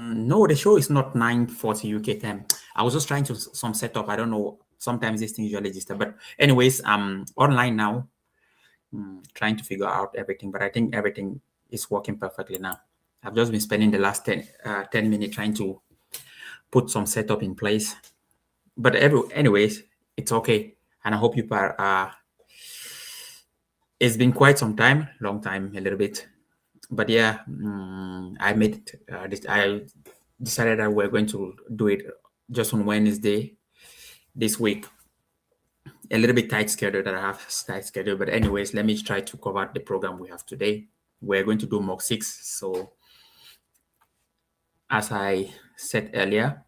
No, the show is not 9:40 UK time. I was just trying to some setup. I don't know. Sometimes these things usually register. But anyways, I'm online now, trying to figure out everything. But I think everything is working perfectly now. I've just been spending the last 10 minutes trying to put some setup in place. But anyways, it's okay. And I hope you are. It's been quite some time, long time, a little bit. But yeah, I made it. I decided that we're going to do it just on Wednesday this week. A little bit tight schedule that I have tight schedule, but anyways, let me try to cover the program we have today. We're going to do mock 6. So as I said earlier,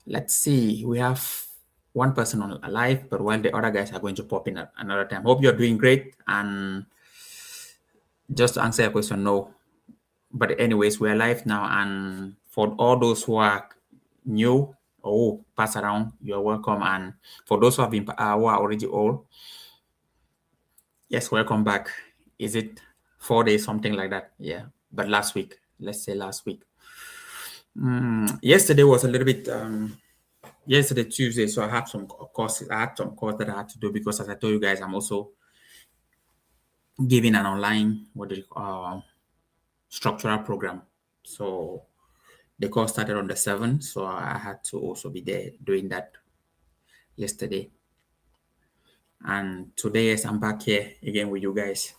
let's see. We have one person on live, but while the other guys are going to pop in at another time. Hope you're doing great. And just to answer your question, no. But anyways, we're live now, and for all those who are new, pass around, you're welcome. And for those who have been who are already old, yes, welcome back. Is it 4 days, something like that? Yeah, but last week, let's say last week. Yesterday was a little bit. Yesterday Tuesday, so I had some courses. I had some course that I had to do because, as I told you guys, I'm also giving an online structural program. So the course started on the 7th, so I had to also be there doing that yesterday. And today, yes, I'm back here again with you guys.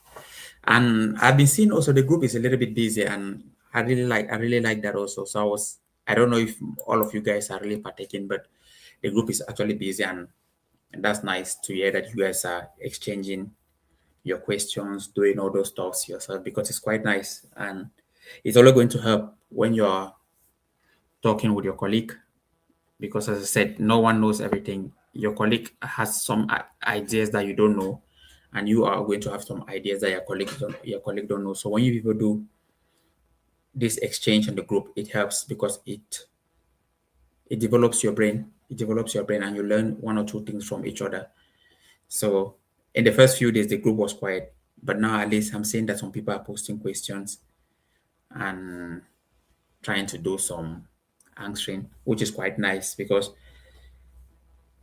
And I've been seeing also the group is a little bit busy, and I really like that also. So I don't know if all of you guys are really partaking, but the group is actually busy, and that's nice to hear that you guys are exchanging your questions, doing all those talks yourself, because it's quite nice. And it's only going to help when you're talking with your colleague, because as I said, no one knows everything. Your colleague has some ideas that you don't know, and you are going to have some ideas that your colleague don't know. So when you people do this exchange in the group, it helps because it develops your brain. It develops your brain, and you learn one or two things from each other. So in the first few days, the group was quiet, but now at least I'm seeing that some people are posting questions and trying to do some answering, which is quite nice because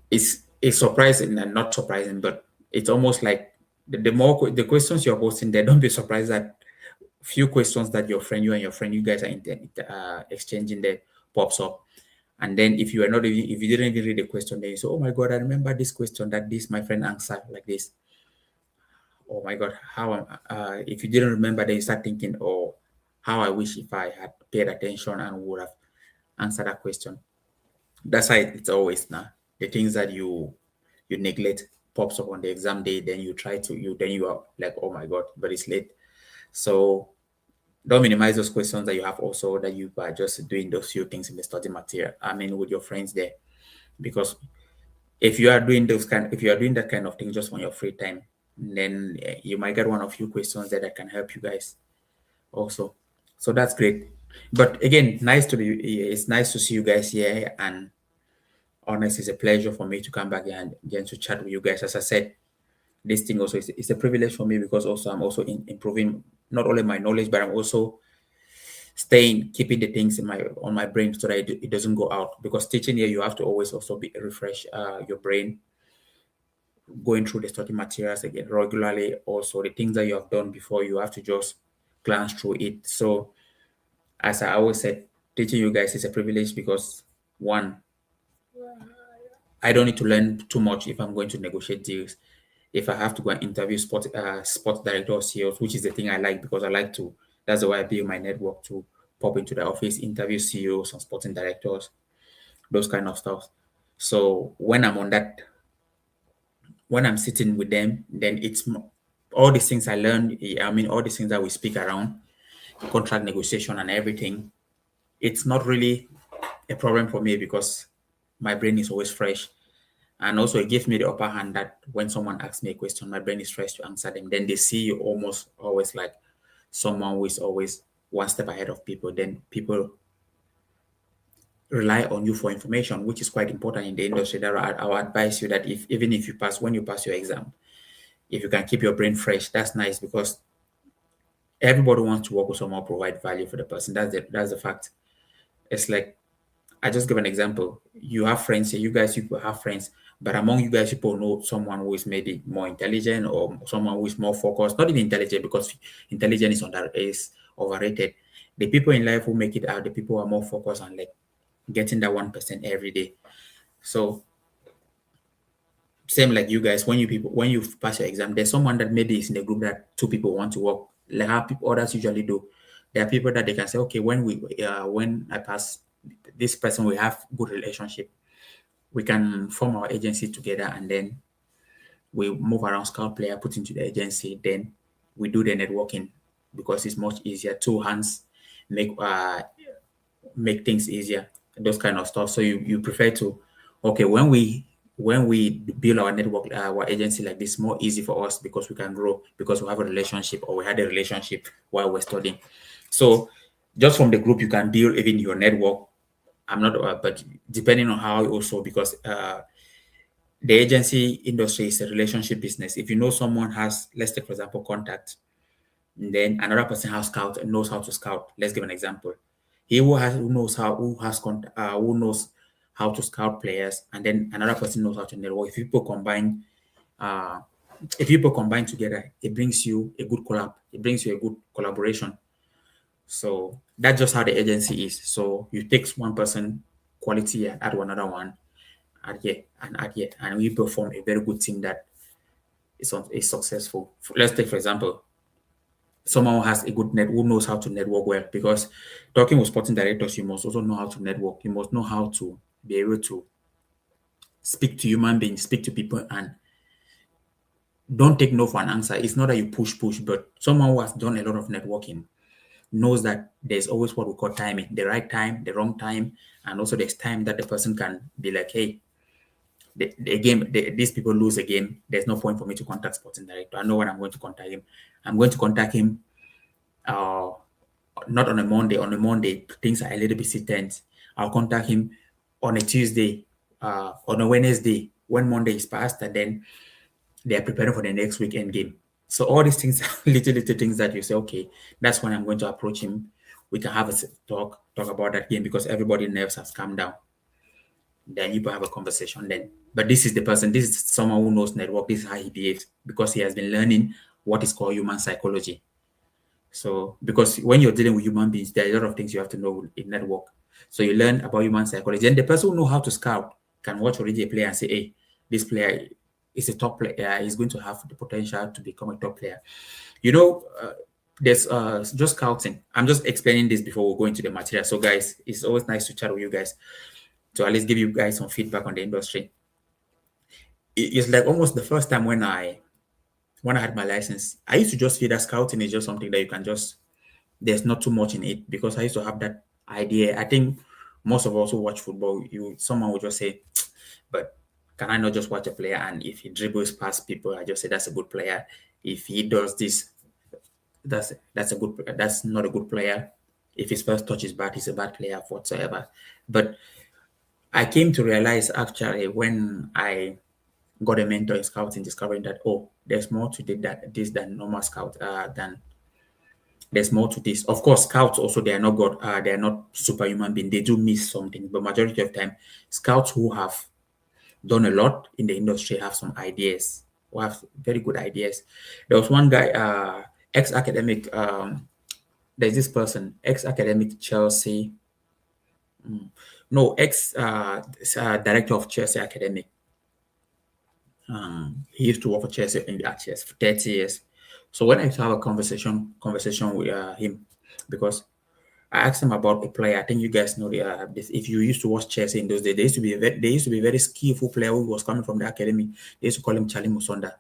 it's surprising and not surprising, but it's almost like the more the questions you're posting there, don't be surprised that few questions that you and your friend, you guys are exchanging there pops up. And then if you didn't even read the question, then you say, oh my God, I remember this question that this my friend answered like this. Oh my God, if you didn't remember, then you start thinking, oh, how I wish if I had paid attention and would have answered that question. That's how it's always now. The things that you neglect pops up on the exam day, then you are like, oh my God, but it's late. So don't minimize those questions that you have also, that you are just doing those few things in the study material. I mean, with your friends there, because if you are doing that kind of thing just on your free time, then you might get one of few questions that can help you guys also. So that's great. But again, it's nice to see you guys here, and honestly, it's a pleasure for me to come back and again to chat with you guys. As I said, this thing also is a privilege for me because also I'm also improving not only my knowledge, but I'm also keeping the things on my brain so that it doesn't go out. Because teaching here, you have to always also refresh your brain, going through the study materials again regularly. Also, the things that you have done before, you have to just glance through it. So, as I always said, teaching you guys is a privilege because one, I don't need to learn too much if I'm going to negotiate deals. If I have to go and interview sport director or CEOs, which is the thing I like because I like to. That's the way I build my network, to pop into the office, interview CEOs and sporting directors, those kind of stuff. So when I'm sitting with them, then it's all these things I learned. I mean, all these things that we speak around contract negotiation and everything. It's not really a problem for me because my brain is always fresh. And also, it gives me the upper hand that when someone asks me a question, my brain is fresh to answer them. Then they see you almost always like someone who is always one step ahead of people. Then people rely on you for information, which is quite important in the industry. That I would advise you that even if when you pass your exam, if you can keep your brain fresh, that's nice because Everybody wants to work with someone, provide value for the person. That's the fact. It's like, I just give an example. You have friends, you guys, you have friends, but among you guys, people know someone who is maybe more intelligent or someone who is more focused. Not even intelligent, because intelligence is overrated. The people in life who make it out, the people who are more focused on like getting that 1% every day. So same like you guys, when you pass your exam, there's someone that maybe is in the group that two people want to work, like how people others usually do. There are people that they can say, okay, when I pass this person, we have good relationship, we can form our agency together, and then we move around, scout player, put into the agency, then we do the networking, because it's much easier. Two hands make make things easier, those kind of stuff. So you prefer to, okay, when we build our network, our agency like this, more easy for us because we can grow, because we have a relationship, or we had a relationship while we're studying. So just from the group, you can build even your network. I'm not, but depending on how also, because the agency industry is a relationship business. If you know someone has, let's take for example, contact, then another person has scout and knows how to scout. Let's give an example. He who knows how to scout players, and then another person knows how to network. Uh, if people combine together, it brings you a good collab. It brings you a good collaboration. So that's just how the agency is. So you take one person quality and add another one, add here, and we perform a very good team that is successful. Let's take for example, someone who has a good net, who knows how to network well. Because talking with sporting directors, you must also know how to network. You must know how to be able to speak to human beings, speak to people, and don't take no for an answer. It's not that you push, but someone who has done a lot of networking knows that there's always what we call timing, the right time, the wrong time, and also there's time that the person can be like, hey, these people lose a game. There's no point for me to contact sporting director. I know when I'm going to contact him. I'm going to contact him uh, not on a Monday. On a Monday, things are a little bit tense. I'll contact him on a Tuesday, on a Wednesday, when Monday is past, and then they are preparing for the next weekend game. So all these things are little things that you say, okay, that's when I'm going to approach him. We can have a talk about that game, because everybody nerves has calmed down. Then you can have a conversation then. But this is the person, this is someone who knows network, this is how he behaves, because he has been learning what is called human psychology. So, because when you're dealing with human beings, there are a lot of things you have to know in network. So you learn about human psychology. And the person who know how to scout can watch already a player and say, hey, this player is a top player. He's going to have the potential to become a top player. You know, there's just scouting. I'm just explaining this before we go into the material. So, guys, it's always nice to chat with you guys, to at least give you guys some feedback on the industry. It's like almost the first time when I had my license, I used to just feel that scouting is just something that you can just, there's not too much in it, because I used to have that idea. I think most of us who watch football, someone would just say, but can I not just watch a player, and if he dribbles past people, I just say that's a good player. If he does this, that's not a good player. If his first touch is bad, he's a bad player whatsoever. But I came to realize actually when I got a mentor in scouting, discovering that, oh, there's more to this than normal scout, than there's more to this. Of course, scouts also, they are not God, they are not superhuman beings. They do miss something, but majority of time, scouts who have done a lot in the industry have some ideas, who have very good ideas. There was one guy, ex-academic. There's this person, ex-academic Chelsea. No, ex director of Chelsea academic. He used to work for Chelsea at Chelsea for 30 years. So when I used to have a conversation with him, because I asked him about a player. I think you guys know this. If you used to watch Chelsea in those days, they used to be a very skillful player who was coming from the academy. They used to call him Charlie Musonda.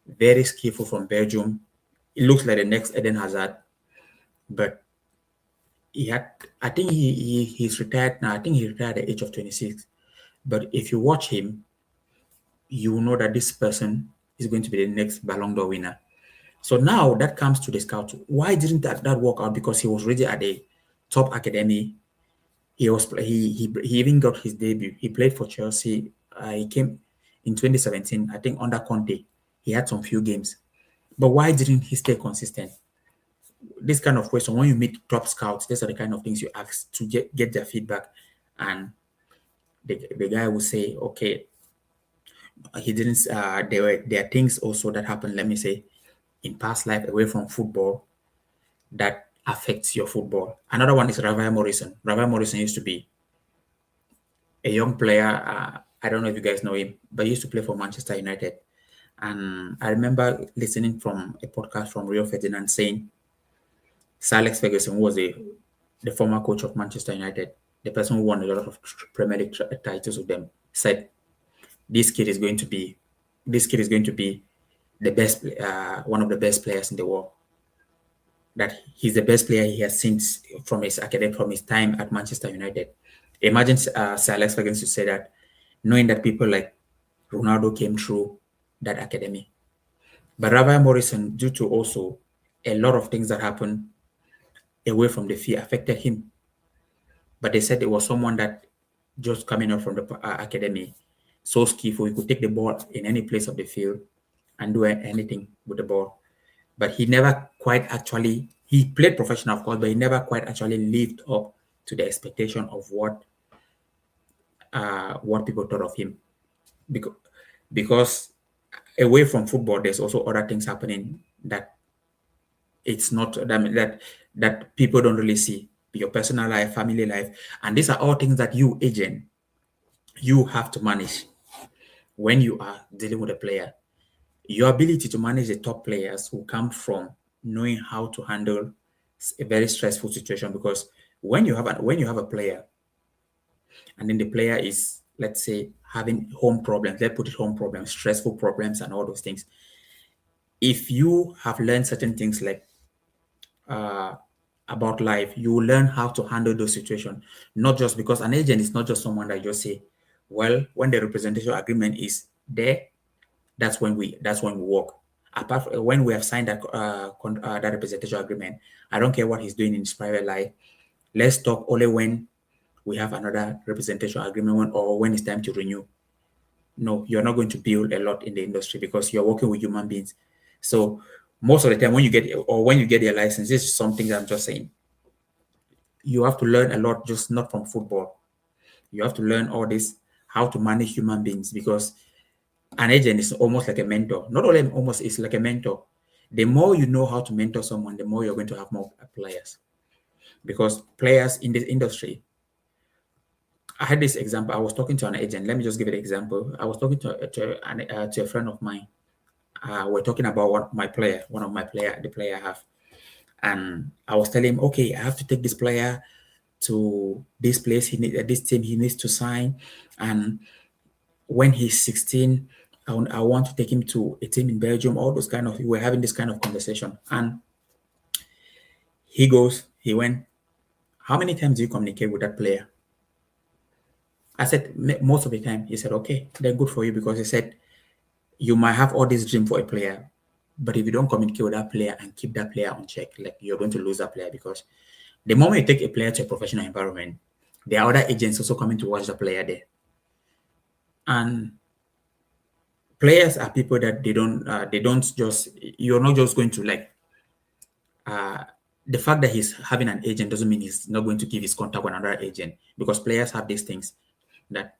Very skillful from Belgium. It looks like the next Eden Hazard, but he had. I think he's retired now. I think he retired at the age of 26. But if you watch him, you know that this person is going to be the next Ballon d'Or winner. So now that comes to the scout. Why didn't that work out? Because he was already at the top academy. He even got his debut. He played for Chelsea. He came in 2017, I think under Conte. He had some few games. But why didn't he stay consistent? this kind of question, when you meet top scouts, these are the kind of things you ask to get their feedback. And the guy will say, okay, he didn't, there are things also that happen, let me say, in past life away from football that affects your football. Another one is Rafael Morrison. Rafael Morrison used to be a young player. I don't know if you guys know him, but he used to play for Manchester United. And I remember listening from a podcast from Rio Ferdinand saying Sir Alex Ferguson, who was the former coach of Manchester United, the person who won a lot of Premier League titles with them, said this kid is going to be the best, one of the best players in the world. That he's the best player he has seen from his academy, from his time at Manchester United. Imagine Sir Alex Ferguson to say that, knowing that people like Ronaldo came through that academy. But Rafael Morrison, due to also a lot of things that happened away from the field, affected him. But they said it was someone that just coming out from the academy, so skillful, he could take the ball in any place of the field and do anything with the ball. But he never quite actually, he played professional, of course, but he never quite actually lived up to the expectation of what people thought of him. Because away from football, there's also other things happening that it's not that people don't really see. Your personal life, family life, and these are all things that you, agent, you have to manage when you are dealing with a player. Your ability to manage the top players will come from knowing how to handle a very stressful situation. Because when you have a player, and then the player is, let's say, having home problems, let's put it home problems, stressful problems, and all those things. If you have learned certain things like about life, you will learn how to handle those situations. Not just because an agent is not just someone that just say, well, when the representation agreement is there, that's when we work. Apart from when we have signed that representation agreement, I don't care what he's doing in his private life. Let's talk only when we have another representation agreement or when it's time to renew. No, you're not going to build a lot in the industry because you're working with human beings. So most of the time when you get your license, this is something that I'm just saying. You have to learn a lot, just not from football. You have to learn all this, how to manage human beings, because an agent is almost like a mentor. Not only almost, it's like a mentor. The more you know how to mentor someone, the more you're going to have more players. Because players in this industry, I had this example. I was talking to an agent. Let me just give it an example. I was talking to a friend of mine. We're talking about one of my player, the player I have. And I was telling him, okay, I have to take this player to this place. This team he needs to sign. And when he's 16, I want to take him to a team in Belgium. All those kind of, we're having this kind of conversation. And he went, how many times do you communicate with that player? I said, most of the time. He said, okay, they're good for you, because he said, you might have all this dream for a player, but if you don't communicate with that player and keep that player on check, like, you're going to lose that player. Because the moment you take a player to a professional environment, there are other agents also coming to watch the player there. And players are people that they don't just, you're not just going to like, the fact that he's having an agent doesn't mean he's not going to give his contact to another agent, because players have these things that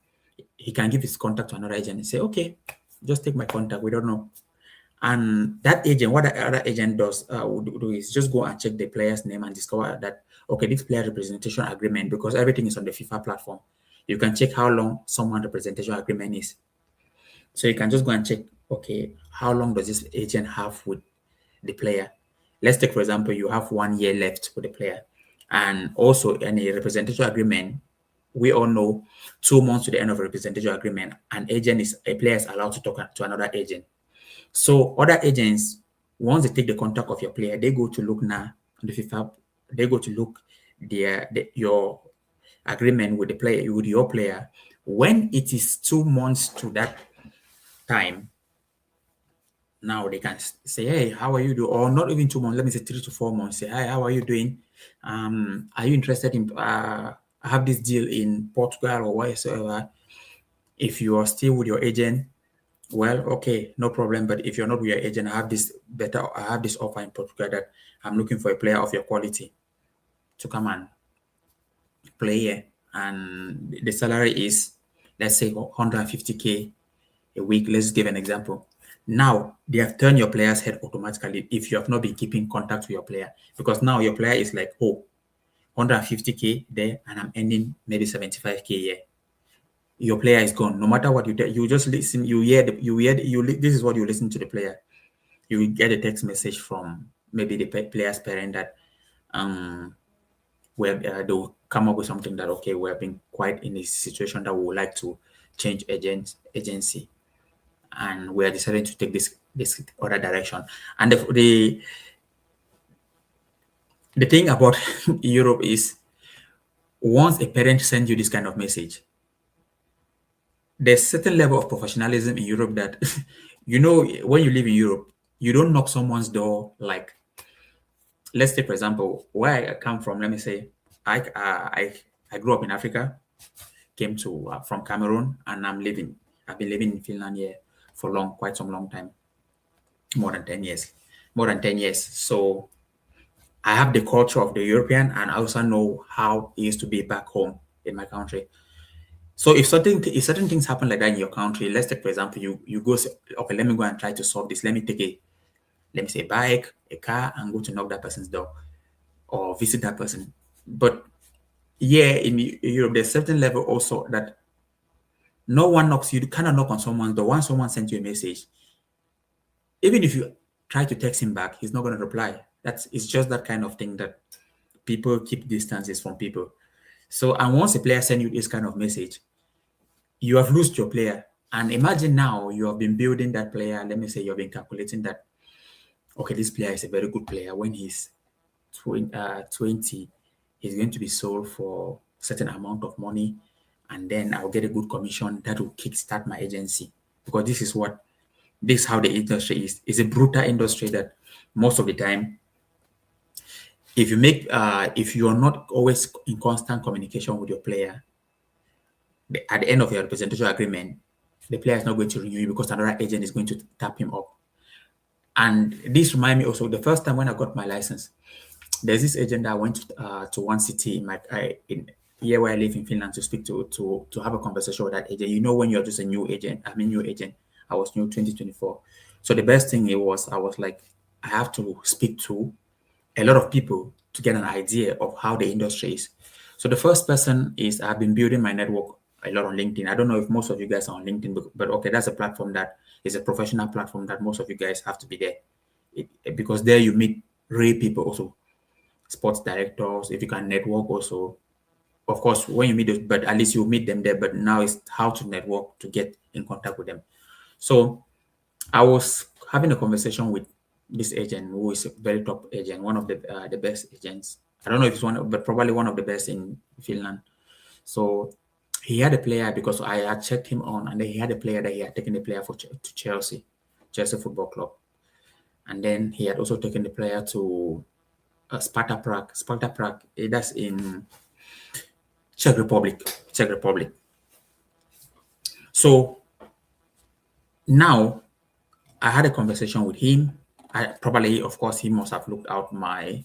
he can give his contact to another agent and say, okay, just take my contact. We don't know. And that agent, what the other agent does would do is just go and check the player's name and discover that, okay, this player representation agreement, because everything is on the FIFA platform. You can check how long someone representation agreement is. So you can just go and check, okay, how long does this agent have with the player? Let's take, for example, you have 1 year left with the player. And also in a representation agreement, we all know 2 months to the end of a representation agreement, a player is allowed to talk to another agent. So other agents, once they take the contact of your player, they go to look now on the FIFA, they go to look your agreement with the player, with your player. When it is 2 months to that time, now they can say, hey, how are you doing? Or not even 2 months, let me say 3 to 4 months. Say, hi, how are you doing? Are you interested in I have this deal in Portugal or whatsoever? If you are still with your agent, Well, okay, no problem. But if you're not with your agent, I have this offer in Portugal that I'm looking for a player of your quality to come and play here. And the salary is, let's say, 150K a week. Let's give an example. Now they have turned your player's head automatically if you have not been keeping contact with your player, because now your player is like, oh, 150K there, and I'm earning maybe 75K here. Your player is gone. No matter what you do, you just listen. This is what you listen to the player. You will get a text message from maybe the player's parent that um where they will come up with something that, okay, we have been quite in a situation that we would like to change agency, and we are deciding to take this other direction. And the thing about Europe is, once a parent sends you this kind of message, there's certain level of professionalism in Europe that when you live in Europe, you don't knock someone's door. Like, let's take for example where I come from. Let me say I grew up in Africa, came to from Cameroon, and I've been living in Finland here for quite some long time, more than 10 years. More than 10 years. So I have the culture of the European, and I also know how it is to be back home in my country. So if certain things happen like that in your country, let's take for example, you go say, okay, let me go and try to solve this. Let me say, bike, a car, and go to knock that person's door or visit that person. But yeah, in Europe, there's certain level also that no one knocks. You cannot knock on someone's door. Once someone sends you a message, even if you try to text him back, he's not going to reply. It's just that kind of thing that people keep distances from people. So, and once a player sends you this kind of message, you have lost your player. And imagine now you have been building that player. Let me say you've been calculating that, okay, this player is a very good player. When he's 20, he's going to be sold for a certain amount of money. And then I'll get a good commission that will kickstart my agency. Because this is how the industry is. It's a brutal industry that most of the time, if you are not always in constant communication with your player, at the end of your representation agreement, the player is not going to renew you because another agent is going to tap him up. And this reminds me also the first time when I got my license, there's this agent that I went to one city in here where I live in Finland to speak to have a conversation with that agent. When you're just a new agent, new agent. I was new 2024. So the best thing I was like, I have to speak to a lot of people to get an idea of how the industry is. So the first person is, I've been building my network a lot on LinkedIn. I don't know if most of you guys are on LinkedIn, but okay, that's a platform that is a professional platform that most of you guys have to be there. Because there you meet real people also, sports directors, if you can network also. Of course, when you meet those, but at least you meet them there. But now it's how to network to get in contact with them. So I was having a conversation with this agent who is a very top agent, one of the best agents. I don't know if it's one, but probably one of the best in Finland. So he had a player because I had checked him on, and then he had a player that he had taken the player to Chelsea Football Club, and then he had also taken the player to Sparta Prague. Sparta Prague, that's in Czech Republic. Czech Republic. So now I had a conversation with him. Of course, he must have looked out my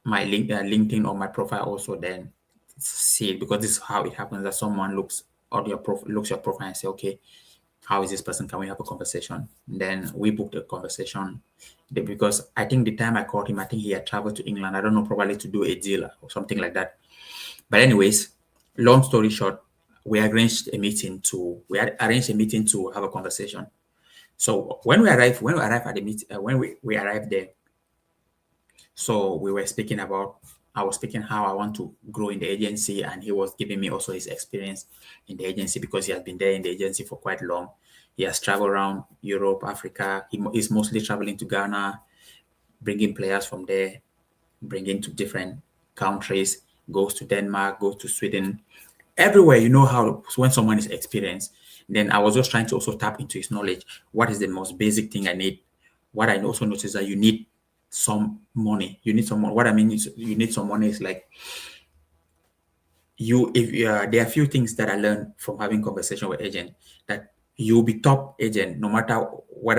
LinkedIn or my profile also. Then see it, because this is how it happens that someone looks your profile and say, okay, how is this person? Can we have a conversation? And then we booked a conversation because I think the time I called him, I think he had traveled to England. I don't know, probably to do a deal or something like that. But anyways, long story short, we arranged a meeting to have a conversation. So when we arrived at the meeting, when we arrived there, so we were speaking about, I was speaking how I want to grow in the agency, and he was giving me also his experience in the agency because he has been there in the agency for quite long. He has traveled around Europe, Africa. He's mostly traveling to Ghana, bringing players from there, bringing to different countries, goes to Denmark, goes to Sweden, everywhere. How when someone is experienced, then I was just trying to also tap into his knowledge. What is the most basic thing I need? What I also noticed that you need some money. You need some money. What I mean is you need some money is like there are a few things that I learned from having conversation with agent, that you'll be top agent no matter what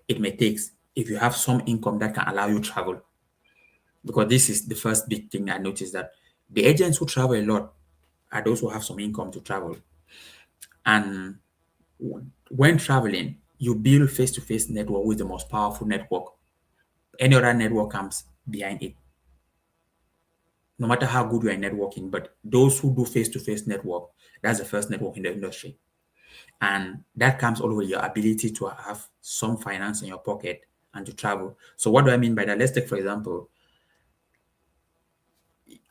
it may take if you have some income that can allow you travel. Because this is the first big thing I noticed, that the agents who travel a lot are those who have some income to travel. And when traveling, you build face-to-face network with the most powerful network. Any other network comes behind it, no matter how good you are in networking. But those who do face-to-face network, that's the first network in the industry. And that comes all with your ability to have some finance in your pocket and to travel. So what do I mean by that? Let's take, for example,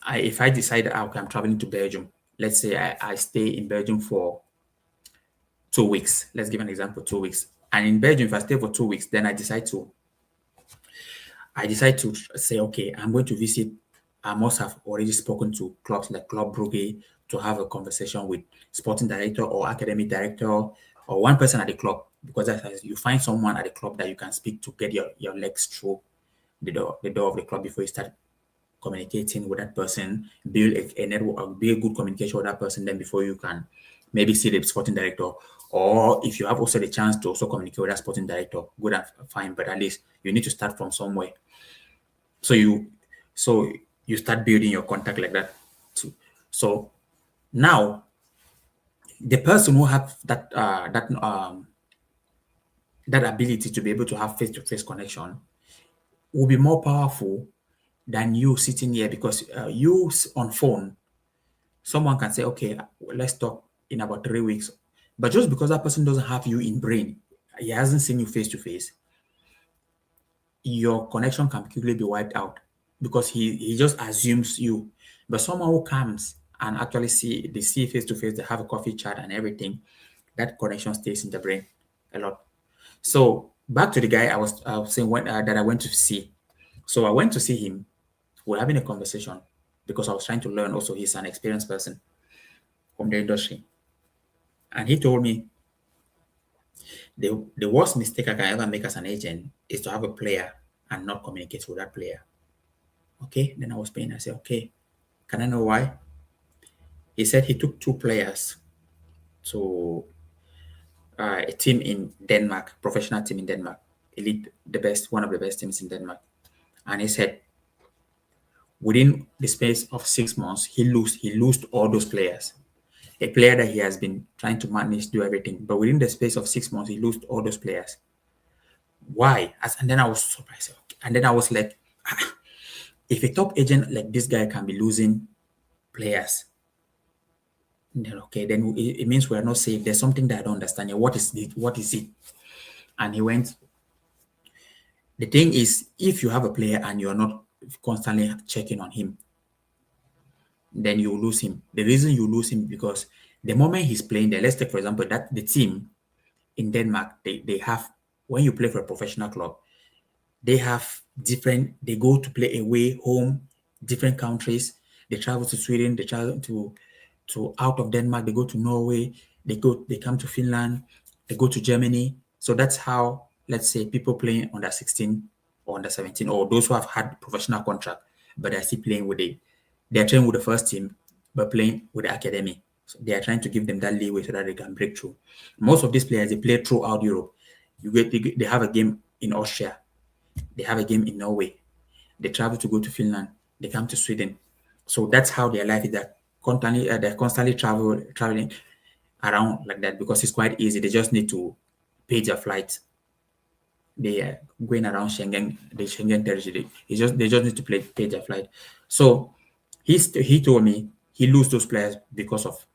if I decide, okay, I'm traveling to Belgium, let's say I stay in Belgium for 2 weeks. Let's give an example, 2 weeks. And in Belgium, if I stay for 2 weeks, then I decide to say, okay, I'm going to visit. I must have already spoken to clubs like Club Brugge to have a conversation with sporting director or academic director or one person at the club, because that's how you find someone at the club that you can speak to, get your legs through the door of the club before you start communicating with that person, build a network, build good communication with that person, then before you can maybe see the sporting director. Or if you have also the chance to also communicate with that sporting director, good and fine, but at least you need to start from somewhere. So you start building your contact like that too. So now the person who have that ability to be able to have face-to-face connection will be more powerful than you sitting here, because on phone, someone can say, okay, let's talk in about 3 weeks. But just because that person doesn't have you in brain, he hasn't seen you face to face, your connection can quickly be wiped out because he just assumes you. But someone who comes and actually see face to face, they have a coffee chat and everything, that connection stays in the brain a lot. So back to the guy I was saying that I went to see. So I went to see him. We're having a conversation because I was trying to learn. Also, he's an experienced person from the industry, and he told me the worst mistake I can ever make as an agent is to have a player and not communicate with that player. Okay, then I was paying. I said, okay, can I know why? He said he took two players to a team in Denmark, professional team in Denmark, elite, the best, one of the best teams in Denmark. And he said within the space of 6 months, he lost all those players. A player that he has been trying to manage, do everything, but within the space of 6 months, he lost all those players. Why? And then I was surprised. And then I was like, if a top agent like this guy can be losing players, then okay, then it means we're not safe. There's something that I don't understand. What is it? What is it? And he went, the thing is, if you have a player and you're not constantly checking on him, then you lose him. The reason you lose him because the moment he's playing there, let's take for example that the team in Denmark, they have, when you play for a professional club, they have different, they go to play away, home, different countries. They travel to Sweden, they travel to out of Denmark, they go to Norway, they come to Finland, they go to Germany. So that's how, let's say, people playing under 16 or under 17, or those who have had professional contract, but they're still playing they're training with the first team, but playing with the academy. So they are trying to give them that leeway so that they can break through. Most of these players, they play throughout Europe. They have a game in Austria, they have a game in Norway. They travel to go to Finland. They come to Sweden. So that's how their life is. They're constantly traveling around like that because it's quite easy. They just need to pay their flights. They are going around the Schengen territory. They just need to pay their flight. So he told me he lose those players because of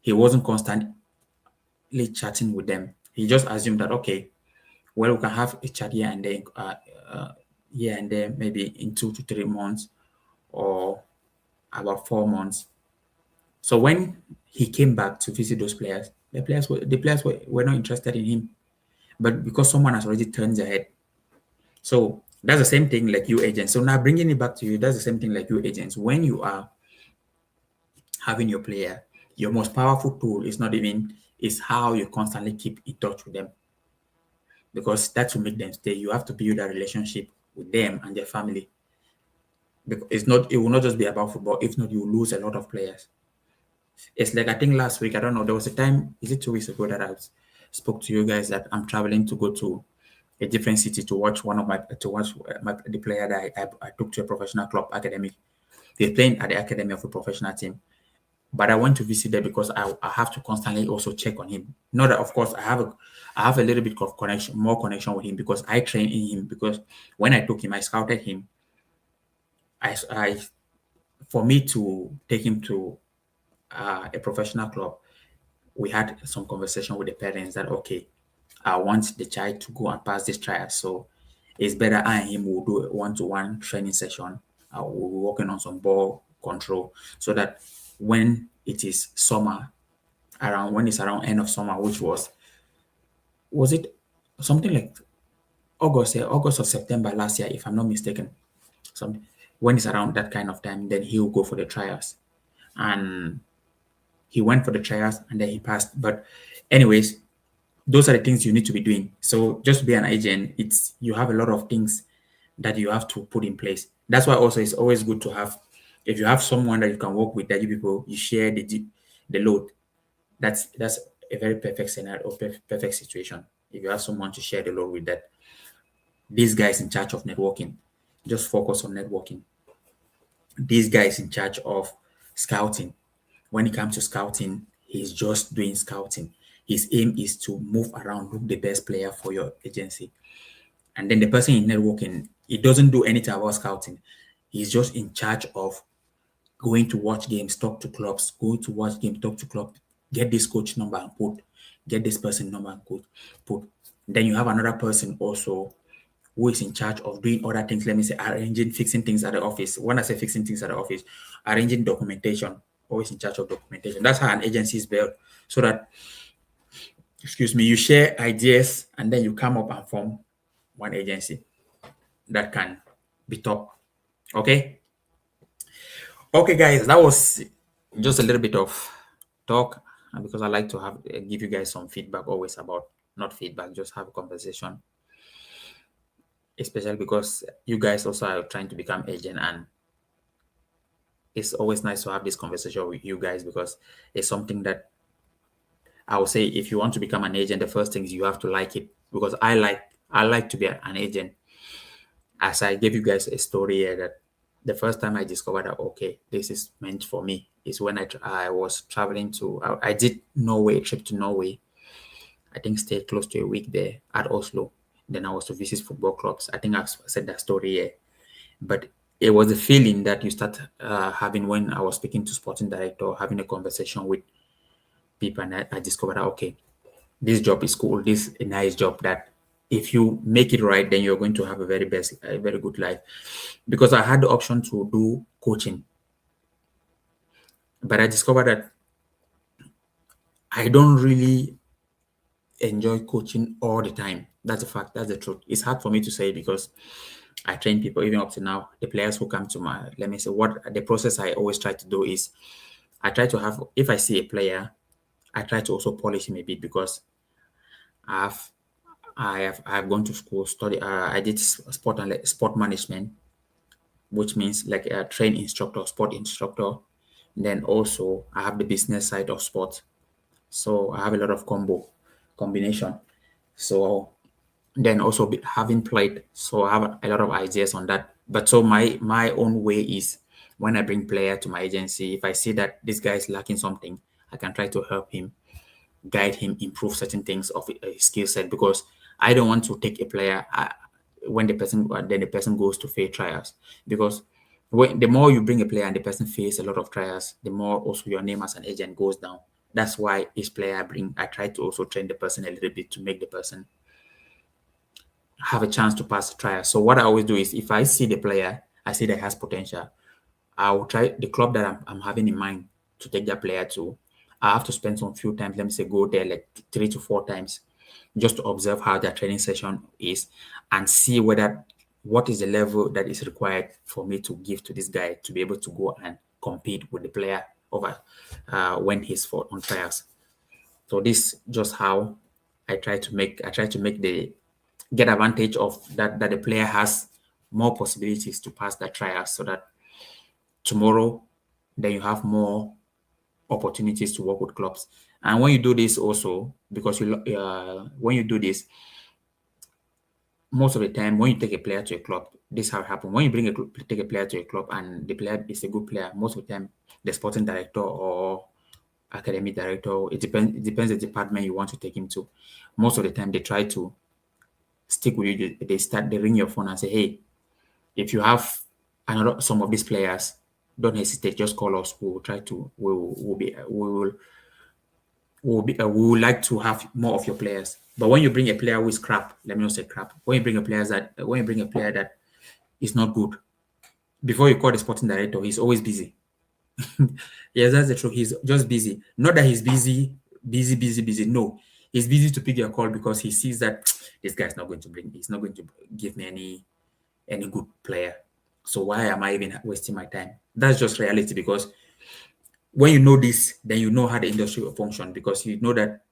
he wasn't constantly chatting with them. He just assumed that okay, well, we can have a chat here and there, maybe in 2 to 3 months or about 4 months. So when he came back to visit those players, the players were not interested in him, but because someone has already turned their head. So that's the same thing like you agents. So now bringing it back to you, that's the same thing like you agents. When you are having your player, your most powerful tool is how you constantly keep in touch with them, because that will make them stay. You have to build a relationship with them and their family. Because it will not just be about football. If not, you will lose a lot of players. It's like I think last week, I don't know, there was a time, is it 2 weeks ago that I spoke to you guys that I'm traveling to go to a different city to watch the player that I took to a professional club academy. They're playing at the academy of a professional team. But I went to visit there because I have to constantly also check on him. Not that, of course, I have a little bit of connection, more connection with him because I train in him. Because when I took him, I scouted him. I For me to take him to a professional club, we had some conversation with the parents that okay, I want the child to go and pass this trial, so it's better I and him will do a one-to-one training session. We'll be working on some ball control so that when it is summer, around when it's around end of summer, which was it something like August or September last year, if I'm not mistaken. Some When it's around that kind of time, then he'll go for the trials. And he went for the trials and then he passed. But anyways, those are the things you need to be doing. So just to be an agent, it's you have a lot of things that you have to put in place. That's why also it's always good to have, if you have someone that you can work with, that you people you share the load. That's a very perfect scenario or perfect situation. If you have someone to share the load with, that this guy is in charge of networking, just focus on networking. This guy is in charge of scouting. When it comes to scouting, he's just doing scouting. His aim is to move around, look the best player for your agency. And then the person in networking, he doesn't do anything about scouting. He's just in charge of going to watch games, talk to clubs, go to watch games, talk to club, get this coach number and put, get this person number and put. Then you have another person also who is in charge of doing other things. Let me say arranging, fixing things at the office. When I say fixing things at the office, arranging documentation, always in charge of documentation. That's how an agency is built. So that, excuse me, you share ideas and then you come up and form one agency that can be top. Okay. Okay, guys, that was just a little bit of talk because I like to have give you guys some feedback always about, not feedback, just have a conversation, especially because you guys also are trying to become agent, and it's always nice to have this conversation with you guys because it's something that I would say if you want to become an agent, the first thing is you have to like it, because I like to be an agent. As I gave you guys a story here, that the first time I discovered that okay, this is meant for me is when I was traveling to I did Norway, a trip to Norway. I think stayed close to a week there at Oslo. Then I was to visit football clubs. I think I've said that story here, but it was a feeling that you start having when I was speaking to sporting director, having a conversation with people, and I discovered that okay, this job is cool. This is a nice job that if you make it right, then you're going to have a very good life. Because I had the option to do coaching, but I discovered that I don't really enjoy coaching all the time. That's a fact. That's the truth. It's hard for me to say because I train people even up to now. The players who come to my, let me say, what the process I always try to do is I try to have, if I see a player, I try to also polish him a bit because I've I've gone to school, study. I did sport management, which means like a train instructor, sport instructor. Then also I have the business side of sport, so I have a lot of combination. So then also having played, so I have a lot of ideas on that. But so my own way is when I bring player to my agency, if I see that this guy is lacking something, I can try to help him, guide him, improve certain things of a skill set, because I don't want to take a player when the person goes to fail trials, because the more you bring a player and the person fails a lot of trials, the more also your name as an agent goes down. That's why each player I try to also train the person a little bit to make the person have a chance to pass the trial. So what I always do is if I see the player, I see that has potential, I will try the club that I'm having in mind to take that player to. I have to spend some few times, let me say go there like 3 to 4 times, just to observe how their training session is and see whether what is the level that is required for me to give to this guy to be able to go and compete with the player over when he's for on trials. So this just how I try to make the get advantage of that the player has more possibilities to pass that trial, so that tomorrow then you have more opportunities to work with clubs. And when you do this also, because when you do this, most of the time when you take a player to a club, this is how it happens. When you take a player to a club and the player is a good player, most of the time the sporting director or academic director, it depends the department you want to take him to. Most of the time they try to stick with you. They ring your phone and say, hey, if you have another some of these players, don't hesitate, just call us. We will try to we would like to have more of your players. But when you bring a player who is crap, let me not say crap. When you bring a player that is not good, before you call the sporting director, he's always busy. Yes, that's the truth. He's just busy. Not that he's busy. No, he's busy to pick your call because he sees that this guy's not going to bring. He's not going to give me any good player. So why am I even wasting my time? That's just reality, because when you know this, then you know how the industry will function, because you know that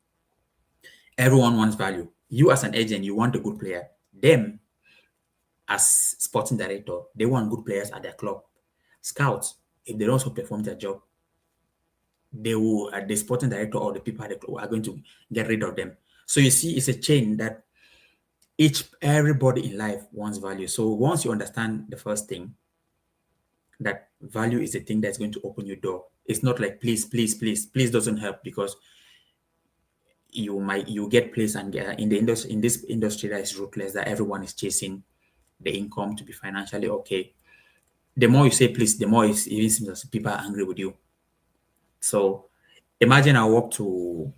everyone wants value. You as an agent, you want a good player. Them as sporting director, they want good players at their club. Scouts, if they also perform their job, they will the sporting director or the people at the club are going to get rid of them. So you see, it's a chain that everybody in life wants value. So once you understand the first thing, that value is the thing that's going to open your door. It's not like please doesn't help, because you get placed and in the industry, in this industry that is ruthless, that everyone is chasing the income to be financially okay. The more you say please, the more it even seems as people are angry with you. So imagine I walk to,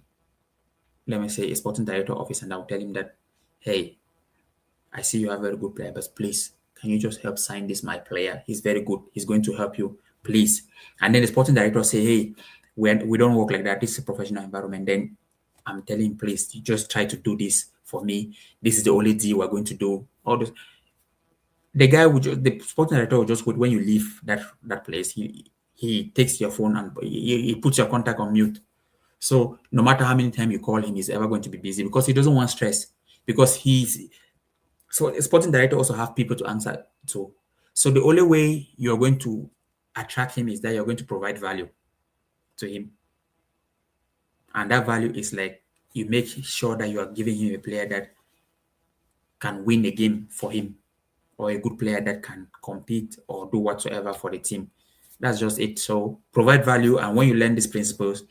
let me say, a sporting director office, and I'll tell him that, hey, I see you have a very good player, but please, can you just help sign this my player? He's very good. He's going to help you, please. And then the sporting director say, hey, we don't work like that. This is a professional environment. Then I'm telling him, please, you just try to do this for me. This is the only deal we're going to do. All this. The sporting director will just wait when you leave that place. He takes your phone and he puts your contact on mute. So no matter how many times you call him, he's ever going to be busy, because he doesn't want stress. Because so a sporting director also have people to answer to. So the only way you're going to attract him is that you're going to provide value to him. And that value is like, you make sure that you are giving him a player that can win a game for him, or a good player that can compete or do whatsoever for the team. That's just it. So provide value, and when you learn these principles,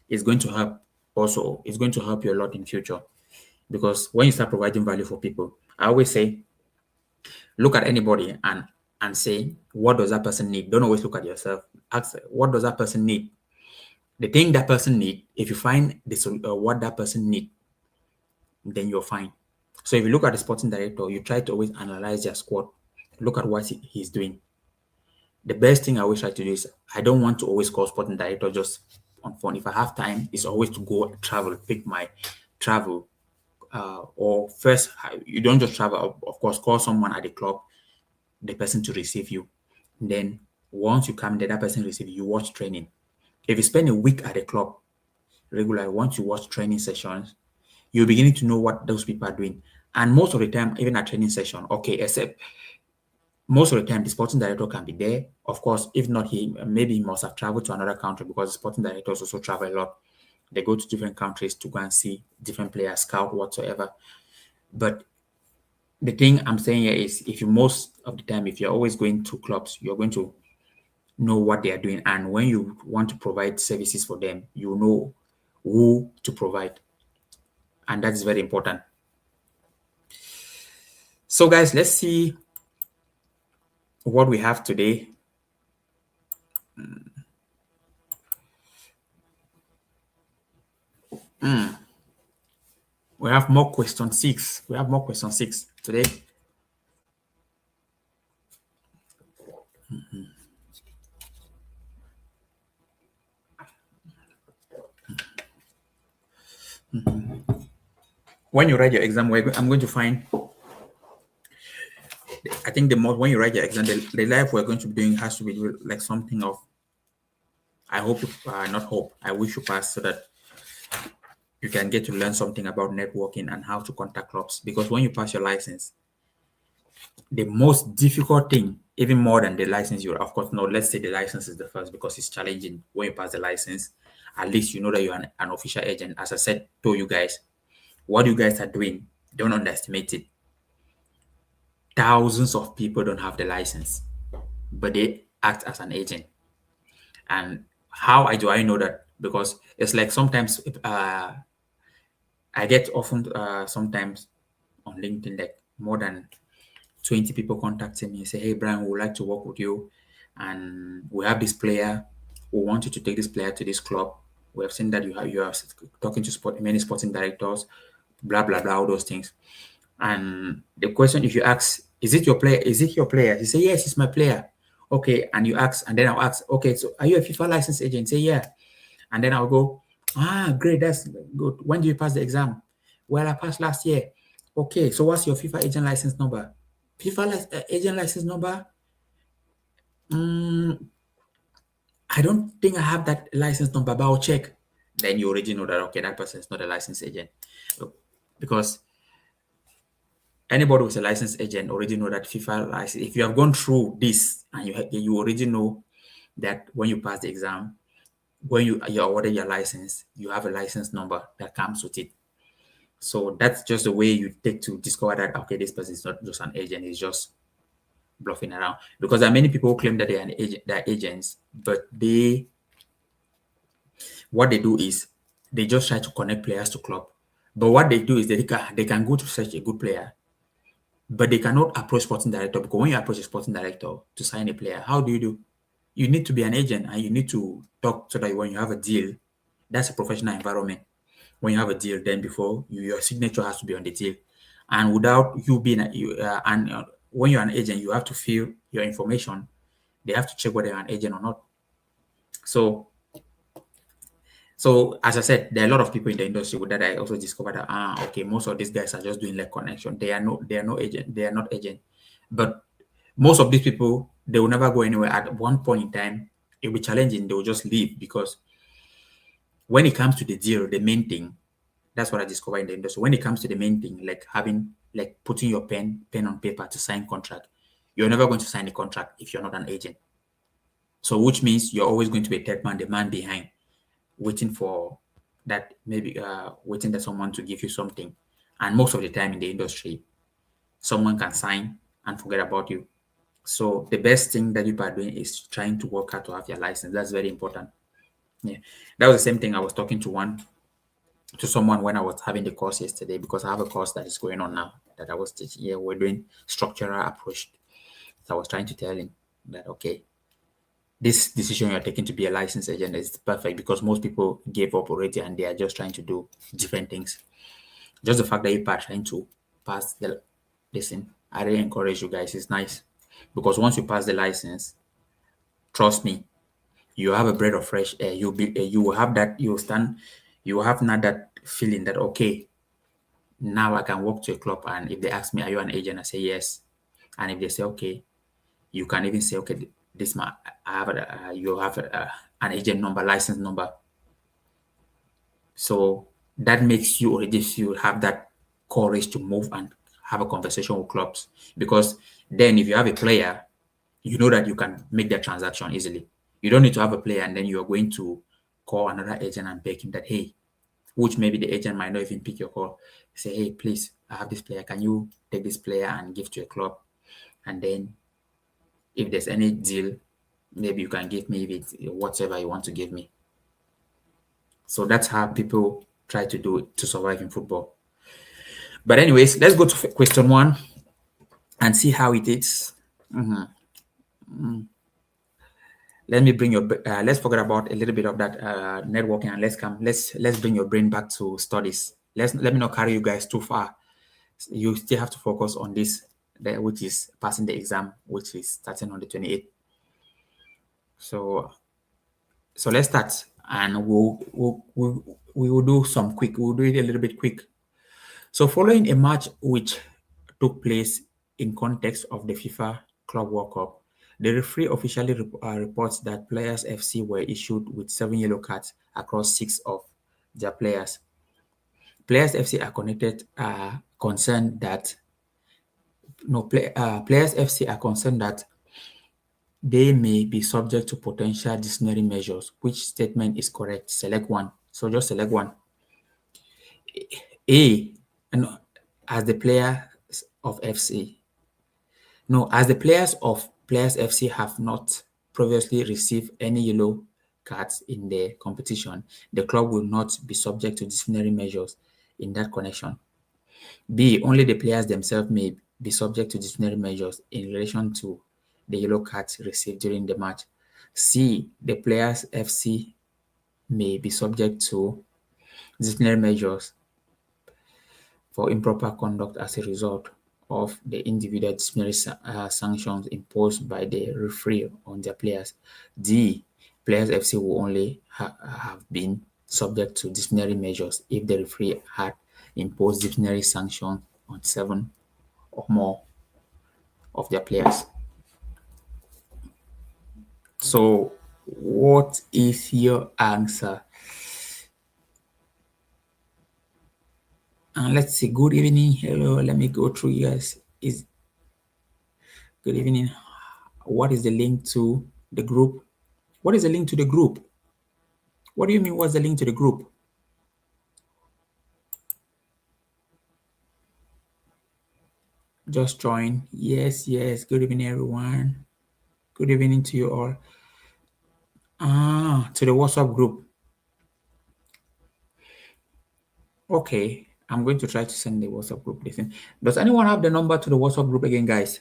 it's going to help. Also, it's going to help you a lot in future, because when you start providing value for people, I always say, look at anybody and say, what does that person need? Don't always look at yourself. Ask, what does that person need? The thing that person need, if you find what that person need, then you're fine. So if you look at the sporting director, you try to always analyze their squad, look at what he's doing. The best thing I always try to do is, I don't want to always call sporting director just on phone. If I have time, it's always to go travel, pick my travel. Or first, you don't just travel, of course, call someone at the club, the person to receive you. Then once you come there, that person receive you, watch training. If you spend a week at the club regularly, once you watch training sessions, you're beginning to know what those people are doing. And most of the time, even at training session, okay, except most of the time the sporting director can be there. Of course, if not, maybe he must have traveled to another country, because the sporting directors also travel a lot. They go to different countries to go and see different players, scout whatsoever. But the thing I'm saying here is, if you most of the time, if you're always going to clubs, you're going to know what they are doing. And when you want to provide services for them, you know who to provide. And that is very important. So guys, let's see what we have today. We have more question 6. We have more question 6 today. When you write your exam, I'm going to find, I think the most, when you write your exam, the life we're going to be doing has to be like something of, I hope, not hope, I wish you pass, so that you can get to learn something about networking and how to contact clubs. Because when you pass your license, the most difficult thing, even more than the license, you, of course, no, let's say the license is the first, because it's challenging when you pass the license. at least you know that you're an official agent. As I said to you guys, what you guys are doing, don't underestimate it. Thousands of people don't have the license, but they act as an agent. And how do I know that? Because it's like sometimes I get often sometimes on LinkedIn, like more than 20 people contacting me and say, hey, Brian, we would like to work with you. And we have this player. We want you to take this player to this club. We have seen that you are talking to many sporting directors, blah, blah, blah, all those things. And the question, if you ask, is it your player? Is it your player? You say, yes, it's my player. Okay. And you ask, and then I'll ask, okay, so are you a FIFA license agent? Say, yeah. And then I'll go, great, that's good. When do you pass the exam? Well, I passed last year. Okay, so what's your FIFA agent license number? Agent license number? I don't think I have that license number, but I'll check. Then you already know that, okay, that person is not a licensed agent. Because anybody who's a licensed agent already know that FIFA license, if you have gone through this and you already know that when you pass the exam, when you're awarded your license, you have a license number that comes with it. So that's just the way you take to discover that, okay, this person is not just an agent, he's just bluffing around. Because there are many people who claim that they are an agent, they're agents, but what they do is they just try to connect players to club. But what they do is they can go to search a good player, but they cannot approach sporting director, because when you approach a sporting director to sign a player, how do? You need to be an agent and you need to talk so that when you have a deal, that's a professional environment. When you have a deal, then before your signature has to be on the deal, and without you being when you're an agent, you have to fill your information. They have to check whether you're an agent or not. So as I said, there are a lot of people in the industry that I also discovered that okay, most of these guys are just doing like connection. They are no agent. They are not agent. But most of these people, they will never go anywhere. At one point in time, it will be challenging. They will just leave, because when it comes to the deal, the main thing, that's what I discovered in the industry. When it comes to the main thing, like putting your pen on paper to sign contract, you're never going to sign a contract if you're not an agent. So which means you're always going to be a third man, the man behind, waiting for that, maybe waiting that someone to give you something. And most of the time in the industry, someone can sign and forget about you. So the best thing that you are doing is trying to work hard to have your license. That's very important. Yeah, that was the same thing. I was talking to someone when I was having the course yesterday, because I have a course that is going on now that I was teaching. Yeah, we're doing structural approach. So I was trying to tell him that, okay, this decision you're taking to be a licensed agent is perfect, because most people gave up already and they are just trying to do different things. Just the fact that you are trying to pass the listen, I really encourage you guys. It's nice, because once you pass the license, trust me, you have a breath of fresh air. You will have that. You will have not that feeling that, okay, now I can walk to a club, and if they ask me, are you an agent? I say yes. And if they say, okay, you can even say, okay, this man, I have you have an agent number, license number. So that makes you already feel, have that courage to move and have a conversation with clubs. Because then if you have a player, you know that you can make that transaction easily. You don't need to have a player and then you're going to call another agent and beg him that, hey, which maybe the agent might not even pick your call. Say, hey, please, I have this player. Can you take this player and give to a club? And then if there's any deal, maybe you can give me whatever you want to give me. So that's how people try to do it to survive in football. But anyways, let's go to question 1 and see how it is. Let me bring your let's forget about a little bit of that networking, and let's bring your brain back to studies. Let me not carry you guys too far. You still have to focus on this, which is passing the exam, which is starting on the 28th. So let's start, and we will do some quick. We'll do it a little bit quick. So following a match which took place in context of the FIFA Club World Cup, the referee officially reports that Players FC were issued with 7 yellow cards across 6 of their players. Players FC are concerned that Players FC are concerned that they may be subject to potential disciplinary measures. Which statement is correct? Select one. So just select one. A, and as the players of FC. No, as the players FC have not previously received any yellow cards in the competition, the club will not be subject to disciplinary measures in that connection. B, only the players themselves may be subject to disciplinary measures in relation to the yellow cards received during the match. C, the players FC may be subject to disciplinary measures for improper conduct as a result of the individual disciplinary sanctions imposed by the referee on their players. D, players FC will only have been subject to disciplinary measures if the referee had imposed disciplinary sanctions on 7 or more of their players. So, what is your answer? And let's see. Good evening. Hello. Let me go through you guys. Is good evening. What is the link to the group? What is the link to the group? What do you mean? What's the link to the group? Just join. Yes, yes. Good evening, everyone. Good evening to you all. To the WhatsApp group. Okay, I'm going to try to send the WhatsApp group. Listen, does anyone have the number to the WhatsApp group again, guys?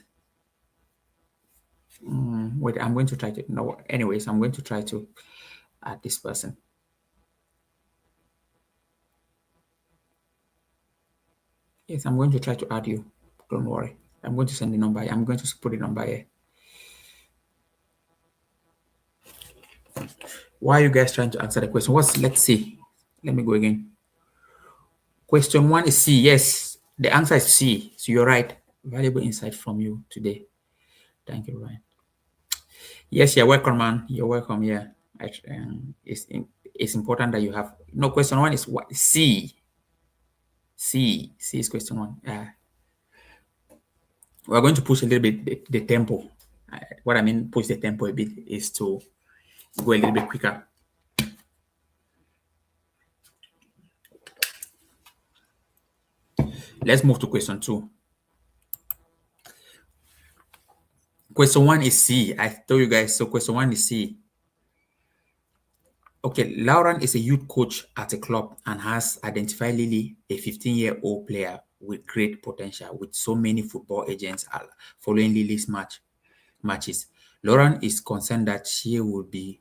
Wait, I'm going to try to. No, anyways, I'm going to try to add this person. Yes, I'm going to try to add you. Don't worry. I'm going to send the number. I'm going to put the number here. Why are you guys trying to answer the question? Let's see. Let me go again. Question 1 is C. Yes, the answer is C. So you're right. Valuable insight from you today. Thank you, Ryan. Yes, you're welcome, man. You're welcome. Yeah, it's important that you have. No, question 1 is what? C. C is question 1. We're going to push a little bit the tempo. What I mean, push the tempo a bit is to go a little bit quicker. Let's move to question 2. Question 1 is C. I told you guys. So question 1 is C. Okay, Lauren is a youth coach at a club and has identified Lily, a 15-year-old player with great potential, with so many football agents following Lily's matches. Lauren is concerned that she will be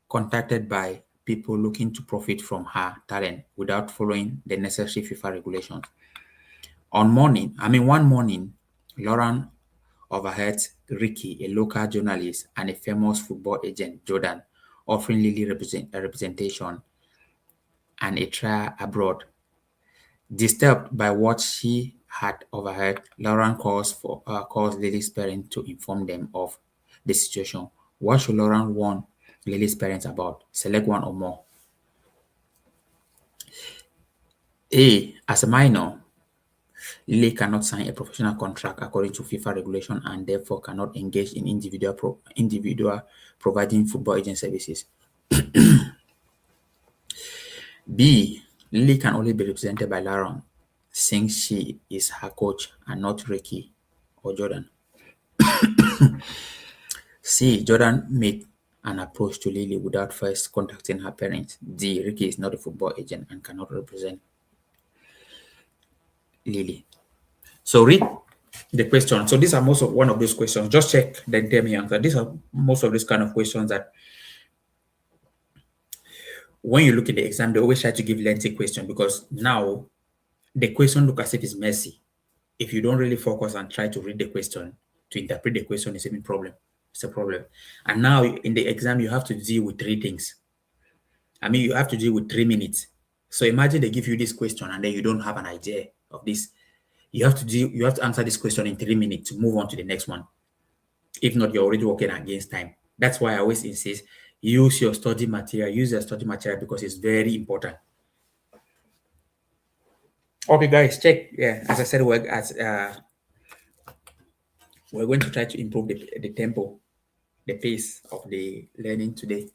contacted by people looking to profit from her talent without following the necessary FIFA regulations. One morning, Lauren overheard Ricky, a local journalist and a famous football agent, Jordan, offering Lily representation and a trial abroad. Disturbed by what she had overheard, Lauren calls Lily's parents to inform them of the situation. What should Lauren warn Lily's parents about? Select one or more. A. As a minor, Lily cannot sign a professional contract according to FIFA regulation and therefore cannot engage in individual providing football agent services. B. Lily can only be represented by Lauren since she is her coach and not Ricky or Jordan. C. Jordan made an approach to Lily without first contacting her parents. D. Ricky is not a football agent and cannot represent Lily. So read the question. So these are most of one of those questions. Just check, then tell me answer. These are most of these kind of questions that when you look at the exam, they always try to give lengthy question because now the question look as if it's messy. If you don't really focus and try to read the question, to interpret the question is even problem. It's a problem. And now in the exam, you have to deal with 3 things. I mean, you have to deal with 3 minutes. So imagine they give you this question and then you don't have an idea of this. You have to answer this question in 3 minutes to move on to the next one. If not, you're already working against time. That's why I always insist, use your study material because it's very important. Okay, guys, check. Yeah, as I said, we're going to try to improve the tempo. the pace of the learning today.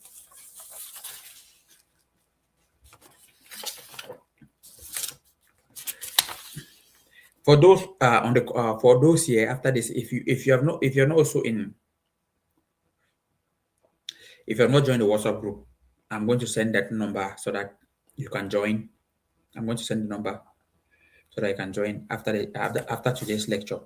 For those on the for those here after this, if you're not also in if you're not joined the WhatsApp group, I'm going to send that number so that you can join. I'm going to send the number so that you can join after today's lecture.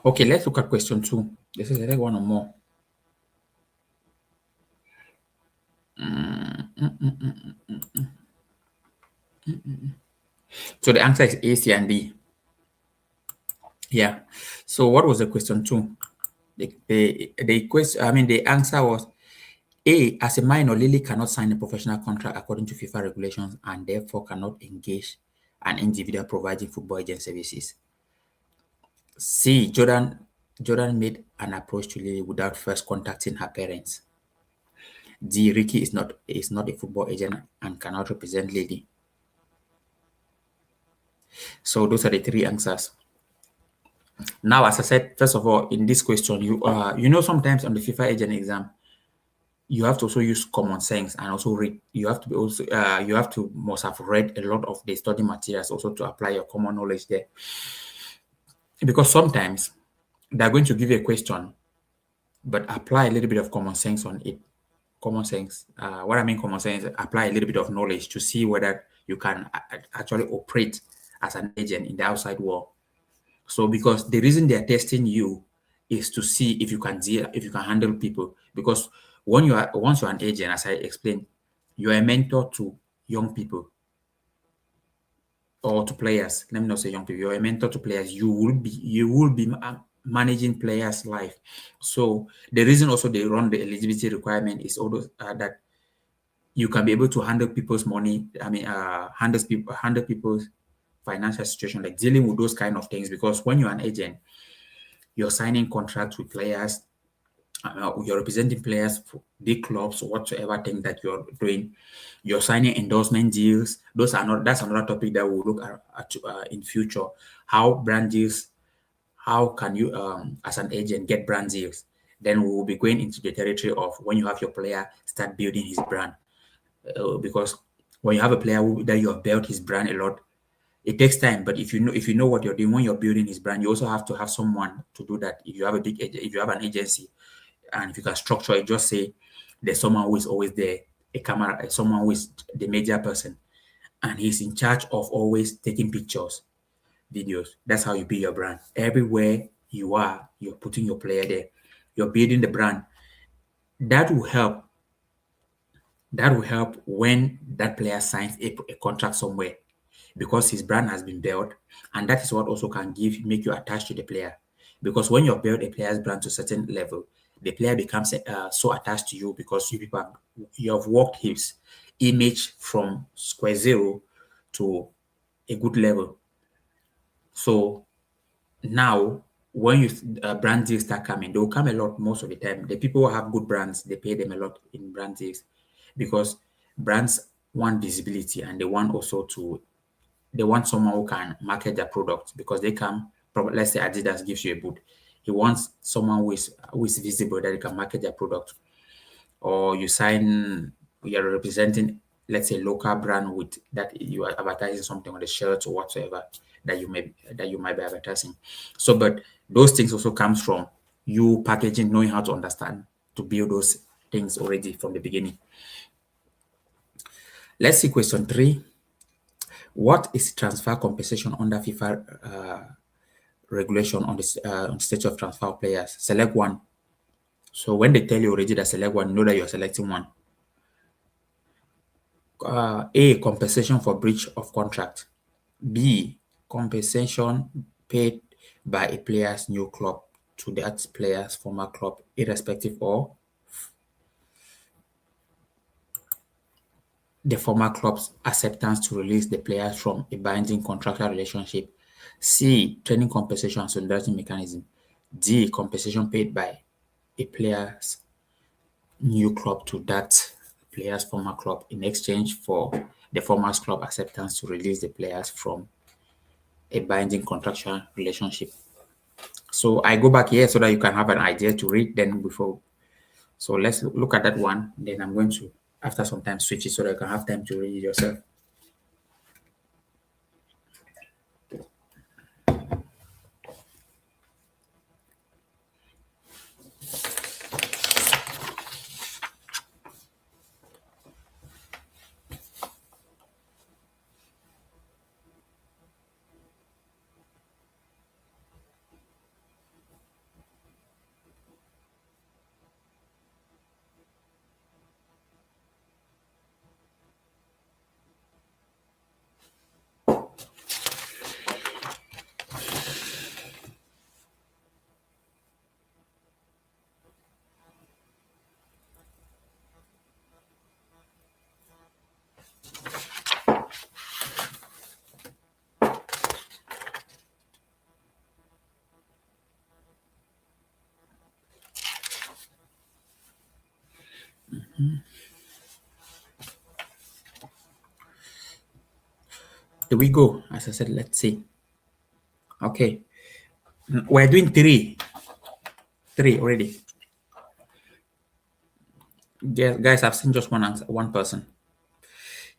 Okay, let's look at question 2. This is the one or more. So the answer is A, C, and D. Yeah. So what was the question 2? The question, I mean, the answer was A. As a minor, Lily cannot sign a professional contract according to FIFA regulations and therefore cannot engage an individual providing football agent services. C. Jordan made an approach to Lily without first contacting her parents. D. Ricky is not a football agent and cannot represent Lily. So those are the three answers. Now, as I said, first of all, in this question, sometimes on the FIFA agent exam, you have to also use common sense and also read. You have to must have read a lot of the study materials also to apply your common knowledge there. Because sometimes they're going to give you a question, but apply a little bit of common sense on it. Common sense. What I mean common sense, apply a little bit of knowledge to see whether you can actually operate as an agent in the outside world. So because the reason they're testing you is to see if you can handle people. Because once you're an agent, as I explained, you're a mentor to young people or to players. Let me not say young people. You're a mentor to players. You will be managing players' life. So the reason also they run the eligibility requirement is also that you can be able to handle people's money. I mean, handle people's financial situation, like dealing with those kind of things. Because when you're an agent, you're signing contracts with players, you're representing players for big clubs or whatsoever thing that you're doing. You're signing endorsement deals. That's another topic that we'll look at in future. How brand deals, how can you as an agent get brand deals? Then we will be going into the territory of when you have your player start building his brand. Because when you have a player that you have built his brand a lot, it takes time. But if you know what you're doing when you're building his brand, you also have to have someone to do that. If you have if you have an agency, and if you can structure it, just say there's someone who is always there, a camera, someone who is the media person, and he's in charge of always taking pictures, videos. That's how you build your brand. Everywhere you are, you're putting your player there. You're building the brand. That will help. That will help when that player signs a contract somewhere, because his brand has been built, and that is what also can make you attached to the player. Because when you build a player's brand to a certain level, the player becomes so attached to you, because you have worked his image from square zero to a good level. So now, when you brand deals start coming, they will come a lot most of the time. The people who have good brands, they pay them a lot in brand deals, because brands want visibility, and they want someone who can market their product, because they can. Let's say Adidas gives you a boot, he wants someone who is visible, that they can market their product. Or you're representing, let's say, local brand with that you are advertising something on the shirt or whatsoever that you might be advertising. So, but those things also comes from you packaging, knowing how to understand to build those things already from the beginning. Let's see question 3. What is transfer compensation under FIFA regulation on on stage of transfer players? Select one. So when they tell you already that select one, know that you're selecting one. A. Compensation for breach of contract. B. Compensation paid by a player's new club to that player's former club, irrespective or the former club's acceptance to release the players from a binding contractual relationship. C. Training compensation and solidarity mechanism. D. Compensation paid by a player's new club to that player's former club in exchange for the former club acceptance to release the players from a binding contractual relationship. So I go back here so that you can have an idea to read then before. So let's look at that one. Then I'm going to, after some time, switch it so that you can have time to read it yourself. Here we go. As I said, let's see. Okay. We're doing three. Three already. Guys, I've seen just one answer, one person.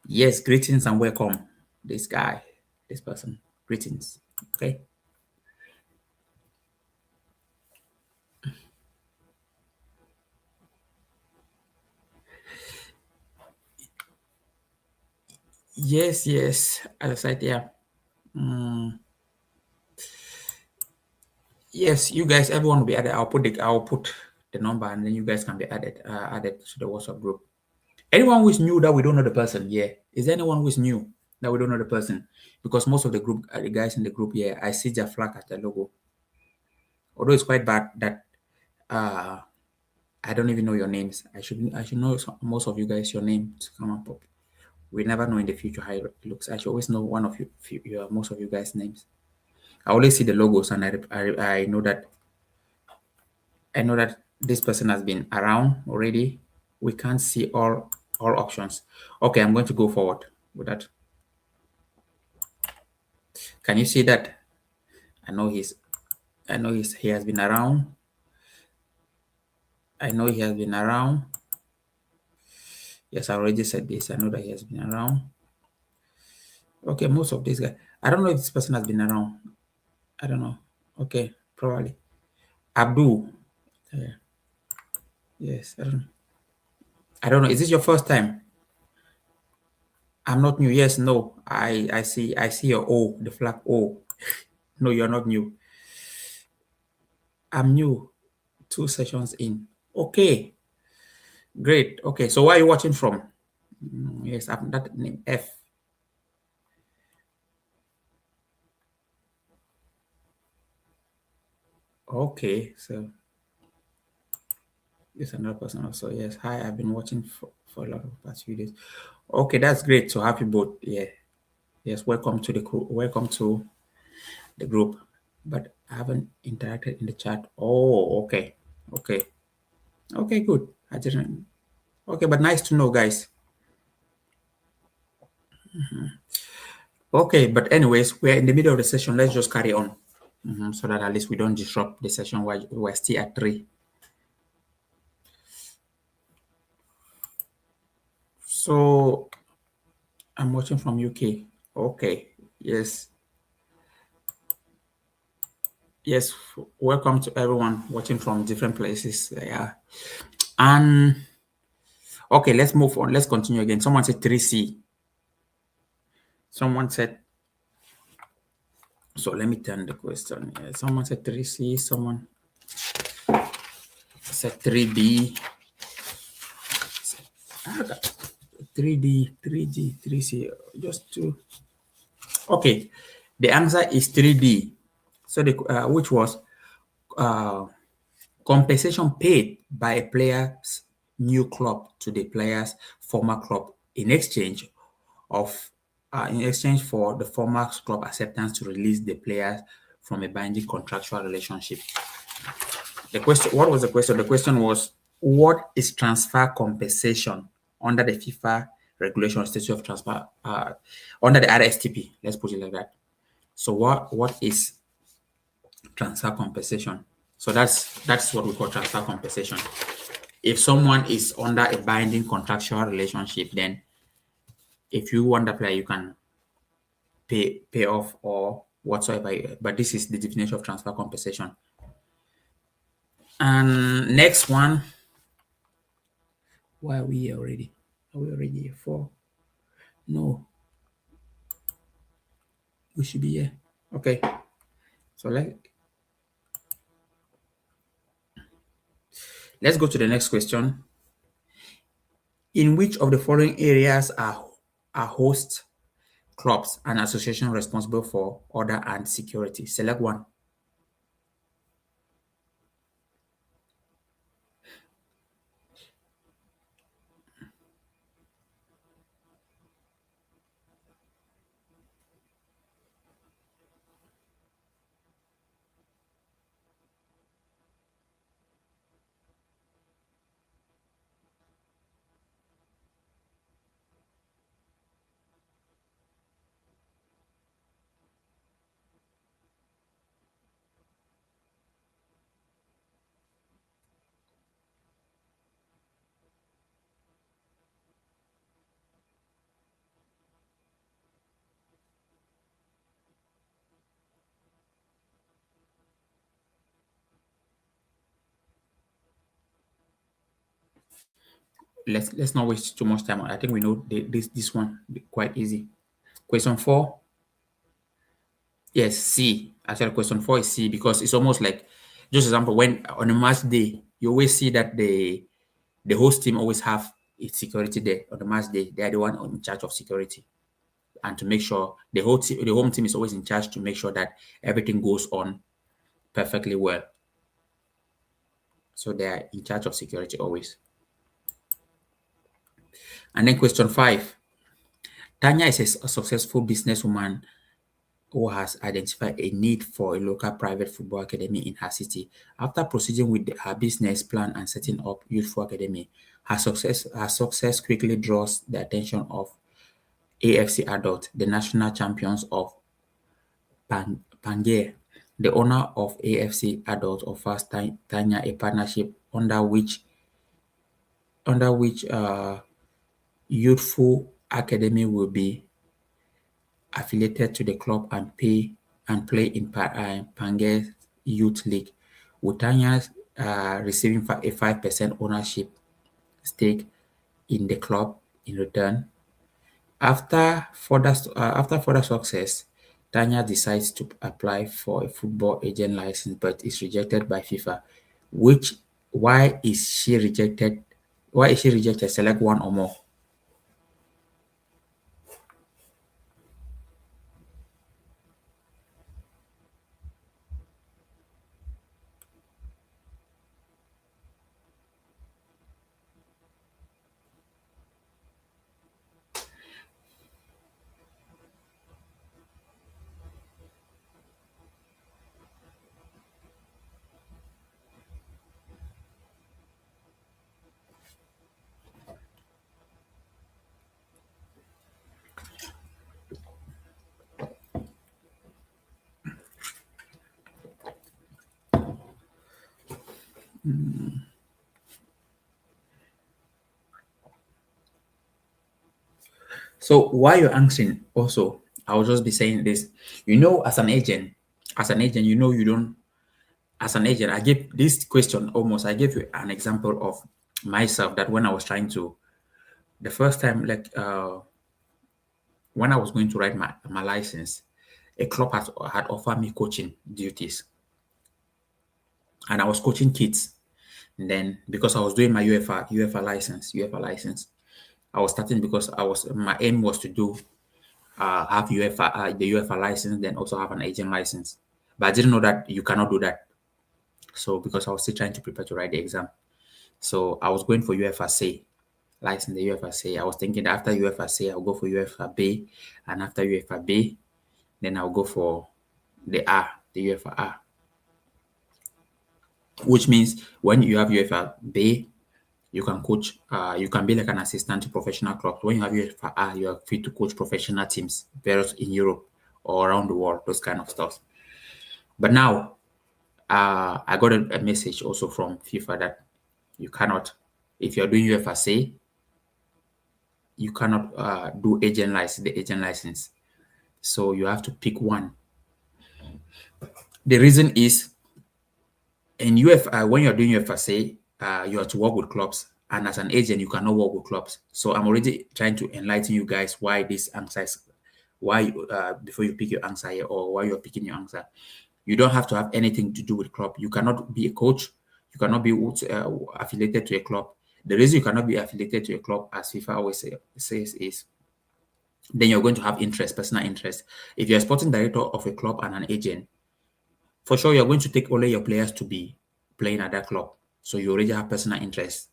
Yes, greetings and welcome. This guy, this person. Greetings. Okay. Yes, yes. As I said, yeah. Yes, you guys, everyone will be added. I'll put the number and then you guys can be added to the WhatsApp group. Anyone who is new that we don't know the person, yeah. Is there anyone who is new that we don't know the person? Because most of the group, the guys in the group, yeah, I see their flag at the logo. Although it's quite bad that I don't even know your names. I should know most of you guys your name to come up. We never know in the future how it looks. I should always know one of most of you guys' names. I always see the logos and I know that this person has been around already. We can't see all options. Okay, I'm going to go forward with that. Can you see that? He has been around. I know he has been around. Yes, I already said this. I know that he has been around. Okay, most of these guys. I don't know if this person has been around. I don't know. Okay, probably. Abdul. Yes, I don't know. I don't know. Is this your first time? I'm not new. Yes, no. I see your O, the flag O. No, you're not new. I'm new. 2 sessions in. Okay. Great. Okay. So where are you watching from? Yes, I'm that name F. Okay. So there's another person also. Yes. Hi, I've been watching for a lot of past few days. Okay, that's great. So happy both. Yeah. Yes, welcome to the crew. Welcome to the group. But I haven't interacted in the chat. Oh, okay. Okay. Okay, good. I didn't. Okay, but nice to know, guys. Okay, but anyways, we're in the middle of the session. Let's just carry on so that at least we don't disrupt the session while we're still at 3. So I'm watching from UK. Okay. Yes. Yes. Welcome to everyone watching from different places. Yeah. And okay, let's move on. Let's continue again. Someone said 3C. Someone said, so let me turn the question. Someone said 3C. Someone said 3B. 3D, 3G, 3C. Just to. Okay. The answer is 3D. So which was compensation paid by a player's new club to the player's former club in exchange in exchange for the former club acceptance to release the players from a binding contractual relationship. The question, what was the question? The question was, what is transfer compensation under the FIFA regulation statute of transfer, under the RSTP? Let's put it like that. So what is transfer compensation? So that's what we call transfer compensation. If someone is under a binding contractual relationship, then if you want the player, you can pay off or whatsoever. But this is the definition of transfer compensation. And next one, why are we here already? Are we already here? 4? No, we should be here. Okay. So let's go to the next question. In which of the following areas are host clubs and associations responsible for order and security? Select one. Let's not waste too much time. I think we know this one quite easy. Question 4. Yes, C. Actually, question 4 is C because it's almost like, just example, when on a match day, you always see that the host team always have its security there on the match day. They are the one in charge of security, and to make sure the home team is always in charge to make sure that everything goes on perfectly well. So they are in charge of security always. And then question 5. Tanya is a successful businesswoman who has identified a need for a local private football academy in her city. After proceeding with her business plan and setting up youthful academy, her success quickly draws the attention of AFC Adult, the national champions of Pangaea. The owner of AFC Adult offers Tanya a partnership under which youthful academy will be affiliated to the club and play in Pangaea Youth League, with Tanya receiving a 5% ownership stake in the club in return. After further success, Tanya decides to apply for a football agent license but is rejected by FIFA. Why is she rejected? Why is she rejected? Select one or more. So while you're answering, also, I'll just be saying this. As an agent, you don't, as an agent, I gave this question almost, I gave you an example of myself that when I was trying to, the first time, when I was going to write my license, a club had offered me coaching duties and I was coaching kids. And then because I was doing my UEFA license, I was starting because my aim was to do have the UEFA license, then also have an agent license. But I didn't know that you cannot do that. So because I was still trying to prepare to write the exam, so I was going for UEFA say. license, the UFSA. I was thinking after UFSA, I'll go for UFA and after UFA, then I'll go for the UFA, which means when you have UFA, you can coach, you can be like an assistant to professional clubs. When you have UFA, you are free to coach professional teams, various in Europe or around the world, those kind of stuff. But now, I got a message also from FIFA that you cannot, if you're doing UFSA, you cannot do the agent license. So you have to pick one. The reason is in UFA, when you're doing UFSA, you have to work with clubs. And as an agent, you cannot work with clubs. So I'm already trying to enlighten you guys why this answer is, why before you pick your answer here or why you're picking your answer. You don't have to have anything to do with club. You cannot be a coach. You cannot be affiliated to a club. The reason you cannot be affiliated to a club, as FIFA always says, is then you're going to have interest, personal interest. If you're a sporting director of a club and an agent, for sure you're going to take all your players to be playing at that club. So you already have personal interest.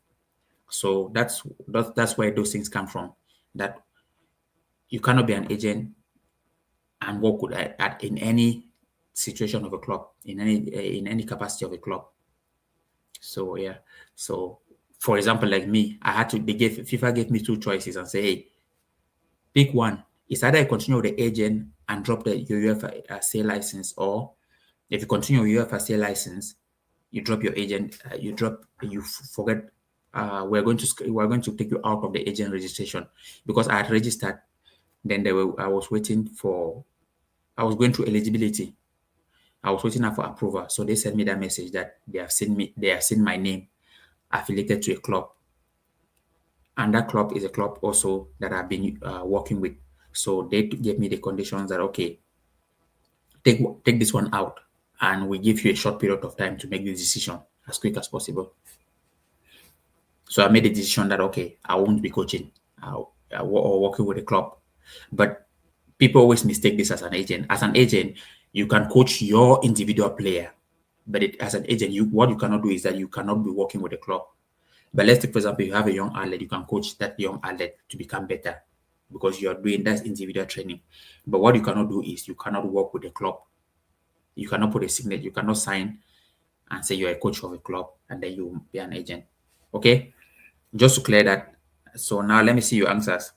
So that's where those things come from. That you cannot be an agent and work with in any situation of a club, in any capacity of a club. So yeah. So for example, like me, FIFA gave me two choices and say, hey, pick one. It's either I continue with the agent and drop the UEFA sale license, or if you continue with UEFA sale license, you drop your agent, forget. We're going to take you out of the agent registration because I had registered. Then I was waiting for, I was going through eligibility. I was waiting for approval. So they sent me that message that they have seen my name affiliated to a club. And that club is a club also that I've been working with. So they gave me the conditions that, okay, take this one out and we give you a short period of time to make the decision as quick as possible. So I made the decision that, okay, I won't be coaching or working with a club. But people always mistake this as an agent. As an agent, you can coach your individual player. But as an agent, what you cannot do is that you cannot be working with a club. But let's take, for example, you have a young athlete, you can coach that young athlete to become better because you are doing that individual training. But what you cannot do is you cannot work with a club. You cannot put a signature, you cannot sign and say you're a coach of a club and then you be an agent. Okay? Just to clear that. So now let me see your answers.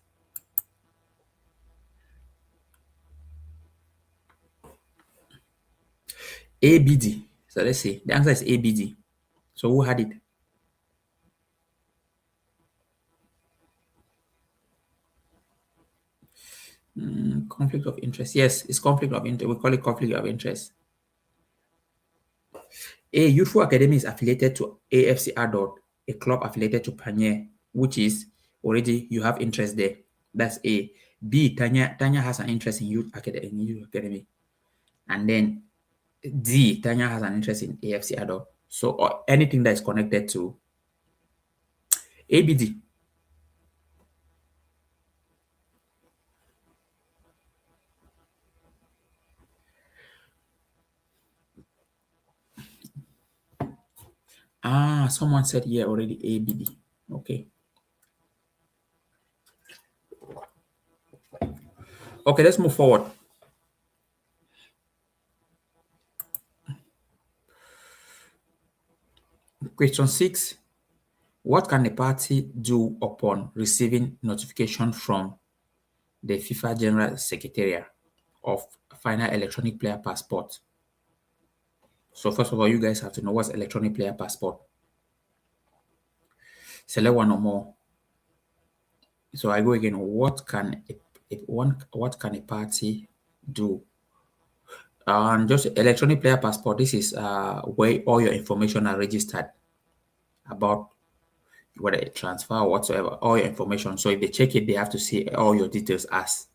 ABD. So let's see. The answer is ABD. So who had it? Conflict of interest. Yes, it's conflict of interest. We call it conflict of interest. A youthful academy is affiliated to AFC Adult, a club affiliated to Panier, which is already you have interest there. That's A. B. Tanya has an interest in youth academy, and then D. Tanya has an interest in AFC Adult. So anything that is connected to ABD. Someone said here already ABD. Okay. Okay, let's move forward. Question 6. What can a party do upon receiving notification from the FIFA General Secretariat of final electronic player passport? So first of all, you guys have to know what's electronic player passport. Select one or more. So I go again. What can a party do? Just electronic player passport. This is where all your information are registered about whether a transfer or whatsoever, all your information. So if they check it, they have to see all your details as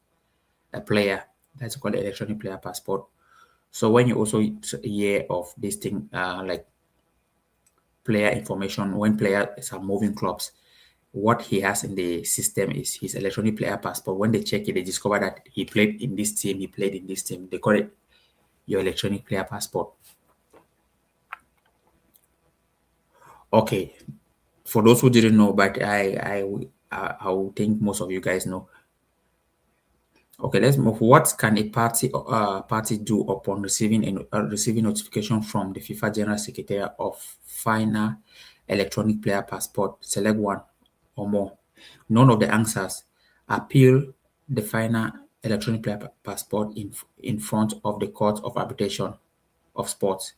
a player. That's called electronic player passport. So when you also hear of this thing, like player information, when players are moving clubs, what he has in the system is his electronic player passport. When they check it, they discover that he played in this team, he played in this team. They call it your electronic player passport. Okay, for those who didn't know, but I will think most of you guys know. Okay, let's move. What can a party do upon receiving notification from the FIFA General Secretary of final electronic player passport? Select one or more. None of the answers. Appeal the final electronic player passport in front of the Court of Arbitration of Sports.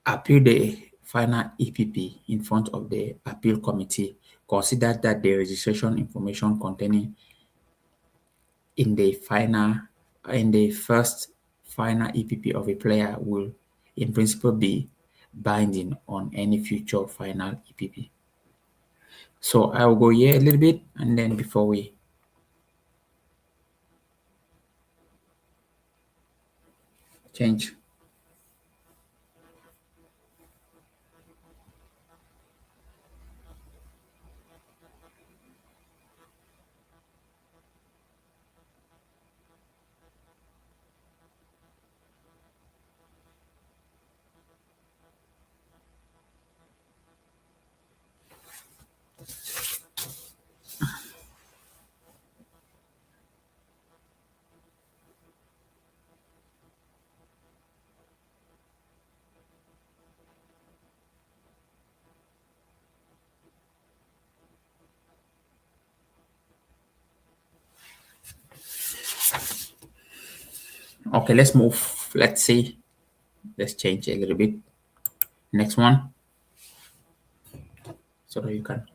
Appeal the final EPP in front of the appeal committee. Consider that the registration information containing in the first final EPP of a player will in principle be binding on any future final EPP. So I will go here a little bit and then before we change. Okay, let's move. Let's see. Let's change a little bit. Next one. So that you can.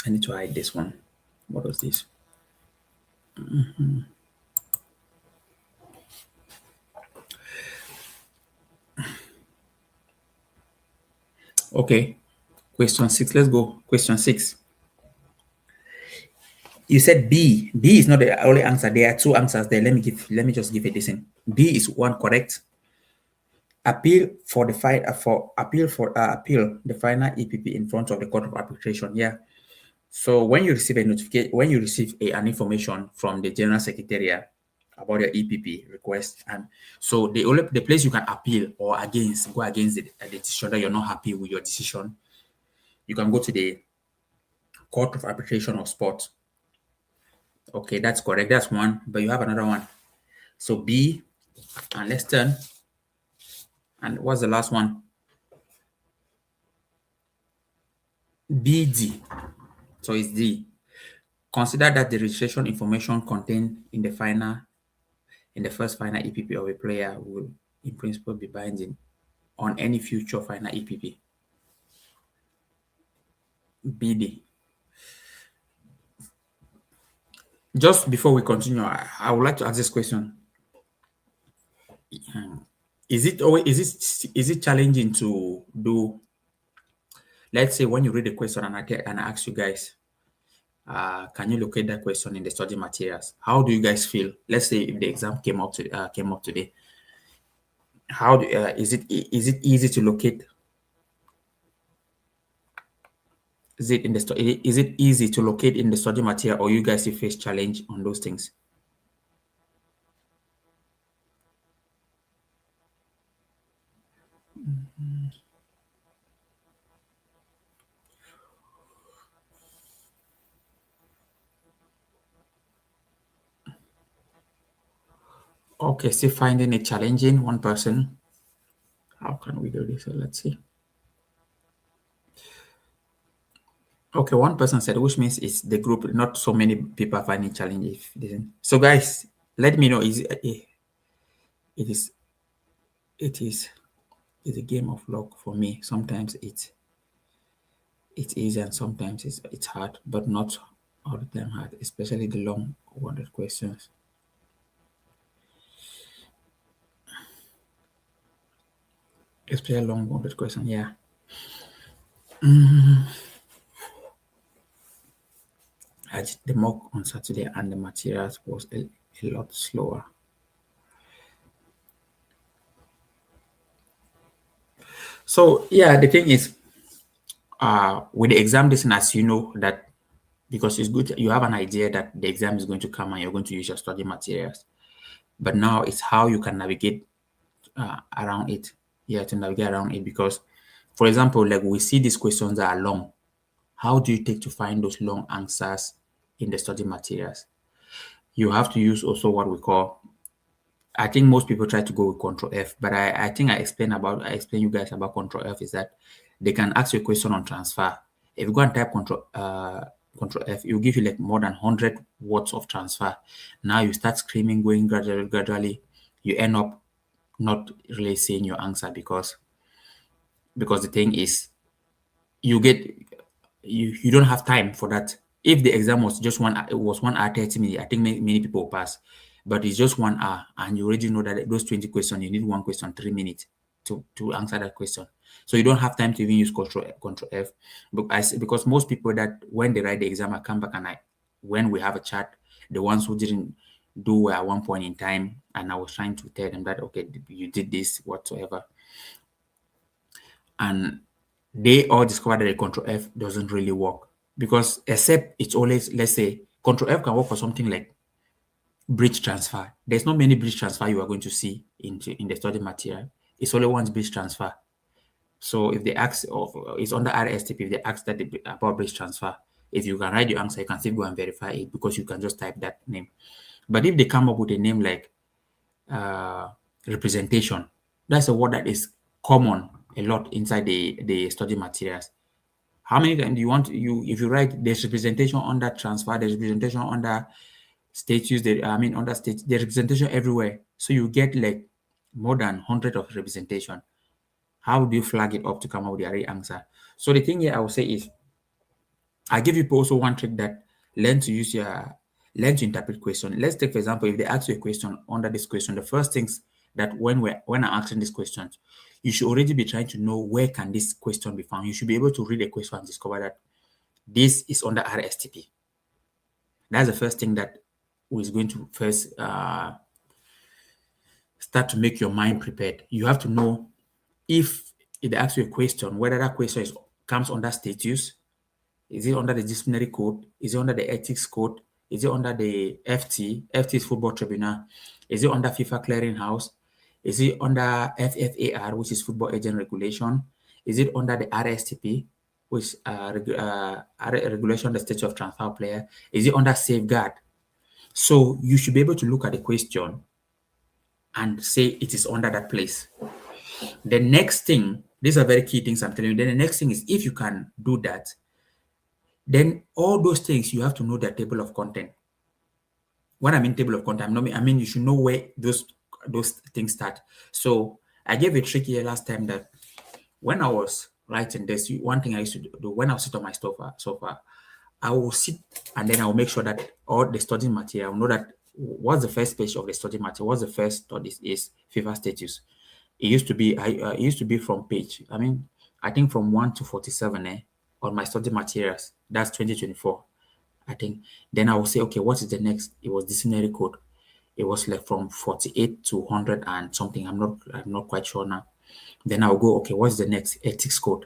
I need to hide this one. What was this? Okay. Question 6. Let's go. Question 6. You said B. B is not the only answer. There are two answers there. Let me just give it this in. B is one correct. Appeal for the appeal the final EPP in front of the Court of Arbitration. Yeah. So when you receive a notification, when you receive an information from the General Secretariat about your EPP request, and so the place you can appeal or go against the decision that you're not happy with your decision, you can go to the Court of Arbitration of Sport. Okay, that's correct. That's one, but you have another one. So B, and let's turn. And what's the last one? BD. So it's D. Consider that the registration information contained in the first final EPP of a player will, in principle, be binding on any future final EPP. BD. Just before we continue, I would like to ask this question: Is it challenging to do? Let's say when you read the question and I ask you guys, can you locate that question in the study materials? How do you guys feel? Let's say if the exam came up today, how is it easy to locate? Is it easy to locate in the study material, or you guys you face challenge on those things? Okay, still finding it challenging. One person. How can we do this? So let's see. Okay, one person said, which means it's the group. Not so many people are finding challenge. So guys, let me know. It's a game of luck for me. Sometimes it's easy and sometimes it's hard, but not all the time hard, especially the long worded questions. Especially long worded question, yeah. I did the mock on Saturday and the materials was a lot slower. So yeah, the thing is, with the exam listen, as you know that because it's good you have an idea that the exam is going to come and you're going to use your study materials, but now it's how you can navigate around it. Yeah, to navigate around it, because For example, like we see these questions that are long. How do you take to find those long answers in the study materials? You have to use also what we call, I think most people try to go with control F, but I think I explain you guys about control F is that they can ask you a question on transfer. If you go and type control F, it will give you like more than 100 words of transfer. Now you start screaming, going gradually. You end up not really saying your answer because the thing is you get you don't have time for that. If the exam was just 1 hour 30 minutes, I think many people will pass. But it's just 1 hour, and you already know that those 20 questions, you need one question 3 minutes to answer that question. So you don't have time to even use control F. But because most people that when they write the exam, I come back and when we have a chat, the ones who didn't do well at one point in time, and I was trying to tell them that okay, you did this whatsoever, and they all discovered that the control F doesn't really work because except it's always, let's say, control F can work for something like bridge transfer. There's not many bridge transfer you are going to see in the study material. It's only one bridge transfer. So if they ask of it's under RSTP, if they ask that about bridge transfer, if you can write your answer, you can still go and verify it because you can just type that name. But if they come up with a name like uh, representation, that's a word that is common a lot inside the study materials. How many times do you want you if you write there's representation under transfer, there's representation under status, under state, there's representation everywhere. So you get like more than 100 of representation. How do you flag it up to come up with the right answer? So the thing here I would say is I give you also one trick that learn to use your learn to interpret question. Let's take for example, if they ask you a question under this question, the first things that when I'm asking these questions, you should already be trying to know where can this question be found. You should be able to read a question and discover that this is under RSTP. That's the first thing that is going to first start to make your mind prepared. You have to know if it asks you a question, whether that question comes under status. Is it under the disciplinary code? Is it under the ethics code? Is it under the FT? FT is Football Tribunal. Is it under FIFA Clearinghouse? Is it under FFAR, which is Football Agent Regulation? Is it under the RSTP, which regulation the state of transfer player? Is it under safeguard? So you should be able to look at the question and say it is under that place. The next thing, these are very key things I'm telling you. Then the next thing is if you can do that, then all those things you have to know their table of content. When I mean table of content, I mean you should know where those things start. So I gave a trick here last time that when I was writing this, one thing I used to do when I sit on my sofa, I will sit and then I will make sure that all the study material, I will know that what's the first page of the study material, what's the first study is FIFA status. It used to be it used to be from page. I think from 1 to 47 on my study materials. That's 2024. I think. Then I will say, okay, what is the next? It was disciplinary code. It was like from 48 to 100 and something. I'm not quite sure now. Then I'll go, okay, what's the next? Ethics code.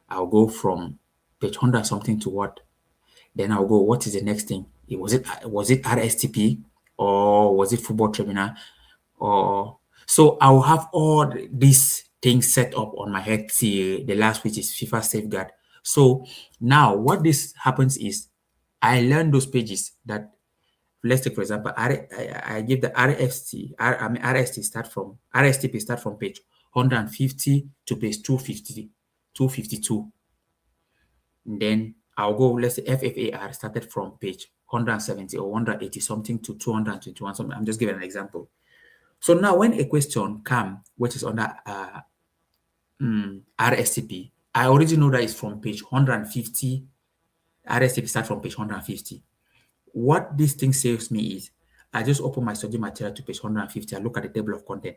I'll go from page 100 something to what? Then I'll go, what is the next thing? Was it RSTP or was it Football Tribunal? Or so I'll have all these things set up on my head till the last, which is FIFA Safeguard. So now what this happens is I learn those pages that let's take for example, I give the RST RSTP start from page 150 to page 250, 252. Then I'll go, let's say FFAR started from page 170 or 180 something to 221 something. I'm just giving an example. So now when a question comes, which is under RSTP, I already know that it's from page 150. RSTP start from page 150. What this thing saves me is I just open my study material to page 150. I look at the table of content.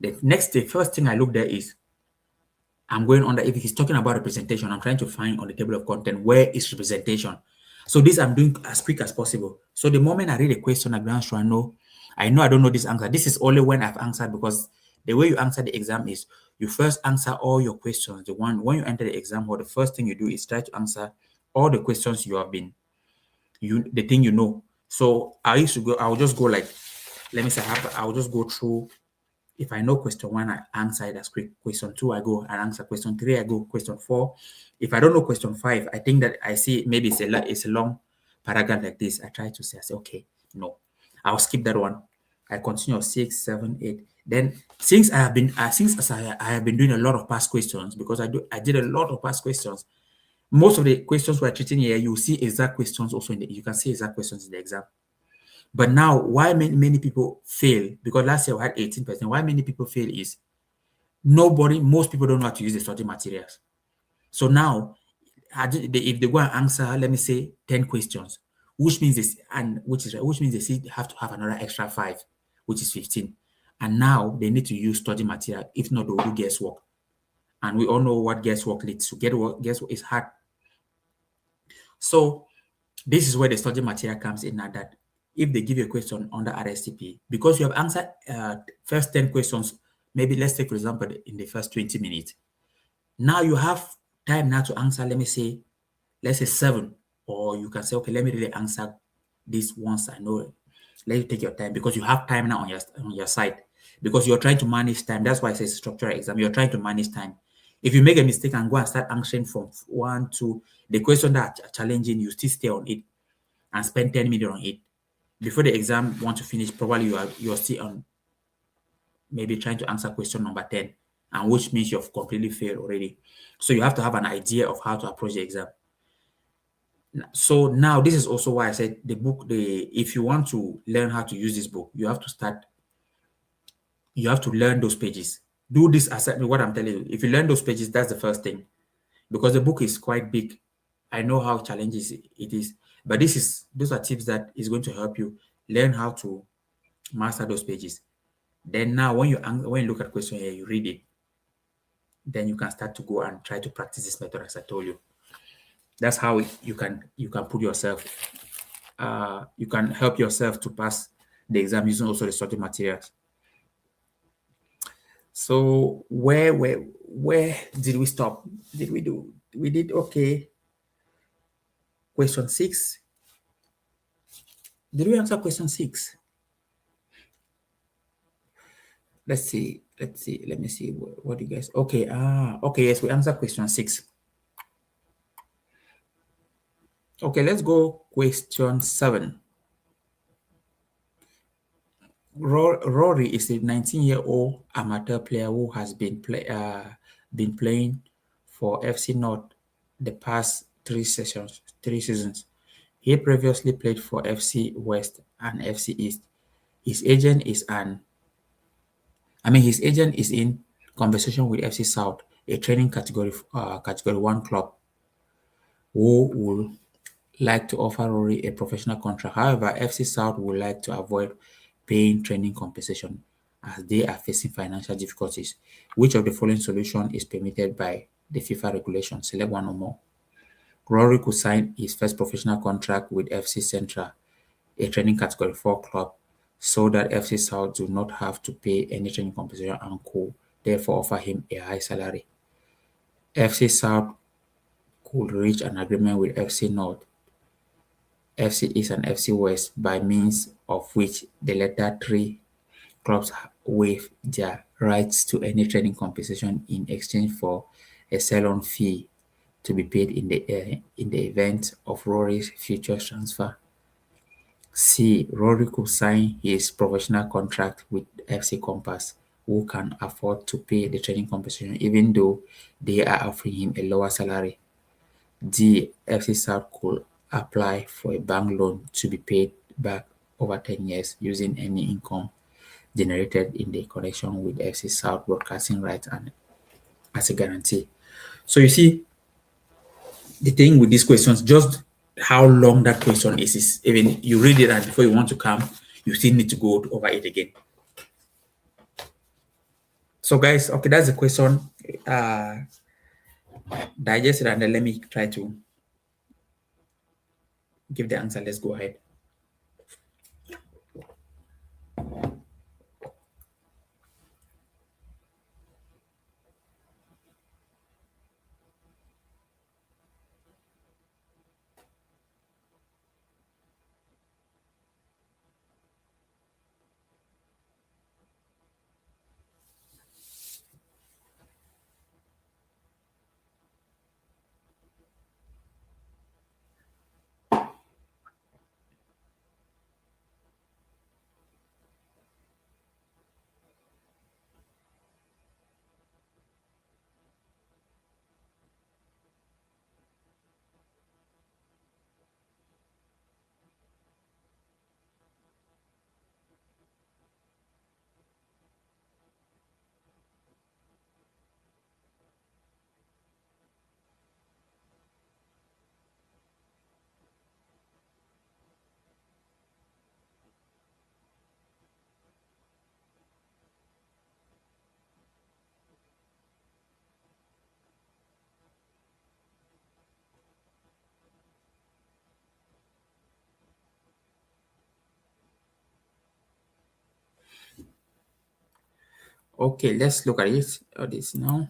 The first thing I look there is I'm going under, if he's talking about representation, I'm trying to find on the table of content where is representation. So this I'm doing as quick as possible. So the moment I read a question, I glance through, I know I don't know this answer. This is only when I've answered, because the way you answer the exam is you first answer all your questions. When you enter the exam hall, the first thing you do is try to answer all the questions you have been, the thing you know. So I used to go, I will just go like, let me say, I will just go through If I know question one, I answer it as quick. Question two, I go and answer. Question three, I go. Question four. If I don't know question five, I think that I see maybe it's a long paragraph like this. I try to say, I say, okay, no, I'll skip that one. I continue six, seven, eight. Then since as I have been doing a lot of past questions because I did a lot of past questions. Most of the questions we're treating here, you see exact questions also you can see exact questions in the exam. But now, why many people fail? Because last year we had 18%. Why many people fail is most people don't know how to use the study materials. So now, if they go and answer, let me say 10 questions, which means they still have to have another extra five, which is 15. And now they need to use study material. If not, they will do guesswork. And we all know what guesswork leads to. Guesswork is hard. So this is where the study material comes in now, that if they give you a question under RSTP, because you have answered first 10 questions, maybe let's take, for example, in the first 20 minutes. Now you have time now to answer, let's say seven, or you can say, okay, let me really answer this once I know it. Let you take your time because you have time now on your side because you're trying to manage time. That's why it says structural exam. You're trying to manage time. If you make a mistake and go and start answering from one to the question that are challenging, you still stay on it and spend 10 minutes on it. Before the exam want to finish, probably you're still on maybe trying to answer question number 10, and which means you've completely failed already. So you have to have an idea of how to approach the exam. So now this is also why I said the book, if you want to learn how to use this book, you have to learn those pages. Do this as what I'm telling you. If you learn those pages, that's the first thing. Because the book is quite big. I know how challenging it is. But those are tips that is going to help you learn how to master those pages. Then now when you look at question here, you read it. Then you can start to go and try to practice this method as I told you. That's how you can put yourself you can help yourself to pass the exam using also the study materials. So where did we stop? We did okay. Question 6. Did we answer question 6? Let's see. Let me see. What do you guys? Okay. Okay. Yes, we answered question 6. Okay, let's go question 7. Rory is a 19-year-old amateur player who has been playing for FC North the past three seasons. He previously played for FC West and FC East. His agent is his agent is in conversation with FC South, a training category 1 club, who would like to offer Rory a professional contract. However, FC South would like to avoid paying training compensation as they are facing financial difficulties. Which of the following solution is permitted by the FIFA regulation? Select one or more. Rory could sign his first professional contract with FC Central, a training category 4 club, so that FC South do not have to pay any training compensation and could therefore offer him a high salary. FC South could reach an agreement with FC North, FC East and FC West, by means of which the latter three clubs waive their rights to any training compensation in exchange for a sell-on fee to be paid in the event of Rory's future transfer. C. Rory could sign his professional contract with FC Compass, who can afford to pay the training compensation even though they are offering him a lower salary. D. FC South could apply for a bank loan to be paid back over 10 years using any income generated in the connection with FC South broadcasting rights and as a guarantee. So you see, the thing with these questions, just how long that question is even you read it and before you want to come, you still need to go over it again. So guys, okay, that's the question. Digest it and then let me try to give the answer. Let's go ahead. Okay, let's look at it. This now.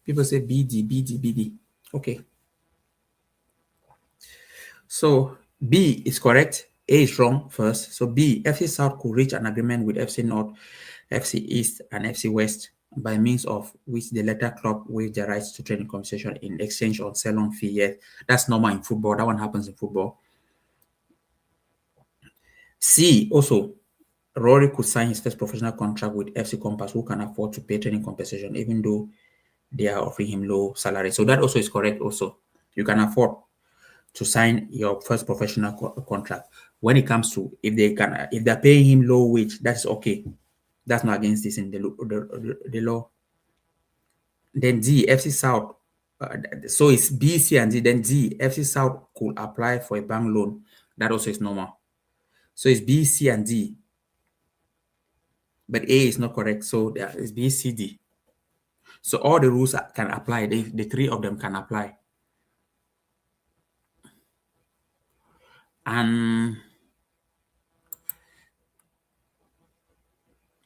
People say BD, BD, BD. Okay. So B is correct. A is wrong first. So B, FC South could reach an agreement with FC North, FC East, and FC West by means of which the latter club waived their rights to training compensation in exchange on sell-on fee. Yes, that's normal in football. That one happens in football. C also, Rory could sign his first professional contract with FC Compass, who can afford to pay training compensation, even though they are offering him low salary. So that also is correct. Also, you can afford to sign your first professional contract. When it comes to if they're paying him low wage, that's okay. That's not against this in the law. Then D, FC South. So it's B, C, and D. Then D, FC South could apply for a bank loan. That also is normal. So it's B, C, and D. But A is not correct. So there is B, C, D. So all the rules can apply. The three of them can apply. And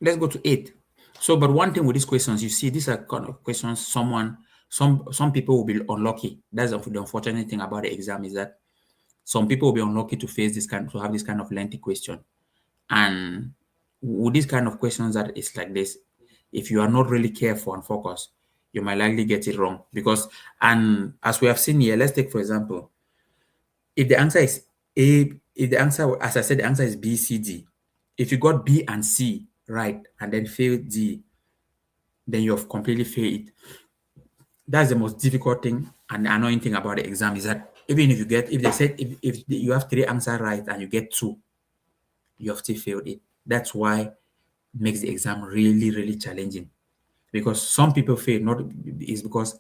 let's go to 8. So, but one thing with these questions, you see, these are kind of questions some people will be unlucky. That's the unfortunate thing about the exam is that some people will be unlucky to face to have this kind of lengthy question. And with these kind of questions that it's like this, if you are not really careful and focused, you might likely get it wrong. Because, and as we have seen here, let's take, for example, if the answer is A, if the answer, as I said, the answer is B, C, D. If you got B and C right and then failed D, then you have completely failed it. That's the most difficult thing and the annoying thing about the exam is that even if they said if you have three answers right and you get two, you have still failed it. That's why it makes the exam really, really challenging. Because some people fail not is because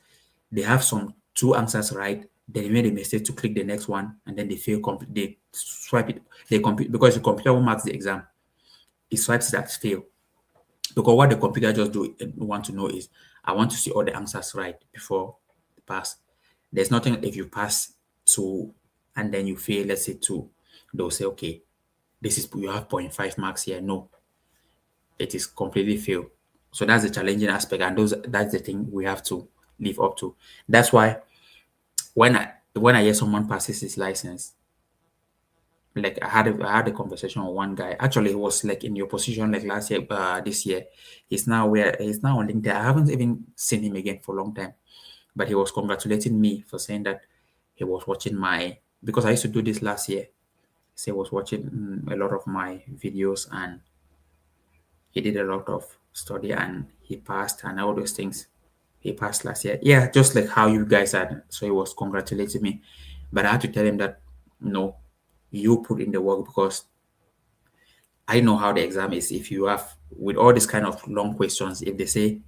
they have some two answers right, then they made a mistake to click the next one, and then they fail. They swipe it. They complete because the computer will mark the exam. It swipes that fail. Because what the computer just want to know is, I want to see all the answers right before pass. There's nothing if you pass two and then you fail, let's say two, they'll say, okay, this is you have 0.5 marks here. No, it is completely fail. So that's the challenging aspect, and that's the thing we have to live up to. That's why when I hear someone passes his license, like I had a conversation with one guy. Actually, he was like in your position like last year, this year. He's now on LinkedIn. I haven't even seen him again for a long time. But he was congratulating me for saying that he was watching my because I used to do this last year. So he was watching a lot of my videos and he did a lot of study and he passed and all those things. He passed last year. Yeah, just like how you guys had. So he was congratulating me. But I had to tell him that no, you put in the work because I know how the exam is. If you have with all these kind of long questions, if they say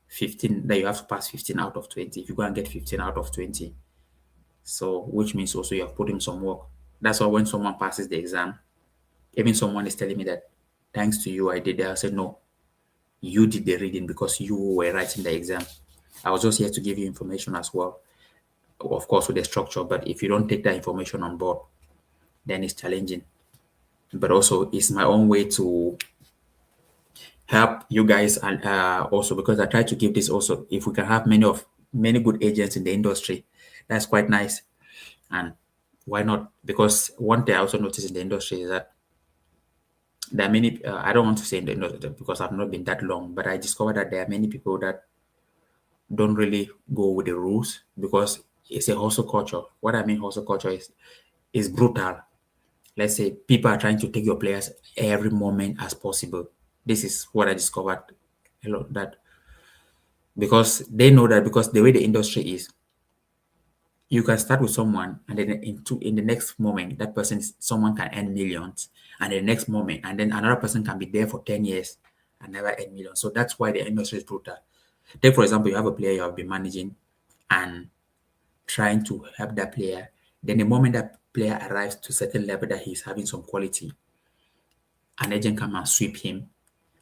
15, that you have to pass 15 out of 20. If you go and get 15 out of 20, so which means also you have put in some work. That's why when someone passes the exam, even someone is telling me that thanks to you I did that. I said no, you did the reading because you were writing the exam. I was just here to give you information as well, of course with the structure. But if you don't take that information on board, then it's challenging. But also it's my own way to help you guys and also because I try to give this also if we can have many good agents in the industry, that's quite nice. And why not? Because one thing I also noticed in the industry is that there are many I don't want to say in the industry because I've not been that long, but I discovered that there are many people that don't really go with the rules because it's a hustle culture. What I mean hustle culture is brutal. Let's say people are trying to take your players every moment as possible. This is what I discovered a lot that because they know that because the way the industry is, you can start with someone and then in the next moment that someone can earn millions and the next moment and then another person can be there for 10 years and never earn millions. So that's why the industry is brutal. Take for example, you have a player you have been managing and trying to help that player. Then the moment that player arrives to a certain level that he's having some quality, an agent come and sweep him.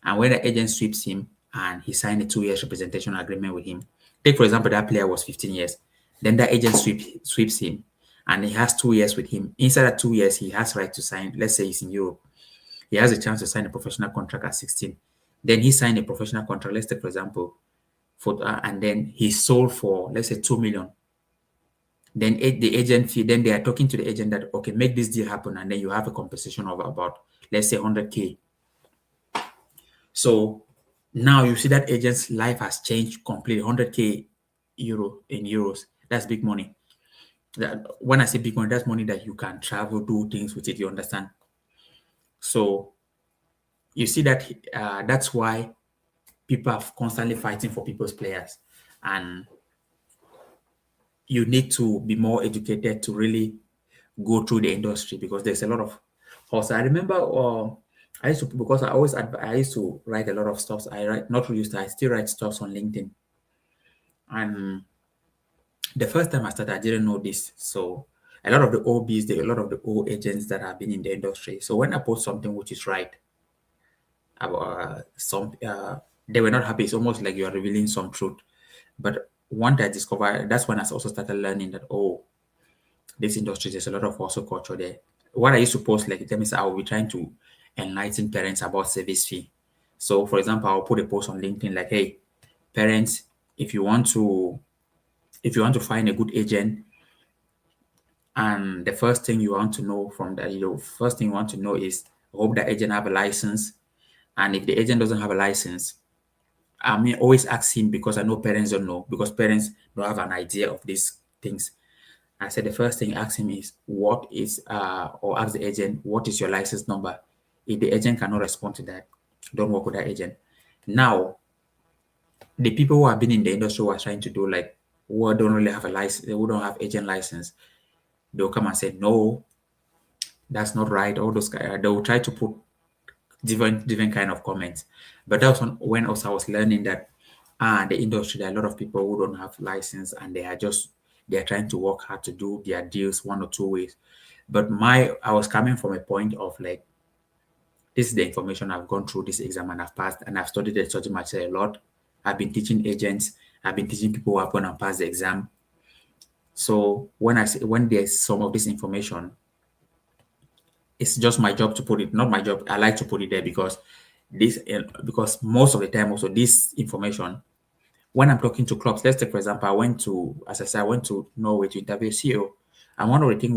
And when the agent sweeps him and he signed a 2 years representation agreement with him, take for example, that player was 15 years, then that agent sweeps him. and he has 2 years with him. Inside that 2 years, he has right to sign. Let's say he's in Europe, he has a chance to sign a professional contract at 16. Then he signed a professional contract. Let's take for example, and then he sold for let's say 2 million. Then the agent fee. Then they are talking to the agent that okay, make this deal happen, and then you have a compensation of about let's say 100K. So now you see that agent's life has changed completely. 100K euro in euros. That's big money. When I say big money, that's money that you can travel, do things with it. You understand? So you see that that's why people are constantly fighting for people's players, and you need to be more educated to really go through the industry because there's a lot of hustle. I remember I used to because I used to write a lot of stuff. I write not used to, I still write stuff on LinkedIn. And the first time I started, I didn't know this. So a lot of the OBs, a lot of the old agents that have been in the industry. So when I post something which is right about they were not happy. It's almost like you are revealing some truth. But once I discovered, that's when I also started learning that this industry, there's a lot of hustle culture there. What I used to post, like, that means I will be trying to enlighten parents about service fee. So, for example, I'll put a post on LinkedIn like, "Hey, parents, if you want to, if you want to find a good agent, and the first thing you want to know from that, first thing you want to know is, I hope that agent have a license, and if the agent doesn't have a license, I mean, always ask him because I know parents don't know because parents don't have an idea of these things. I said the first thing ask him is what is or ask the agent what is your license number. If the agent cannot respond to that, don't work with that agent. Now, the people who have been in the industry who are trying to do like who don't really have a license, who don't have agent license, they'll come and say no, that's not right. All those guys, they will try to put different kind of comments. But that was when also I was learning that the industry, there are a lot of people who don't have license and they are trying to work hard to do their deals one or two ways. But I was coming from a point of like, this is the information I've gone through this exam and I've passed and I've studied the subject matter a lot. I've been teaching agents, I've been teaching people who have gone and passed the exam. So when there's some of this information, it's just my job to put it, not my job. I like to put it there because because most of the time also this information, when I'm talking to clubs, let's take for example, as I said, I went to Norway to interview CEO, and one of the things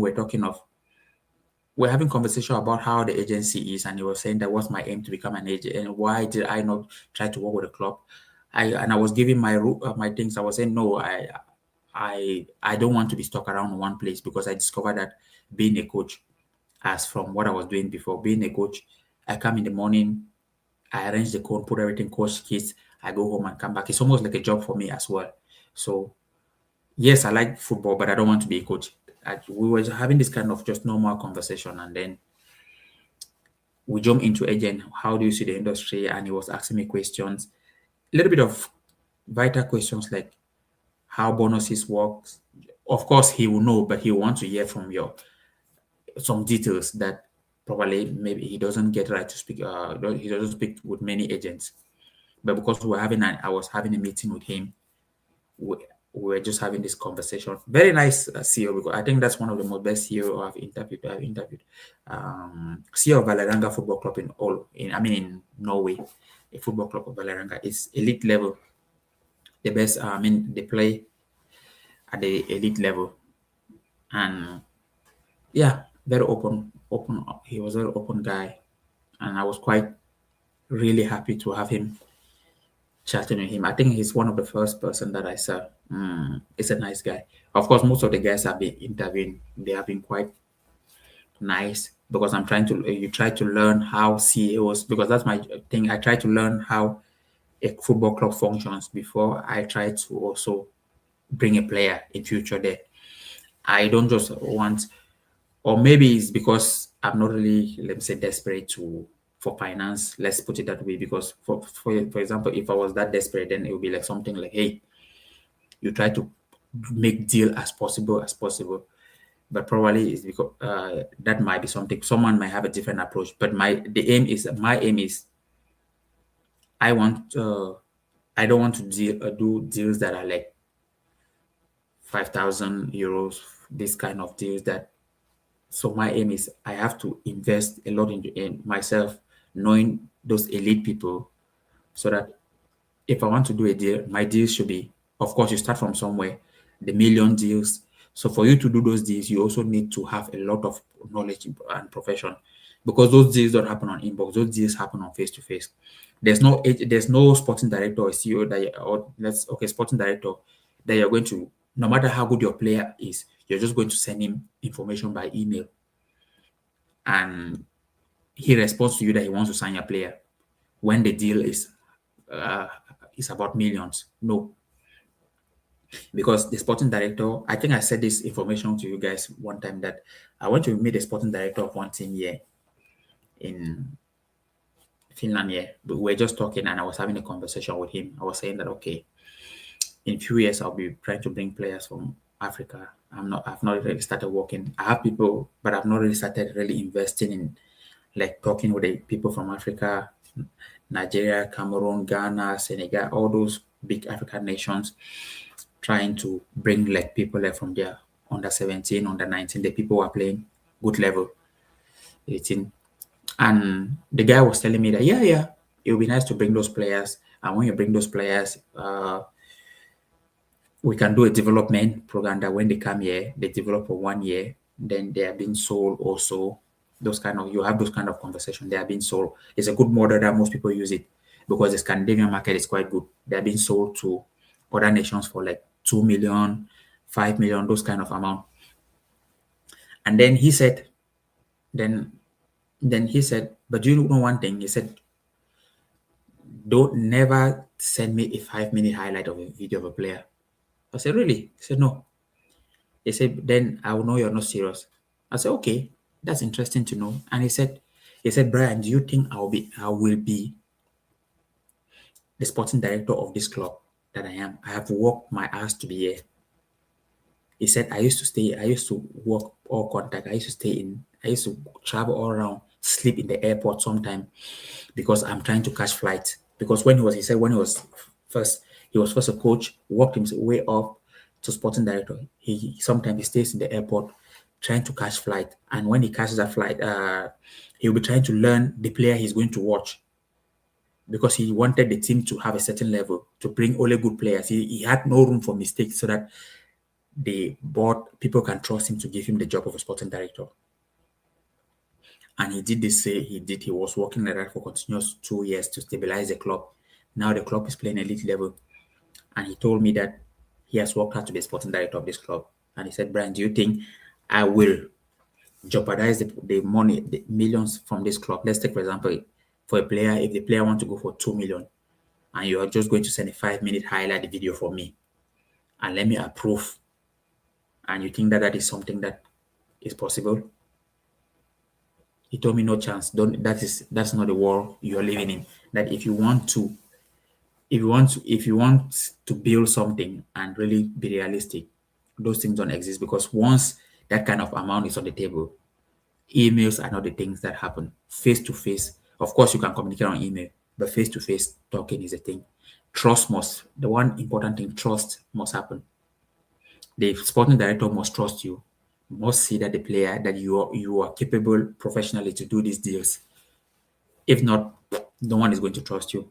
we're having conversation about how the agency is, and he was saying that what's my aim to become an agent, and why did I not try to work with a club? I was giving my things. I was saying no, I don't want to be stuck around one place because I discovered that being a coach, as from what I was doing before, being a coach, I come in the morning, I arrange the code, put everything, coach kids, I go home and come back. It's almost like a job for me as well. So yes, I like football, but I don't want to be a coach. We were having this kind of just normal conversation, and then we jump into agent. How do you see the industry? And he was asking me questions, a little bit of vital questions like how bonuses works. Of course, he will know, but he will want to hear from you some details that probably maybe he doesn't get right to speak. He doesn't speak with many agents, but because I was having a meeting with him, we, we were just having this conversation. Very nice CEO, because I think that's one of the most best CEO I've interviewed. CEO of Valeranga Football Club in Norway, a football club of Valeranga is elite level, the best. They play at the elite level, and yeah, very open. He was a very open guy, and I was quite really happy to have him chatting with him. I think he's one of the first person that I saw. He's a nice guy. Of course, most of the guys I've been interviewing, they have been quite nice because I'm trying to. You try to learn how CEOs, because that's my thing. I try to learn how a football club functions before I try to also bring a player in future there. I don't just want, or maybe it's because I'm not really, let me say, desperate for finance. Let's put it that way. Because for example, if I was that desperate, then it would be like something like, hey, you try to make deal as possible. But probably it's because that might be something. Someone might have a different approach. But my aim is I want I don't want to do deals that are like 5,000 euros, this kind of deals that. So my aim is I have to invest a lot in myself, knowing those elite people, so that if I want to do a deal, my deal should be, of course, you start from somewhere, the million deals. So for you to do those deals, you also need to have a lot of knowledge and profession, because those deals don't happen on inbox. Those deals happen on face to face. There's no sporting director or CEO that sporting director that you're going to, no matter how good your player is, you're just going to send him information by email and he responds to you that he wants to sign your player when the deal uh, is about millions. No, because the sporting director, I think I said this information to you guys one time that I went to meet the sporting director of one team here in Finland here. But we were just talking and I was having a conversation with him. I was saying that okay, in a few years I'll be trying to bring players from Africa. I've not really started working. I have people, but I've not really started really investing in like talking with the people from Africa, Nigeria, Cameroon, Ghana, Senegal, all those big African nations, trying to bring like people like from there, under 17, under 19, the people who are playing good level, 18. And the guy was telling me that, yeah, it would be nice to bring those players. And when you bring those players, we can do a development program that when they come here, they develop for 1 year, then they are being sold also. You have those kind of conversation. They are being sold. It's a good model that most people use it because the Scandinavian market is quite good. They are being sold to other nations for like 2 million, 5 million, those kind of amount. And then he said, then he said, but do you know one thing? He said, don't never send me a 5-minute highlight of a video of a player. I said, really? He said, no. He said, then I will know you're not serious. I said, okay, that's interesting to know. And he said, Brian, do you think I will be the sporting director of this club that I am? I have worked my ass to be here. He said, I used to work all contact. I used to travel all around, sleep in the airport sometime because I'm trying to catch flights. Because he said when he was first a coach, worked his way up to sporting director. He sometimes stays in the airport trying to catch flight. And when he catches that flight, he'll be trying to learn the player he's going to watch because he wanted the team to have a certain level to bring only good players. He had no room for mistakes so that the board people can trust him to give him the job of a sporting director. And he did this. He was working like that for continuous 2 years to stabilize the club. Now the club is playing elite level. And he told me that he has worked hard to be a sporting director of this club. And he said, Brian, do you think I will jeopardize the money, the millions from this club? Let's take, for example, for a player, if the player wants to go for 2 million and you are just going to send a 5-minute highlight video for me and let me approve, and you think that is something that is possible? He told me no chance. That's not the world you're living in. That if you want to build something and really be realistic, those things don't exist because once that kind of amount is on the table, emails are not the things that happen. Face to face, of course, you can communicate on email, but face to face talking is a thing. The one important thing, trust must happen. The sporting director must trust you, must see that the player that you are capable professionally to do these deals. If not, no one is going to trust you.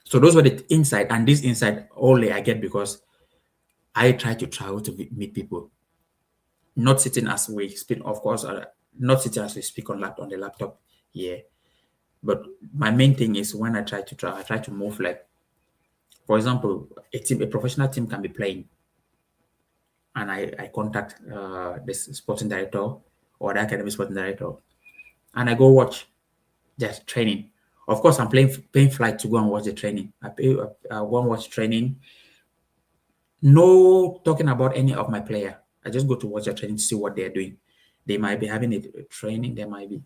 So those were the insight, and this insight only I get because I try to travel to meet people, not sitting as we speak. Of course, not sitting as we speak on the laptop here. But my main thing is when I try to travel, I try to move. Like, for example, a professional team can be playing, and I contact this sporting director or the academy sporting director, and I go watch their training. Of course, I'm paying flight to go and watch the training. I go and watch training. No talking about any of my player. I just go to watch their training to see what they're doing. They might be having a training. They might be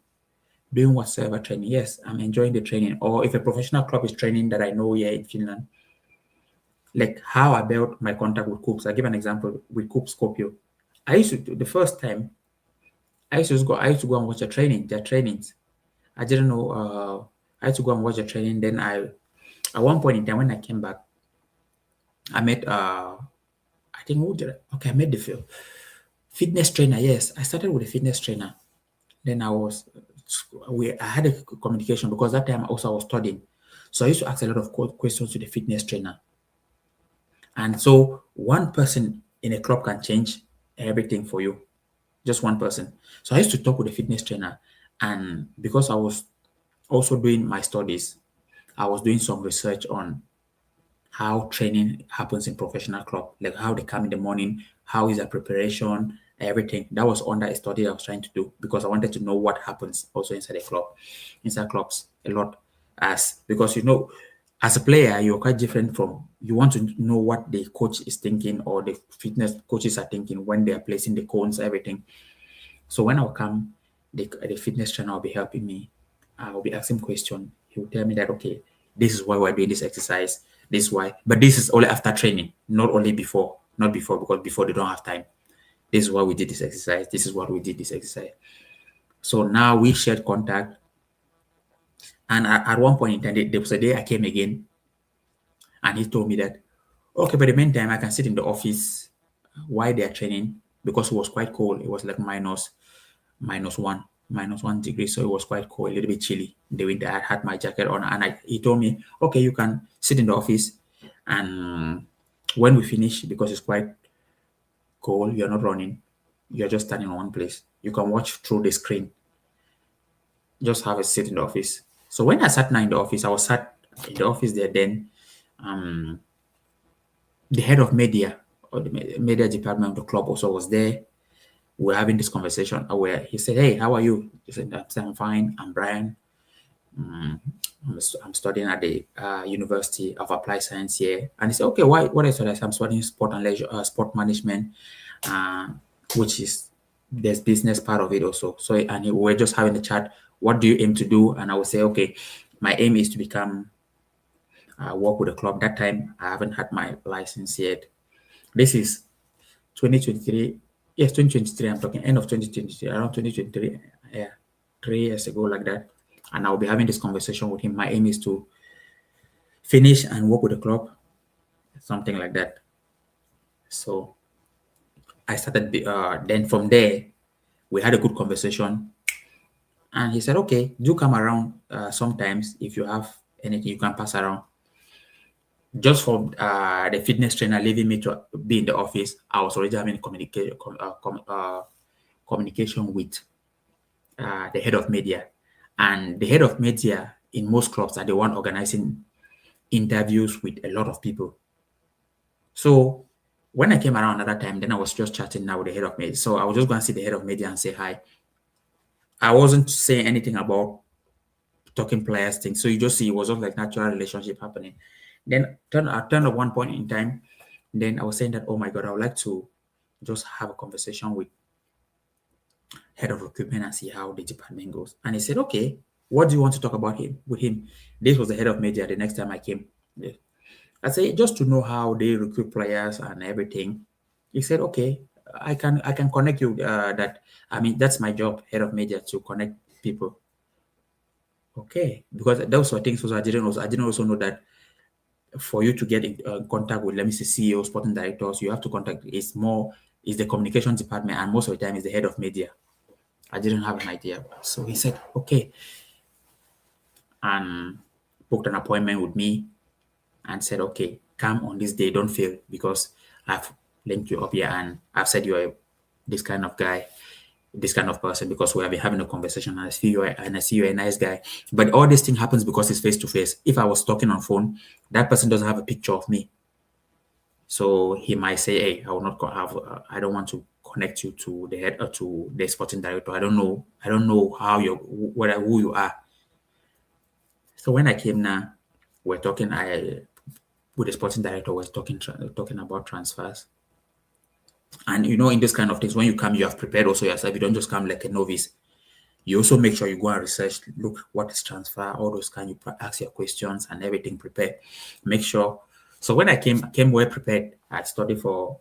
doing whatsoever training. Yes, I'm enjoying the training. Or if a professional club is training that I know here in Finland, like how about my contact with Coops? I give an example with Coops Skopje. I used to the first time I used to go and watch their trainings. I didn't know. I had to go and watch the training. Then at one point in time when I came back, I met I think who did I? Okay, I met the field. Fitness trainer, yes. I started with a fitness trainer. Then I had a communication because that time also I was studying. So I used to ask a lot of questions to the fitness trainer. And so one person in a club can change everything for you, just one person. So I used to talk with the fitness trainer. And because I was also doing my studies, I was doing some research on how training happens in professional club, like how they come in the morning, how is their preparation, everything. That was under a study I was trying to do because I wanted to know what happens also inside a club, inside clubs a lot. As because as a player, you're quite different from you want to know what the coach is thinking or the fitness coaches are thinking when they are placing the cones, everything. So when I'll come, the fitness trainer will be helping me. I'll be asking question. He will tell me that okay, this is why we're doing this exercise. This is why, but this is only after training, not only before. Not before because before they don't have time. This is why we did this exercise. This is what we did this exercise. So now we shared contact, and at one point in time, there was a day I came again, and he told me that okay, but the meantime I can sit in the office while they are training because it was quite cold. It was like minus one degree, so it was quite cold, a little bit chilly in the winter. I had my jacket on, and he told me, okay, you can sit in the office, and when we finish, because it's quite cold, you're not running, you're just standing in one place. You can watch through the screen. Just have a seat in the office. So when I sat now in the office, I was sat in the office there. Then the head of media or the media department of the club also was there. We're having this conversation where he said, "Hey, how are you?" He said, "I'm fine. I'm Brian. I'm studying at the University of Applied Science here." And he said, "Okay, why? What I study? I'm studying sport and leisure, sport management, uh, which is there's business part of it also." So, and we're just having a chat. What do you aim to do? And I would say, okay, my aim is to become work with a club. That time, I haven't had my license yet. This is 2023. Yes, 2023. I'm talking end of 2023, around 2023. Yeah, 3 years ago, like that. And I'll be having this conversation with him. My aim is to finish and work with the club, something like that. So I started. Then from there, we had a good conversation, and he said, "Okay, do come around sometimes if you have anything you can pass around." Just for the fitness trainer leaving me to be in the office, I was already having communication with the head of media, and the head of media in most clubs are the one organizing interviews with a lot of people. So when I came around another time, then I was just chatting now with the head of media. So I was just going to see the head of media and say hi. I wasn't saying anything about talking players things. So you just see it was just like natural relationship happening. Then at one point in time, then I was saying that, oh my God, I would like to just have a conversation with head of recruitment and see how the department goes. And he said, okay, what do you want to talk about him with him? This was the head of media the next time I came. Yeah. I said, just to know how they recruit players and everything. He said, okay, I can connect you. That I mean, that's my job, head of media, to connect people. Okay, because those were things also I didn't also know that for you to get in contact with, let me say, CEO, sporting directors, you have to contact. Is the communication department, and most of the time is the head of media. I didn't have an idea, so he said, okay, and booked an appointment with me and said, okay, come on this day, don't fail because I've linked you up here and I've said you're this kind of guy, this kind of person because we have been having a conversation and I see you're a nice guy. But all this thing happens because it's face to face. If I was talking on phone, that person doesn't have a picture of me. So he might say, hey, I will not have, I don't want to connect you to the head or to the sporting director. I don't know how who you are. So when I came now, we're talking, with the sporting director was talking about transfers. And in this kind of things, when you come, you have prepared also yourself. You don't just come like a novice. You also make sure you go and research, look what is transfer, all those kind. You ask your questions and everything prepared. Make sure. So when I came well prepared. I studied for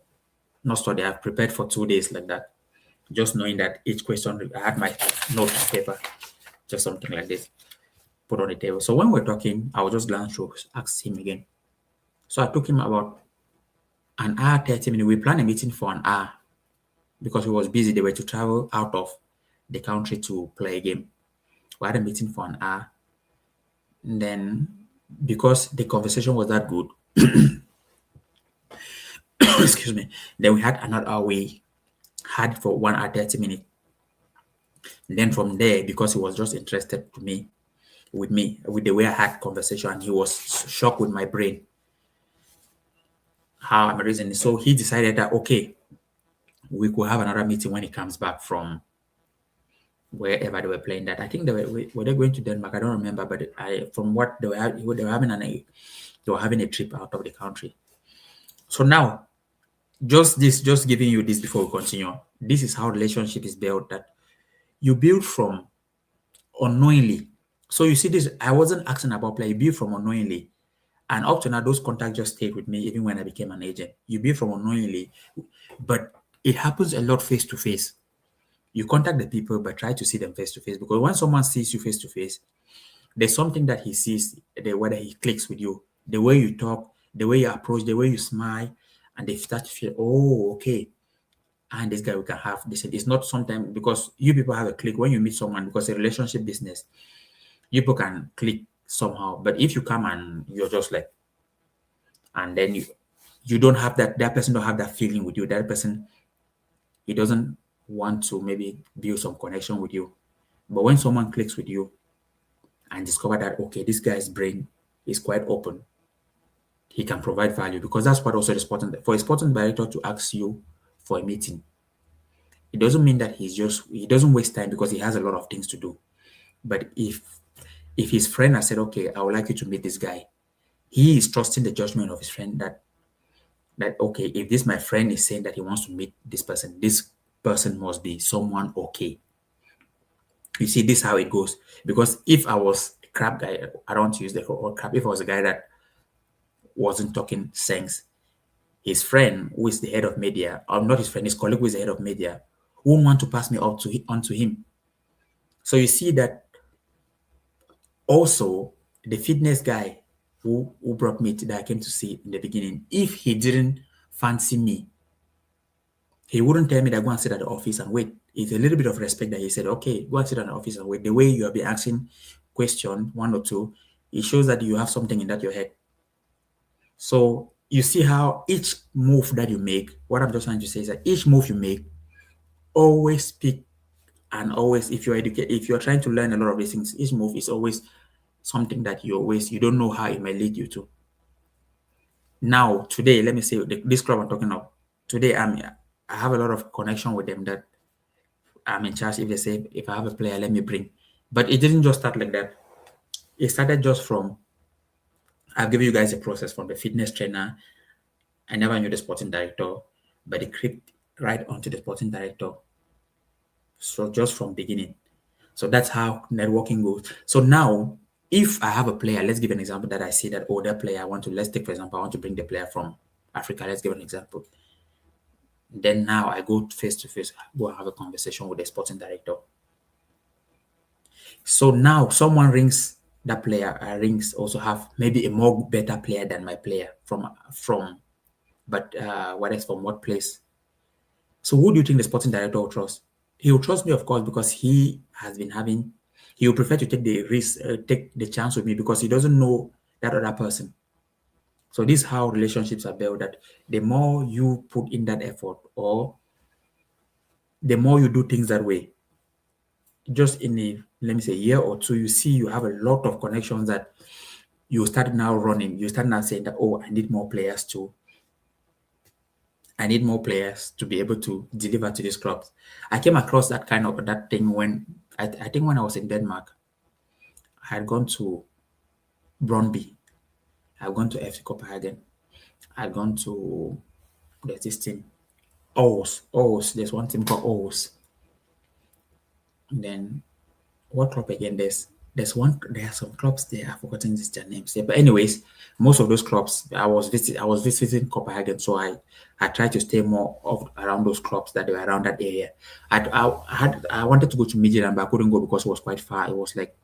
not study. I've prepared for 2 days like that, just knowing that each question I had my note and paper, just something like this, put on the table. So when we're talking, I will just glance through, ask him again. So I took him about an hour, 30 minutes. We planned a meeting for an hour. because he was busy. They were to travel out of the country to play a game. We had a meeting for an hour. And then, because the conversation was that good, excuse me, then we had another hour. We had for 1 hour 30 minutes. Then from there, because he was just interested to me, with the way I had conversation, and he was shocked with my brain, how I'm reasoning. So he decided that okay, we could have another meeting when he comes back from wherever they were playing that. I think were they going to Denmark? I don't remember, but from what they were having they were having a trip out of the country. So now, just giving you this before we continue. This is how relationship is built. That you build from unknowingly. So you see this, I wasn't asking about play. You build from unknowingly. And up to now, those contacts just stayed with me even when I became an agent. You build from unknowingly, but it happens a lot face to face. You contact the people, but try to see them face to face, because when someone sees you face to face, there's something that he sees, whether he clicks with you, the way you talk, the way you approach, the way you smile, and they start to feel, oh, okay, and this guy we can have this. It's not sometimes because you people have a click when you meet someone, because a relationship business, you people can click somehow. But if you come and you're just like, and then you don't have that person don't have that feeling with you, that person, he doesn't want to maybe build some connection with you. But when someone clicks with you and discover that okay, this guy's brain is quite open, he can provide value, because that's what also the sporting for a sporting director to ask you for a meeting. It doesn't mean that he doesn't waste time, because he has a lot of things to do. But if his friend has said, okay, I would like you to meet this guy, he is trusting the judgment of his friend, that okay, if this my friend is saying that he wants to meet this person must be someone okay. You see, this is how it goes. Because if I was a crap guy, I don't want to use the word crap. If I was a guy that wasn't talking sense, his friend, who is the head of media, or not his friend, his colleague who is the head of media, won't want to pass me onto him. So you see that also the fitness guy who brought me that I came to see in the beginning, if he didn't fancy me, he wouldn't tell me that go and sit at the office and wait. It's a little bit of respect that he said, okay, go and sit at the office and wait. The way you have been asking question one or two, it shows that you have something in that your head. So you see how each move that you make, what I'm just trying to say is that each move you make, always speak, and always, if you're trying to learn a lot of these things, each move is always something that you don't know how it may lead you to. Now, today, let me say this club I'm talking of. Today, I have a lot of connection with them that I'm in charge. If they say, if I have a player, let me bring. But it didn't just start like that. It started just from, I'll give you guys a process from the fitness trainer. I never knew the sporting director, but it creeped right onto the sporting director. So just from beginning. So that's how networking goes. So now, if I have a player, let's give an example that I see that, oh, that player, let's take, for example, I want to bring the player from Africa. Let's give an example. Then now I go face to face, go have a conversation with the sporting director. So now someone rings that player, rings also have maybe a more better player than my player but what else, from what place? So who do you think the sporting director will trust? He will trust me, of course, because he will prefer to take the risk, take the chance with me, because he doesn't know that other person. So this is how relationships are built, that the more you put in that effort, or the more you do things that way, just in a, let me say, year or two, you see you have a lot of connections that you start now running. You start now saying that, oh, I need more players to be able to deliver to these clubs. I came across that thing when I think when I was in Denmark. I had gone to Brøndby. I've gone to FC Copenhagen. I've gone to, there's this team, Aarhus. There's one team called Aarhus. And then what club again? There are some clubs there. I've forgotten their names there. But anyways, most of those clubs I was visiting Copenhagen, so I tried to stay more around those clubs that were around that area. I wanted to go to Midtjylland, but I couldn't go because it was quite far. It was like,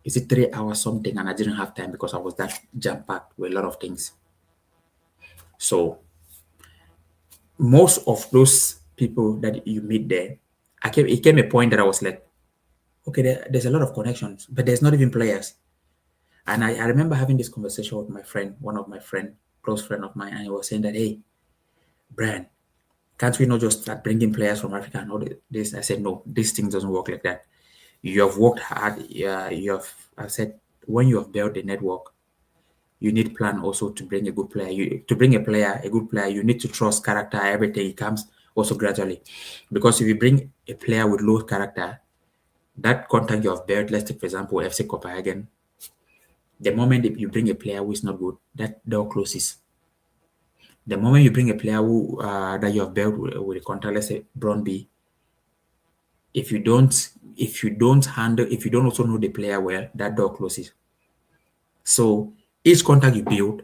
is it 3 hours something? And I didn't have time because I was that jam-packed with a lot of things. So most of those people that you meet there, it came a point that I was like, okay, there's a lot of connections, but there's not even players. And I remember having this conversation with my friend, one of my friend, close friend of mine, and he was saying that, hey, Brian, can't we not just start bringing players from Africa and all this? I said, no, this thing doesn't work like that. You have worked hard. Yeah, I said, when you have built the network, you need plan also to bring a good player. To bring a good player, you need to trust character, everything. It comes also gradually. Because if you bring a player with low character, that contact you have built, let's take for example, FC Copenhagen, the moment that you bring a player who is not good, that door closes. The moment you bring a player who that you have built with a contract, let's say Brøndby, if you don't if you don't also know the player well, that door closes. So each contact you build,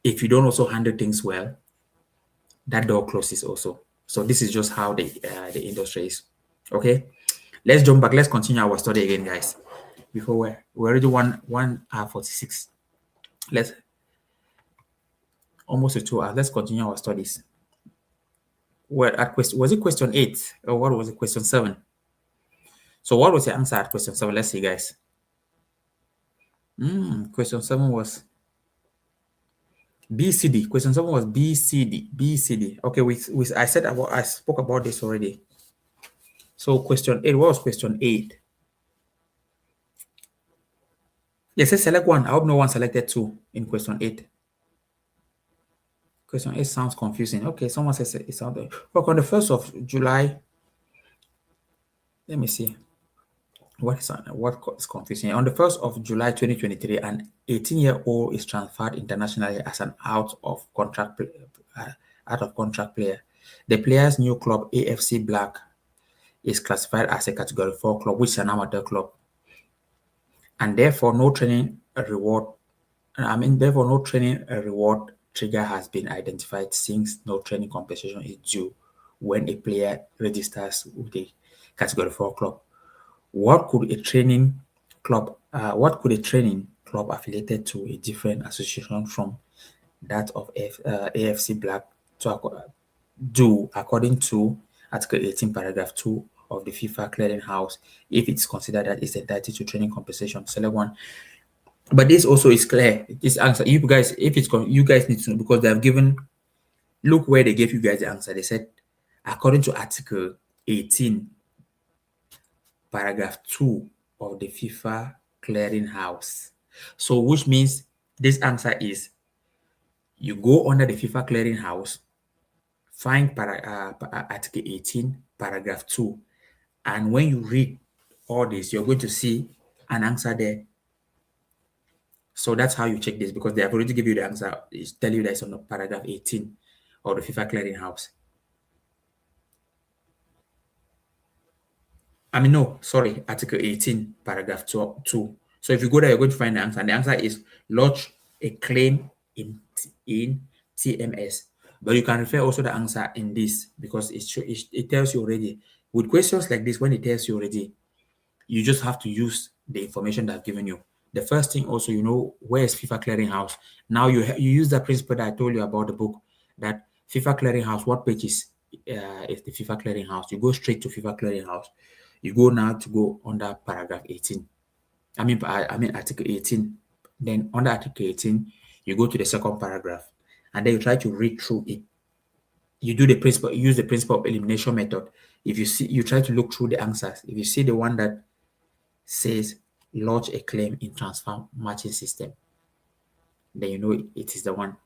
if you don't also handle things well, that door closes also. So this is just how the industry is. Okay, let's jump back. Let's continue our study again, guys. Before we're already 1 hour 46. Let's almost a 2 hours. Let's continue our studies. Well, at question, was it question 8 or what was it? Question 7. So what was the answer at question 7? Let's see, guys. Question 7 was BCD. Question 7 was BCD. BCD. Okay, I spoke about this already. So question 8, what was question 8? Yes, let's select one. I hope no one selected 2 in question 8. Question 8 sounds confusing. Okay, someone says it sounds. Look, on the 1st of July, let me see. What is confusing? On the 1st of July 2023, an 18-year-old is transferred internationally as an out of contract player. The player's new club, AFC Black, is classified as a Category 4 club, which is an amateur club, and therefore no training reward trigger has been identified since no training compensation is due when a player registers with a Category 4 club. What could a training club affiliated to a different association from that of AFC Black do according to Article 18, Paragraph 2 of the FIFA Clearinghouse if it's considered that it's entitled to training compensation? Select one. But this also is clear. This answer, you guys, you guys need to know because they have given. Look where they gave you guys the answer. They said, according to Article 18, Paragraph 2 of the FIFA Clearinghouse. So, which means this answer is you go under the FIFA Clearinghouse, find Article 18, Paragraph 2, and when you read all this, you're going to see an answer there. So that's how you check this because they have already given you the answer. It's tell you that it's on Paragraph 18 of the FIFA Clearinghouse. No, sorry, Article 18, Paragraph 2. So if you go there, you're going to find the answer. And the answer is lodge a claim in TMS. But you can refer also the answer in this because it tells you already. With questions like this, when it tells you already, you just have to use the information that I've given you. The first thing also, where is FIFA Clearinghouse? Now you use that principle that I told you about the book, that FIFA Clearinghouse, what page is the FIFA Clearinghouse? You go straight to FIFA Clearinghouse. You go now to go under Paragraph 18. Article 18. Then under Article 18, you go to the second paragraph, and then you try to read through it. You use the principle of elimination method. If you try to look through the answers. If you see the one that says lodge a claim in transfer matching system, then you know it is the one.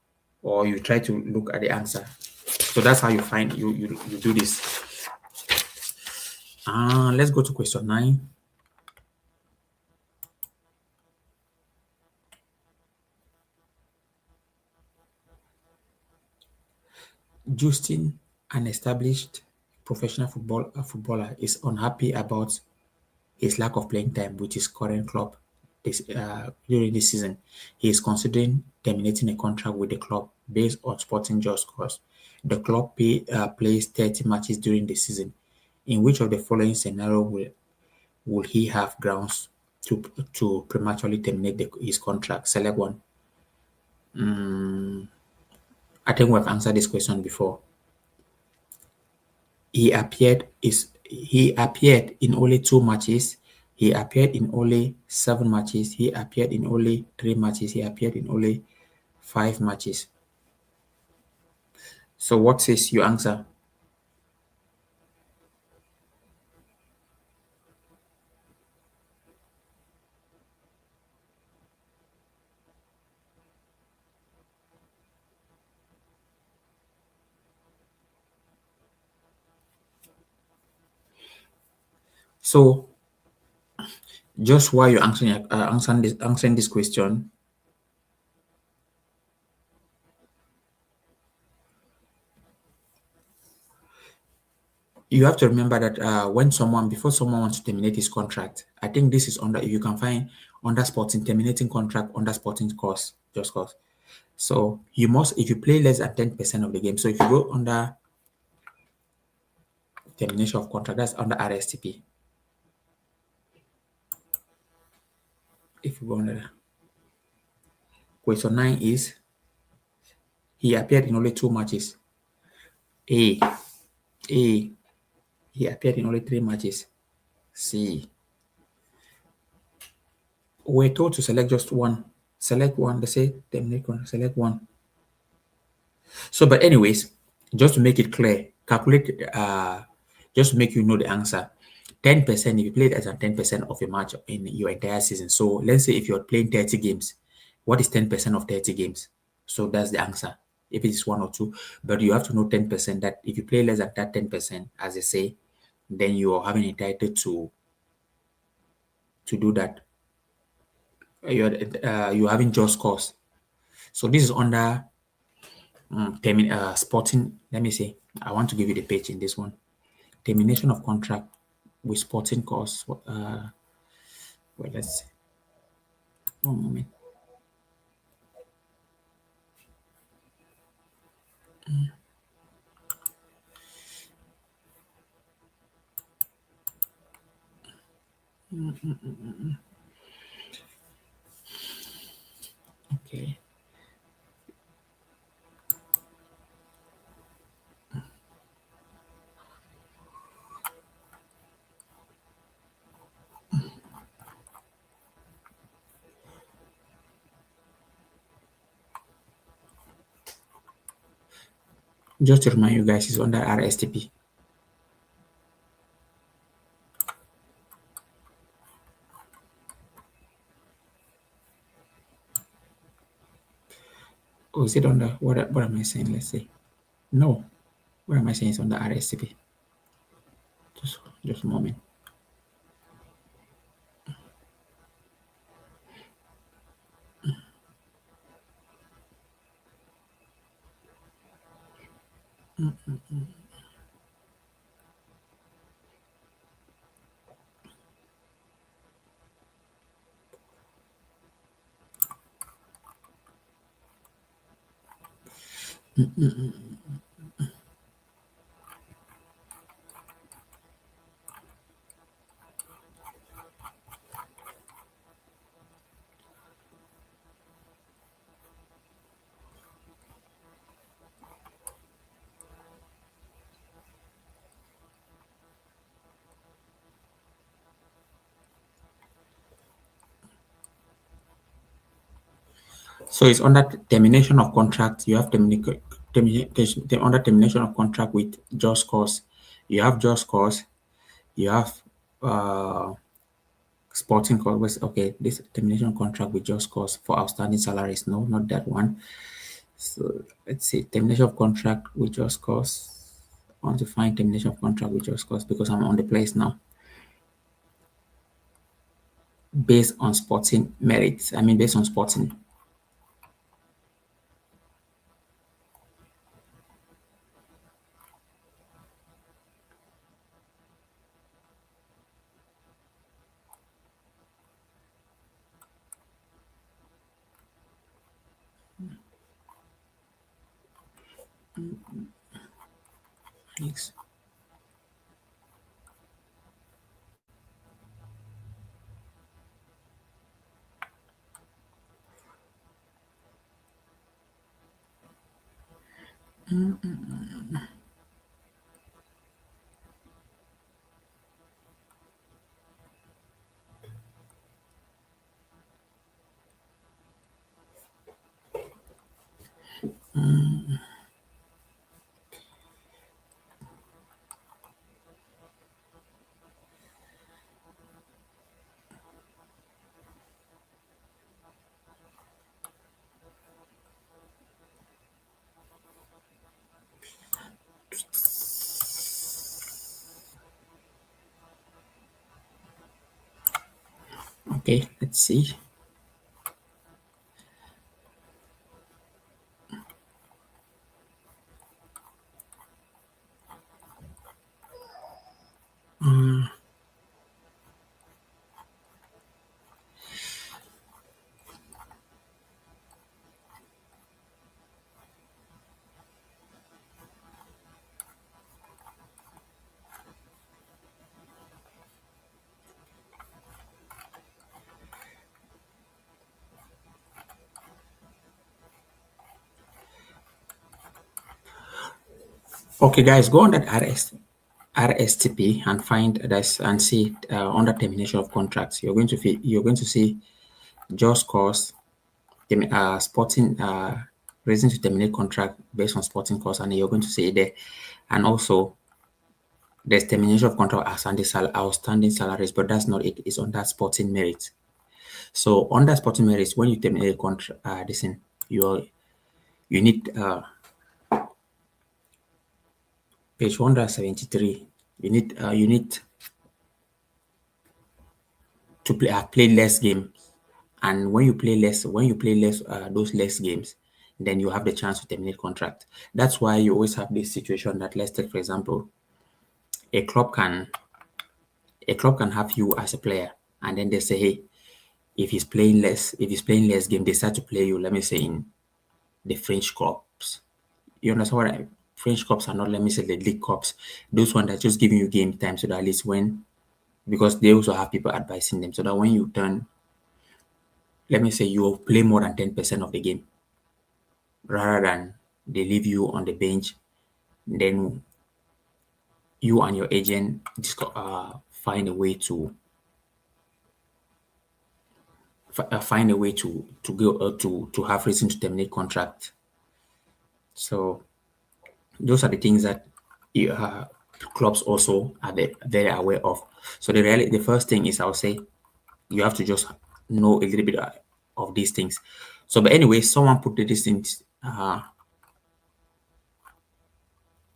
Or you try to look at the answer. So that's how you do this. Let's go to question 9. Justin, an established professional footballer, is unhappy about his lack of playing time with his current club during this season. He is considering terminating a contract with the club based on sporting just cause. The club plays 30 matches during the season. In which of the following scenario will he have grounds to prematurely terminate his contract? Select one. I think we've answered this question before. he appeared in only 2 matches. He appeared in only 7 matches. He appeared in only 3 matches. He appeared in only 5 matches. So what says your answer? So just while you're answering this question, you have to remember that when someone before someone wants to terminate his contract, I think this is under you can find under sporting terminating contract under sporting course just cause. So you must if you play less than 10% of the game. So if you go under termination of contract, that's under RSTP. If you go under question 9 is he appeared in only 2 matches. A A he appeared in only 3 matches. C we're told to select just one. Select one. They say terminate contract. Select one. So, but anyways, just to make it clear, calculate just to make you know the answer. 10% if you played as a 10% of a match in your entire season. So let's say if you're playing 30 games, what is 10% of 30 games? So that's the answer. If it is one or two, but you have to know 10% that if you play less than that 10%, as they say, then you are having entitled to do that. You're having just cause. So this is under sporting. Let me see. I want to give you the page in this one. Termination of contract with sporting cause. Well, let's see. One moment. Okay. Just to remind you guys, it's under RSTP. Oh, is it under what am I saying? Let's see. No. What am I saying? It's under RSTP. Just a moment. So it's under termination of contract. You have under termination of contract with just cause. You have just cause. You have sporting cause. Okay, this termination contract with just cause for outstanding salaries. No, not that one. So let's see, termination of contract with just cause. I want to find termination of contract with just cause because I'm on the place now. Based on sporting merits. I mean, based on sporting. Next. Okay, let's see. Okay, guys, go on that RSTP and find this and see under termination of contracts. You're going to see just cause sporting reason to terminate contract based on sporting cause, and you're going to see it there. And also there's termination of contract outstanding salaries, but that's not it. It's on that sporting merit. So on that sporting merits, when you terminate a contract, listen, you need page 173. You need to play less games, and when you play less those less games, then you have the chance to terminate contract. That's why you always have this situation that, let's take for example, a club can have you as a player, and then they say, hey, if he's playing less game, they start to play you, let me say, in the French clubs. You understand what French cups are not, let me say, the league cups. Those ones that just giving you game time so that at least because they also have people advising them, so that when you turn, let me say, you will play more than 10% of the game rather than they leave you on the bench. Then you and your agent find a way to find a way to go to have reason to terminate contract. So those are the things that clubs also are very aware of. So the first thing is, I'll say, you have to just know a little bit of these things. So, but anyway, someone put this things.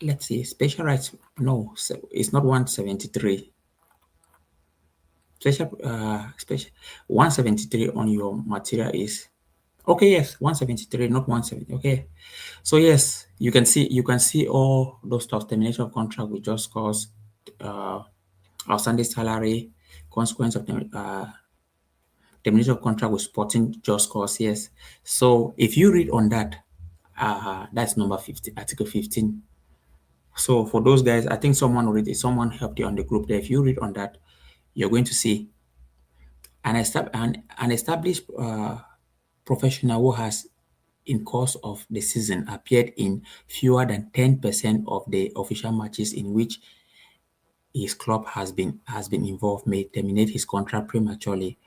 Let's see, special rights. No, so it's not 173. Special 173 on your material is okay. Yes, 173, not 170. Okay, so yes, you can see all those stuff. Termination of contract with just cause, outstanding salary, consequence of termination of contract with sporting just cause. Yes. So if you read on that, that's number 50, article 15. So for those guys, I think someone helped you on the group there. If you read on that, you're going to see an established professional who has, in course of the season, appeared in fewer than 10% of the official matches in which his club has been involved may terminate his contract prematurely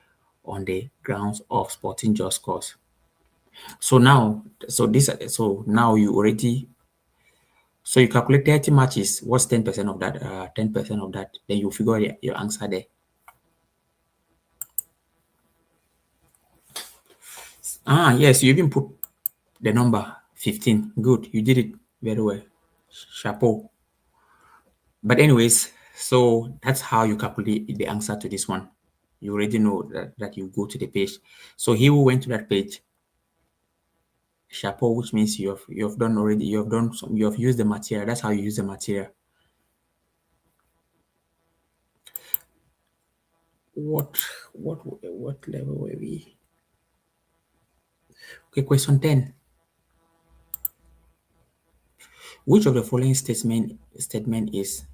on the grounds of sporting just cause. So now, you calculate 30 matches. What's 10% of that? 10% of that. Then you figure your answer there. Yes, you even put the number 15. Good, you did it very well. Chapeau. But anyways, so that's how you calculate the answer to this one. You already know that you go to the page. So he who went to that page, chapeau, which means you have done already. You have used the material. That's how you use the material. What what level were we? Okay, question 10. Which of the following statement is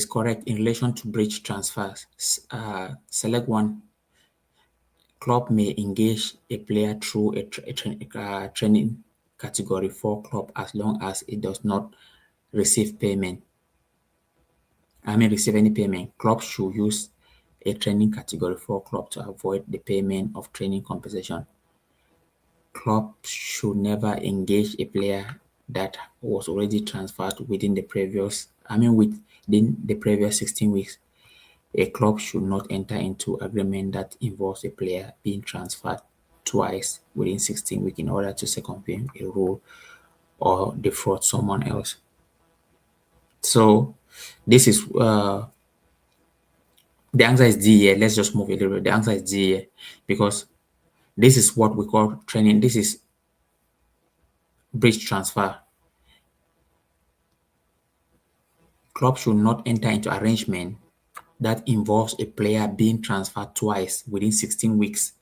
correct in relation to bridge transfers? Select one. Club may engage a player through a training category 4 club as long as it does not receive payment. Receive any payment. Club should use a training category 4 club to avoid the payment of training compensation. Club should never engage a player that was already transferred within the previous, within the previous 16 weeks. A club should not enter into agreement that involves a player being transferred twice within 16 weeks in order to circumvent a rule or defraud someone else. So this is the answer is D here. Let's just move a little bit. The answer is D here because this is what we call training. This is breach transfer. Club should not enter into arrangement that involves a player being transferred twice within 16 weeks.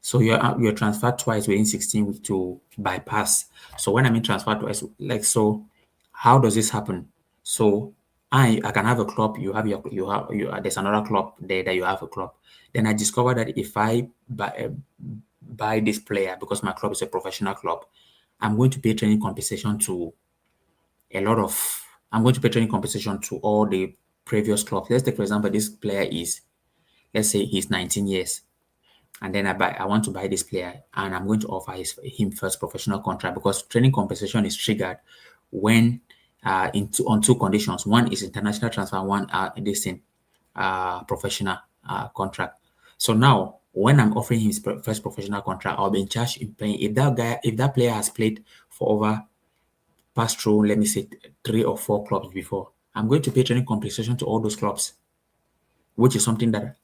So you're transferred twice within 16 weeks to bypass. So when I mean transferred twice, like so, how does this happen? So I can have a club. There's another club there that you have a club. Then I discover that if I buy this player because my club is a professional club, I'm going to pay training compensation to a lot of. I'm going to pay training compensation to all the previous clubs. Let's take for example, this player is, let's say he's 19 years, and then I want to buy this player, and I'm going to offer him first professional contract because training compensation is triggered when on two conditions. One is international transfer, one this thing professional contract. So now, when I'm offering him his first professional contract, I'll be in charge in paying. If that player has played for over passed through, let me say, 3 or 4 clubs before, I'm going to pay training compensation to all those clubs, which is something that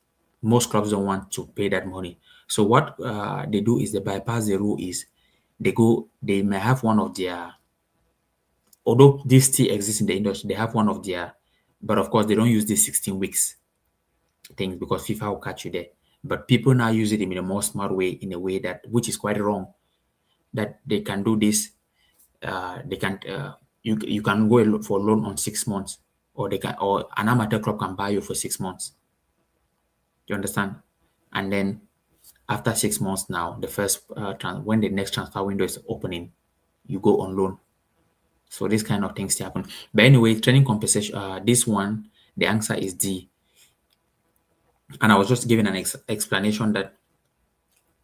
most clubs don't want to pay that money. So what they do is they bypass the rule. Is they may have one of their, although this still exists in the industry, they have one of their, but of course they don't use this 16 weeks things because FIFA will catch you there. But people now use it in a more smart way, in a way that which is quite wrong. That they can do this. They can you can go for a loan on 6 months, or an amateur club can buy you for 6 months. You understand? And then after 6 months, now the first when the next transfer window is opening, you go on loan. So this kind of things happen. But anyway, training compensation. This one, the answer is D. And I was just giving an explanation that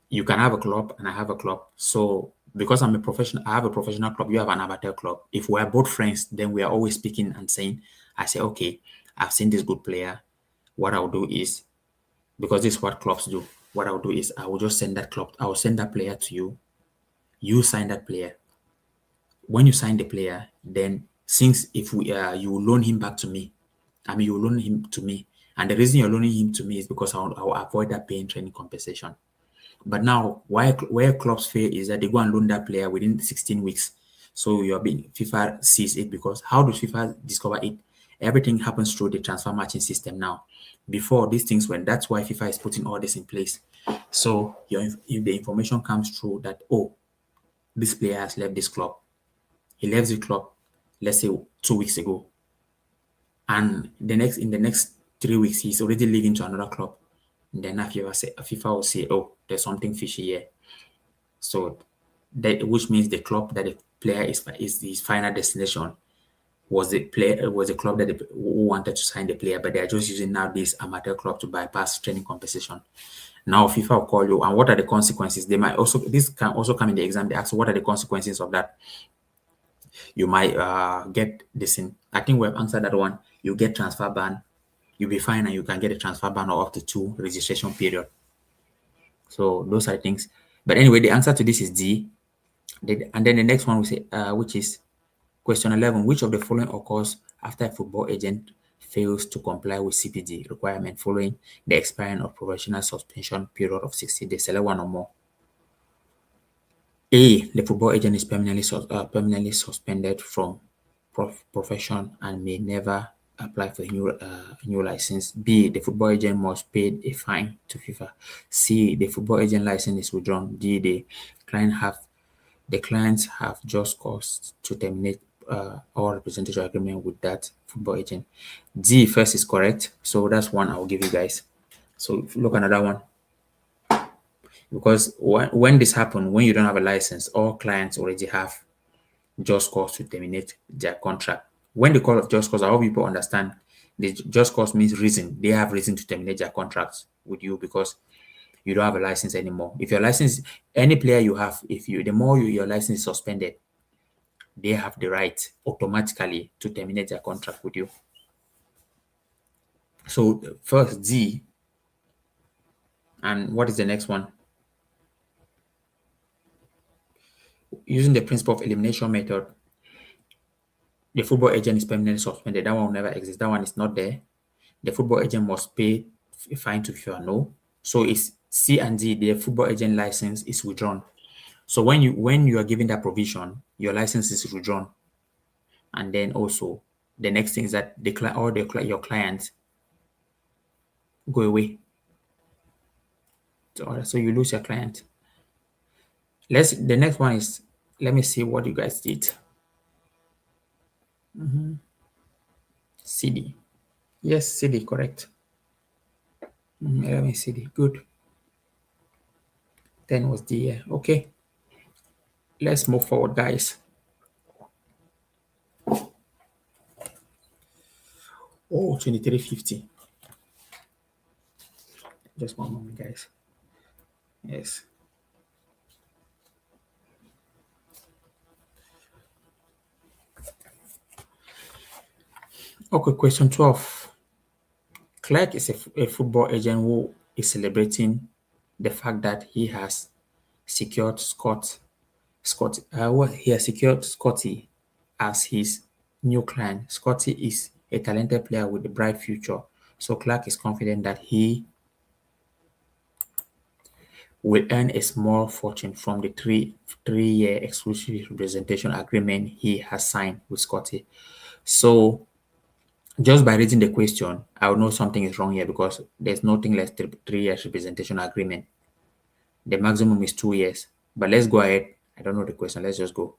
you can have a club and I have a club. So because I'm a professional, I have a professional club, you have an amateur club. If we are both friends, then we are always speaking and saying, I say, okay, I've seen this good player. What I'll do is, because this is what clubs do, what I'll do is I will just send that club, I will send that player to you. You sign that player. When you sign the player, then since if we you will loan him back to me, you will loan him to me. And the reason you're loaning him to me is because I'll avoid that paying training compensation. But now, where clubs fail is that they go and loan that player within 16 weeks. So FIFA sees it because how does FIFA discover it? Everything happens through the transfer matching system now. Before these things went, that's why FIFA is putting all this in place. So if the information comes through that, oh, this player has left this club, he left the club, let's say 2 weeks ago, and in the next 3 weeks, he's already leaving to another club. And then FIFA will say, oh, there's something fishy here. So that, which means the club that the player is his final destination was the club that who wanted to sign the player, but they are just using now this amateur club to bypass training compensation. Now FIFA will call you, and what are the consequences? This can also come in the exam. They ask, what are the consequences of that? You might get this in. I think we've answered that one. You get transfer ban. You'll be fine, and you can get a transfer ban of up to 2 registration period. So those are things. But anyway, the answer to this is D. And then the next one we say, which is question 11. Which of the following occurs after a football agent fails to comply with CPD requirement following the expiring of professional suspension period of 60 days? Select one or more. A. The football agent is permanently suspended from profession and may never apply for a new license. B. The football agent must pay a fine to FIFA. C. The football agent license is withdrawn. D. The clients have just cause to terminate all representation agreement with that football agent. D first is correct, so that's one I'll give you guys. So look another one. Because when this happens, when you don't have a license, all clients already have just cause to terminate their contract. When they call of just cause, I hope people understand the just cause means reason. They have reason to terminate their contracts with you because you don't have a license anymore. If your license, any player you have, if you the more your license is suspended, they have the right automatically to terminate their contract with you. So first D, and what is the next one? Using the principle of elimination method, the football agent is permanently suspended. That one will never exist. That one is not there. The football agent must pay a fine to FIFA. No. So it's C and D. The football agent license is withdrawn. So when you are given that provision, your license is withdrawn, and then also the next thing is that your clients go away. So you lose your client. The next one is, let me see what you guys did. CD. Yes, CD, correct. Let me CD. Good. 10 was the year. Okay. Let's move forward, guys. Oh, 2350. Just one moment, guys. Yes. Okay, question 12. Clark is a football agent who is celebrating the fact that he has secured he has secured Scotty as his new client. Scotty is a talented player with a bright future. So Clark is confident that he will earn a small fortune from the three-year exclusive representation agreement he has signed with Scotty. So just by reading the question, I will know something is wrong here because there's nothing less than 3 years representation agreement. The maximum is 2 years. But let's go ahead. I don't know the question. Let's just go.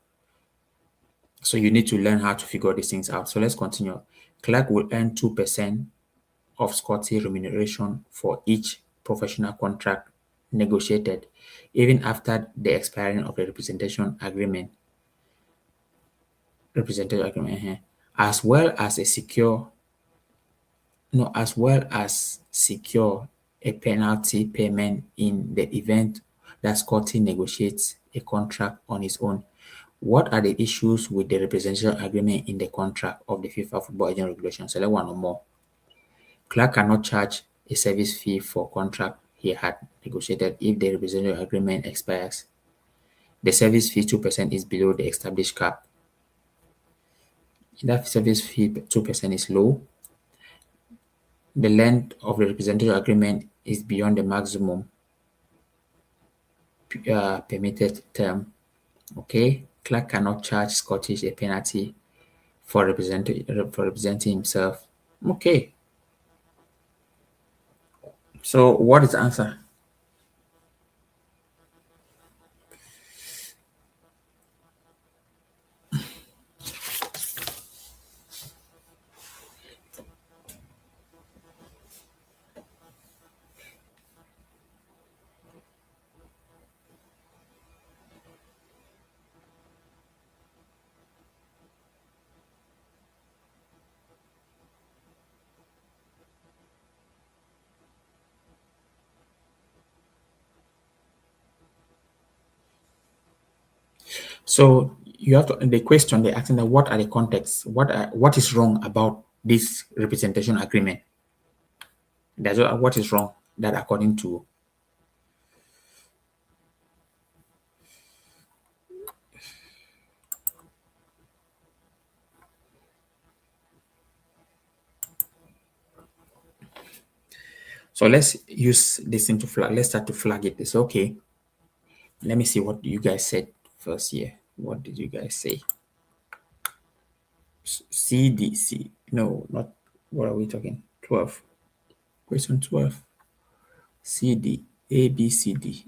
So you need to learn how to figure these things out. So let's continue. Clark will earn 2% of Scotty remuneration for each professional contract negotiated, even after the expiring of the representative agreement, as well as secure a penalty payment in the event that Scotty negotiates a contract on his own. What are the issues with the representation agreement in the contract of the FIFA Football Agent Regulation? Select one or more. Clark cannot charge a service fee for contract he had negotiated if the representation agreement expires. The service fee 2% is below the established cap. That service fee 2% is low. The length of the representative agreement is beyond the maximum permitted term. Okay, Clark cannot charge Scottish a penalty for representing himself. Okay, so what is the answer? So you have to the question they're asking that what are the contexts? What is wrong about this representation agreement? That's what is wrong that according to. So let's use this into flag. Let's start to flag it. It's okay. Let me see what you guys said first here. What did you guys say? CDC. No, not what are we talking? 12. Question 12. CD, A, B, C, D.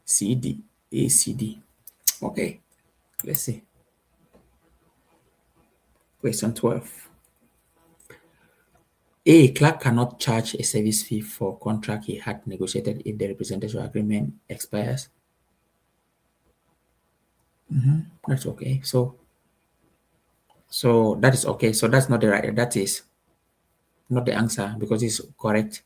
CD, A, C, D. Okay, let's see. Question 12. A. Clark cannot charge a service fee for contract he had negotiated if the representation agreement expires. That's okay. So that is okay. So that's not the right. That is not the answer because it's correct.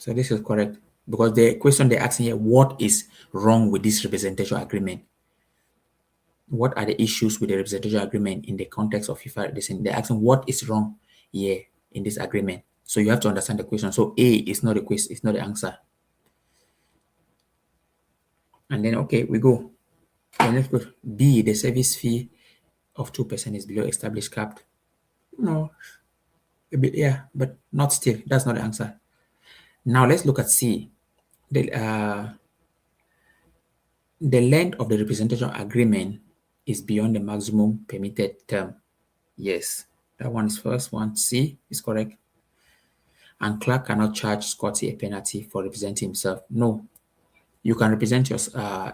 So this is correct because the question they're asking here, what is wrong with this representation agreement? What are the issues with the representation agreement in the context of FIFA? They're asking what is wrong here in this agreement. So you have to understand the question. So A is not the question, it's not the answer. And then okay, we go. The next question. B, the service fee of 2% is below established cap. No, a bit, yeah, but not still. That's not the answer. Now let's look at C. The length of the representation agreement is beyond the maximum permitted term. Yes, that one is first one. C is correct. And clerk cannot charge Scotty a penalty for representing himself. No, you can represent your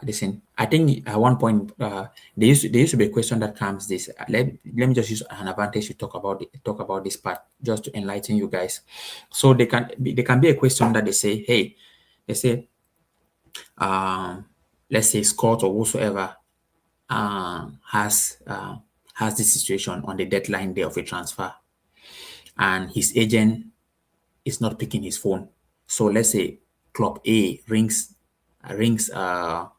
listen. I think at one point there used to be a question that comes this. Let me just use an advantage to talk about this part just to enlighten you guys. So there can be a question that they say, hey, they say let's say Scott or whosoever has this situation on the deadline day of a transfer, and his agent is not picking his phone. So let's say club A rings rings the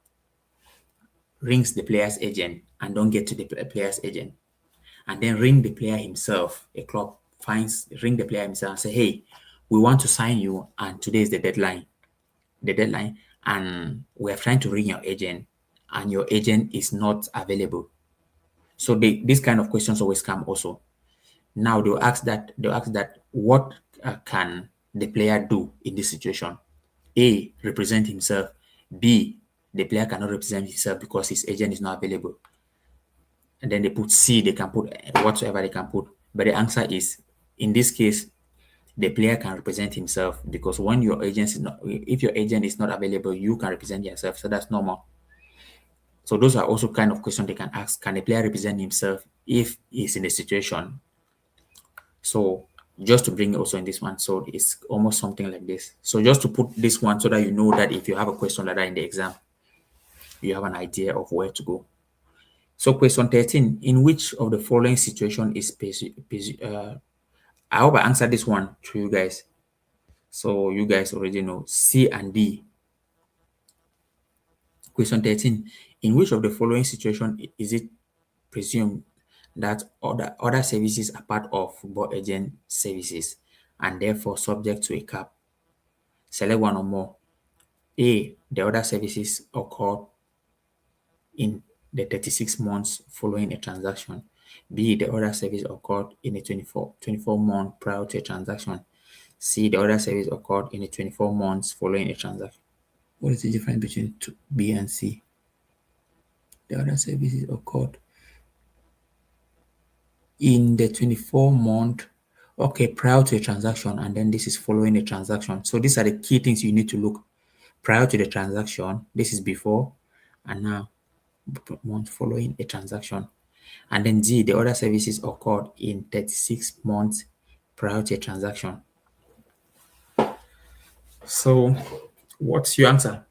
player's agent and don't get to the player's agent, and then ring the player himself. A club finds ring the player himself and say, "Hey, we want to sign you, and today is the deadline. And we are trying to ring your agent, and your agent is not available." So these kind of questions always come also. Now they'll ask that what can the player do in this situation? A, represent himself. B, the player cannot represent himself because his agent is not available. And then they put C, they can put whatsoever they can put. But the answer is, in this case, the player can represent himself because when your agent is not, if your agent is not available, you can represent yourself. So that's normal. So those are also kind of questions they can ask. Can the player represent himself if he's in a situation? So just to bring also in this one, so it's almost something like this. So just to put this one so that you know that if you have a question like that in the exam, you have an idea of where to go. So question 13, in which of the following situation is I hope I answered this one to you guys. So you guys already know C and D. Question 13, in which of the following situation is it presumed that other services are part of football agent services and therefore subject to a cap? Select one or more. A, the other services occur in the 36 months following a transaction. B, the other service occurred in a 24 month prior to a transaction. C, the other service occurred in the 24 months following a transaction. What is the difference between B and C? The other services occurred in the 24-month, okay, prior to a transaction, and then this is following a transaction. So these are the key things you need to look. Prior to the transaction, this is before, and now month following a transaction. And then D, the other services occurred in 36 months prior to a transaction. So what's your answer?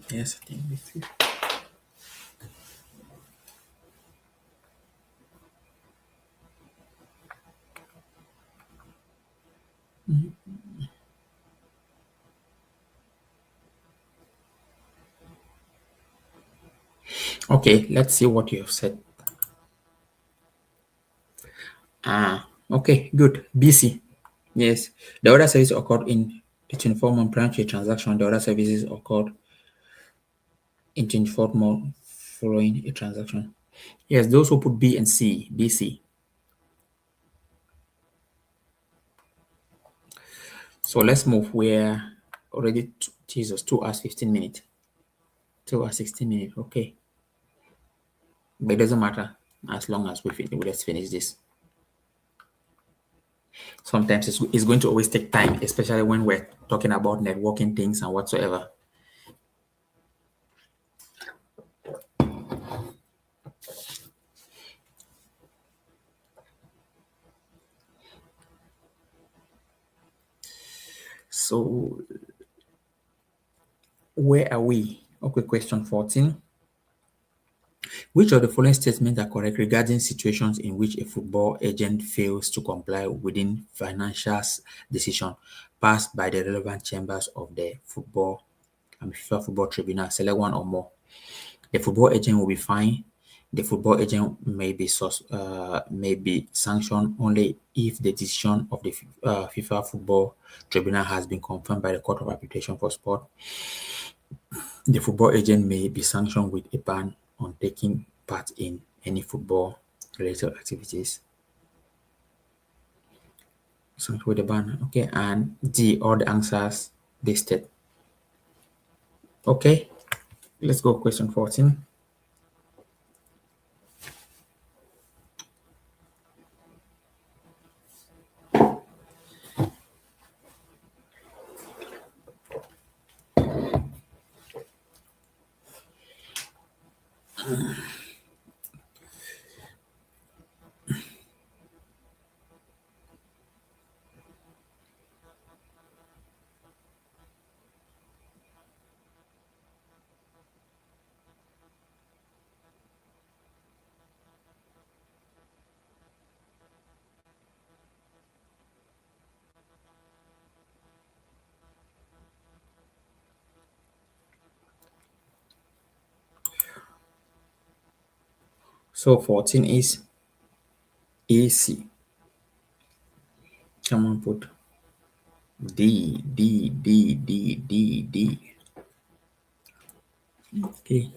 Yes, I think this is. Okay, let's see what you have said. Okay, good. BC. Yes, the other services occurred in the 24-month prior to a transaction. The other services occurred in 24 months following a transaction. Yes, those who put B and C, B, C. So let's move. We're already, Jesus, 2 hours, 15 minutes. 2 hours, 16 minutes. Okay. But it doesn't matter as long as we let's finish this. Sometimes it's going to always take time, especially when we're talking about networking things and whatsoever. So where are we? Okay, question 14. Which of the following statements are correct regarding situations in which a football agent fails to comply within financial decision passed by the relevant chambers of the FIFA Football Tribunal? Select one or more. The football agent will be fined. The football agent may be sanctioned only if the decision of the FIFA Football Tribunal has been confirmed by the Court of Arbitration for Sport. The football agent may be sanctioned with a ban on taking part in any football-related activities. Sanctioned with a ban. Okay, and D, all the answers listed. Okay, let's go question 14. So 14 is AC. Someone put D. Okay.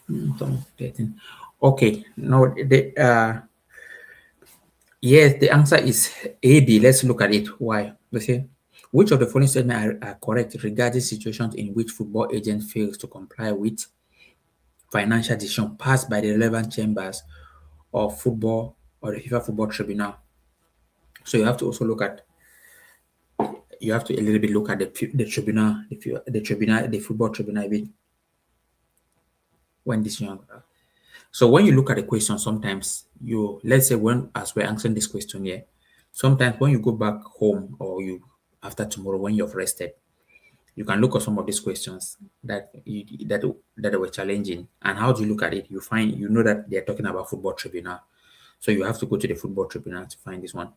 13. Okay. No, yes, the answer is AB. Let's look at it. Why? Okay. Which of the following statements are correct regarding situations in which football agent fails to comply with financial decision passed by the relevant chambers of football or the FIFA Football Tribunal? So you have to also look at you have to a little bit look at the tribunal, the football tribunal when decision. So when you look at the question, sometimes let's say when as we're answering this question here, sometimes when you go back home or you after tomorrow when you've rested, you can look at some of these questions that were challenging. And how do you look at it? You know that they're talking about football tribunal. So you have to go to the football tribunal to find this one.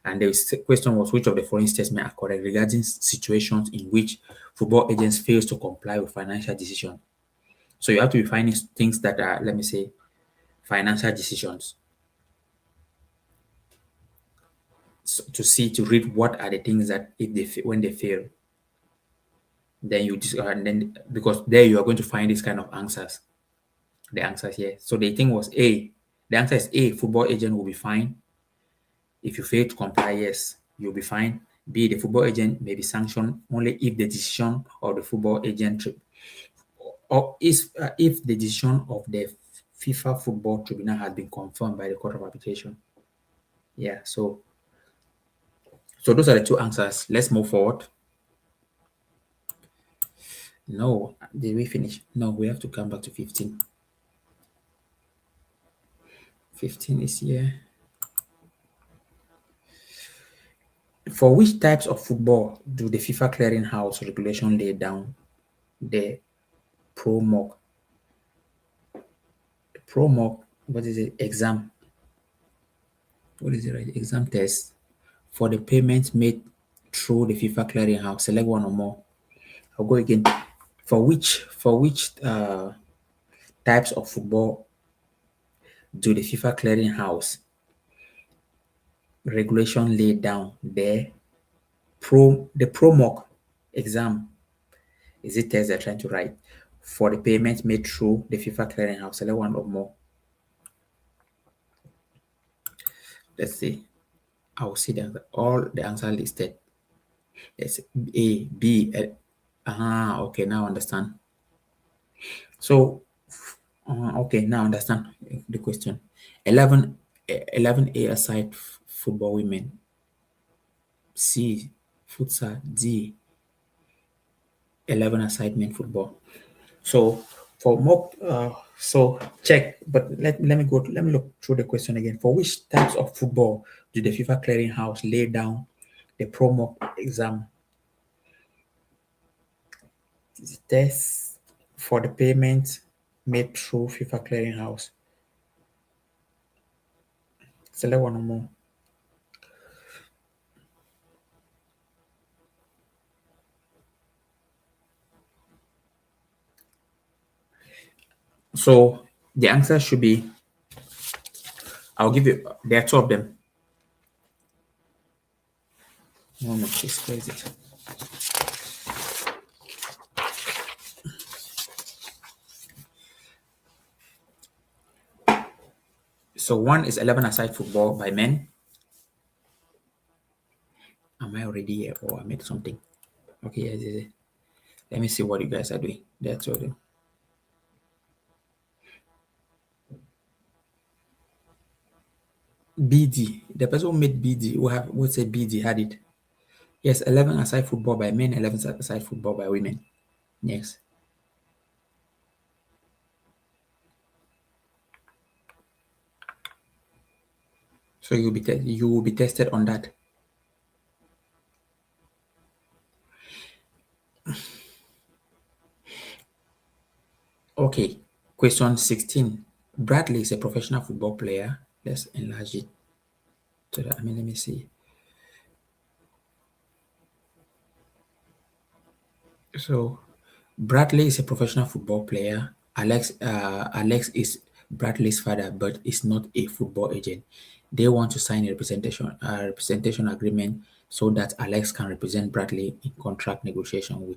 And the question was which of the following statements are correct regarding situations in which football agents fails to comply with financial decision. So you have to be finding things that are, let me say, financial decisions. So to read what are the things that if when they fail, then you just and then because there you are going to find these kind of answers. The answers here. So the thing was A. The answer is A. Football agent will be fine. If you fail to comply, yes, you'll be fine. B. The football agent may be sanctioned only if the decision of the football agent or if the decision of the FIFA Football Tribunal has been confirmed by the Court of Arbitration. Yeah. So those are the two answers. Let's move forward. No, did we finish? No, we have to come back to 15. 15 is here. For which types of football do the FIFA Clearinghouse regulation lay down the pro mock? The pro mock, what is it? Exam. What is it? Right? Exam test for the payments made through the FIFA Clearinghouse. Select one or more. I'll go again. For which types of football do the FIFA Clearinghouse regulation lay down the pro mock exam? Is it test they're trying to write for the payments made through the FIFA Clearinghouse? Select one or more. Let's see. I will see the answer. All the answer listed. Yes, A, B. Okay, now I understand. So, okay, now I understand the question. 11, 11A aside football women. C, futsal. D, 11 aside men football. So, for more, so check, but let me look through the question again. For which types of football do the FIFA clearinghouse lay down the pro mock exam test for the payment made through FIFA clearinghouse? Select one or more. So the answer should be, I'll give you, there are two of them. No, no, she's crazy. So one is 11 aside football by men. Am I already here or I made something? Okay, yes, yes, yes. Let me see what you guys are doing. That's all. BD. The person who made BD who said BD had it. Yes, 11 aside football by men, 11 aside football by women. Yes. So you will be tested on that. Okay. Question 16. Bradley is a professional football player. Let's enlarge it to that. Let me see. So Bradley is a professional football player. Alex is Bradley's father, but is not a football agent. They want to sign a representation agreement so that Alex can represent Bradley in contract negotiation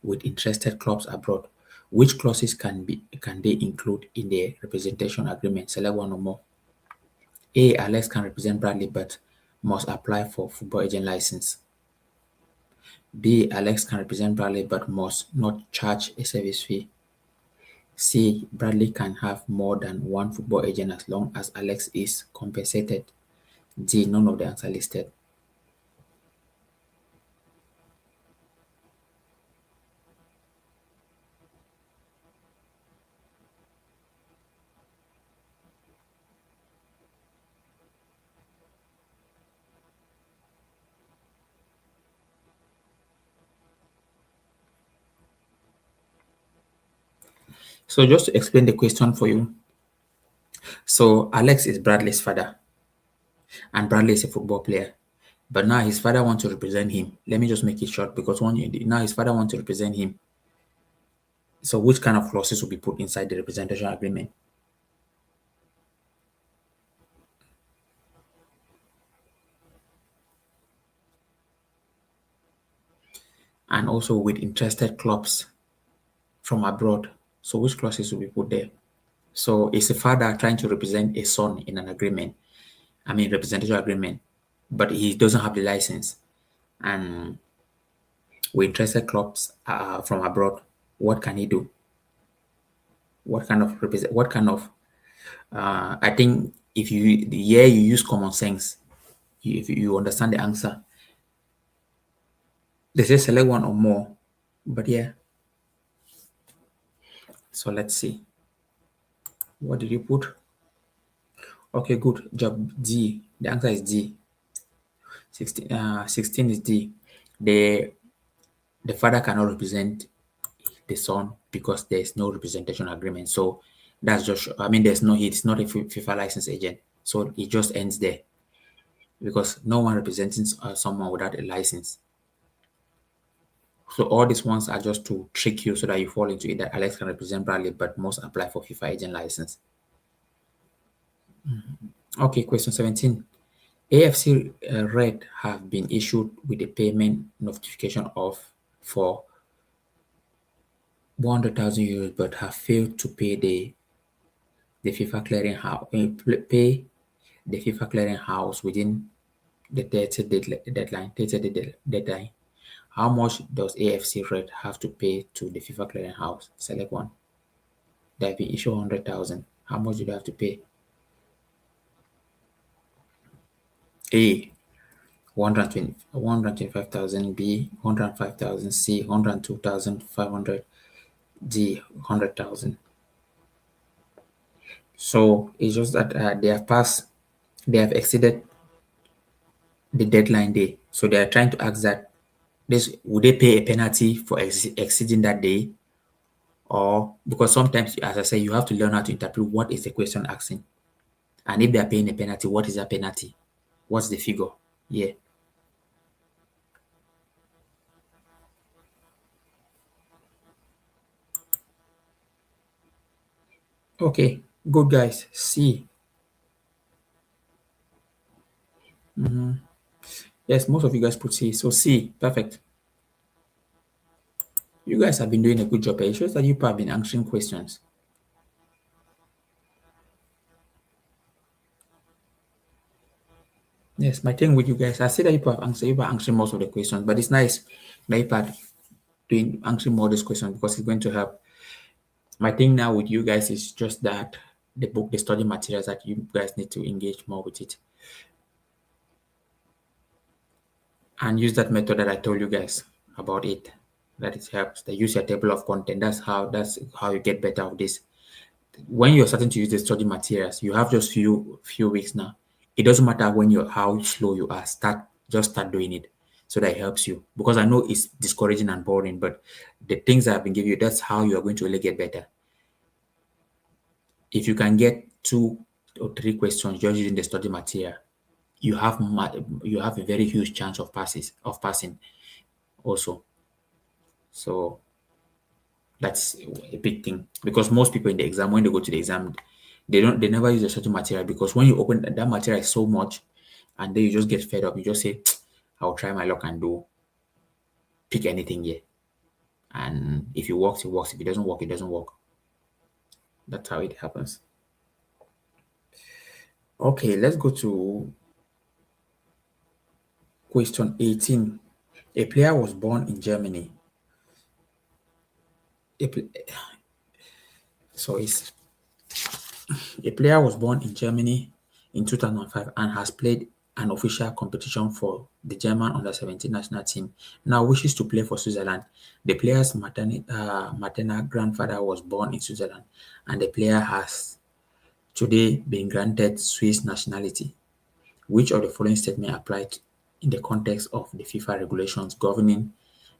with interested clubs abroad. Which clauses can they include in the representation agreement? Select one or more. A. Alex can represent Bradley but must apply for football agent license. B. Alex can represent Bradley but must not charge a service fee. C. Bradley can have more than one football agent as long as Alex is compensated. D. None of the answer listed. So just to explain the question for you. So Alex is Bradley's father and Bradley is a football player. But now his father wants to represent him. Let me just make it short because now his father wants to represent him. So which kind of clauses will be put inside the representation agreement? And also with interested clubs from abroad. So which clauses will be put there? So it's a father trying to represent a son in an agreement. Representation agreement, but he doesn't have the license. And with interested clubs from abroad, what can he do? What kind of represent? What kind of? I think if you use common sense, if you understand the answer, they say select one or more. But yeah, so let's see. What did you put? Okay, good job. D. The answer is D. 16 is D. The the father cannot represent the son because there's no representation agreement. So that's just, he's not a FIFA license agent. So it just ends there because no one representing someone without a license. So all these ones are just to trick you so that you fall into it that Alex can represent Bradley but must apply for FIFA agent license. Okay, question 17. AFC Red have been issued with a payment notification of for 100,000 euros but have failed to pay the FIFA clearing house pay the FIFA clearinghouse within the 30 deadline, 30-day deadline. How much does AFC Red have to pay to the FIFA clearinghouse? Select one. They have been issued 100,000. How much do they have to pay? A 125,000, B 105,000, C 102,500, D 100,000. So it's just that they have exceeded the deadline day. So they are trying to ask that this would they pay a penalty for exceeding that day, or because sometimes, as I say, you have to learn how to interpret what is the question asking, and if they are paying a penalty, what is that penalty? What's the figure? Yeah. Okay. Good guys. C. Yes, most of you guys put C. So C. Perfect. You guys have been doing a good job. It shows that you have been answering questions. Yes, my thing with you guys, I see that you are answering most of the questions, but it's nice that you are doing answering more of these questions because it's going to help. My thing now with you guys is just that the study materials that you guys need to engage more with it and use that method that I told you guys about it. That it helps. They use your table of content. That's how you get better of this. When you're starting to use the study materials, you have just few weeks now. It doesn't matter when you're how slow you are. Start doing it so that it helps you. Because I know it's discouraging and boring, but the things that I've been giving you, that's how you are going to really get better. If you can get 2 or 3 questions just using the study material, you have a very huge chance of passing also. So that's a big thing because most people in the exam, when they go to the exam, they never use the study material because when you open that material is so much, and then you just get fed up. You just say, "I'll try my luck and do pick anything here." And if it works, it works. If it doesn't work, it doesn't work. That's how it happens. Okay, let's go to question 18. A player was born in Germany. A, pl- so it's A player was born in Germany in 2005 and has played an official competition for the German under-17 national team. Now wishes to play for Switzerland. The player's maternal grandfather was born in Switzerland, and the player has today been granted Swiss nationality. Which of the following statements apply in the context of the FIFA regulations governing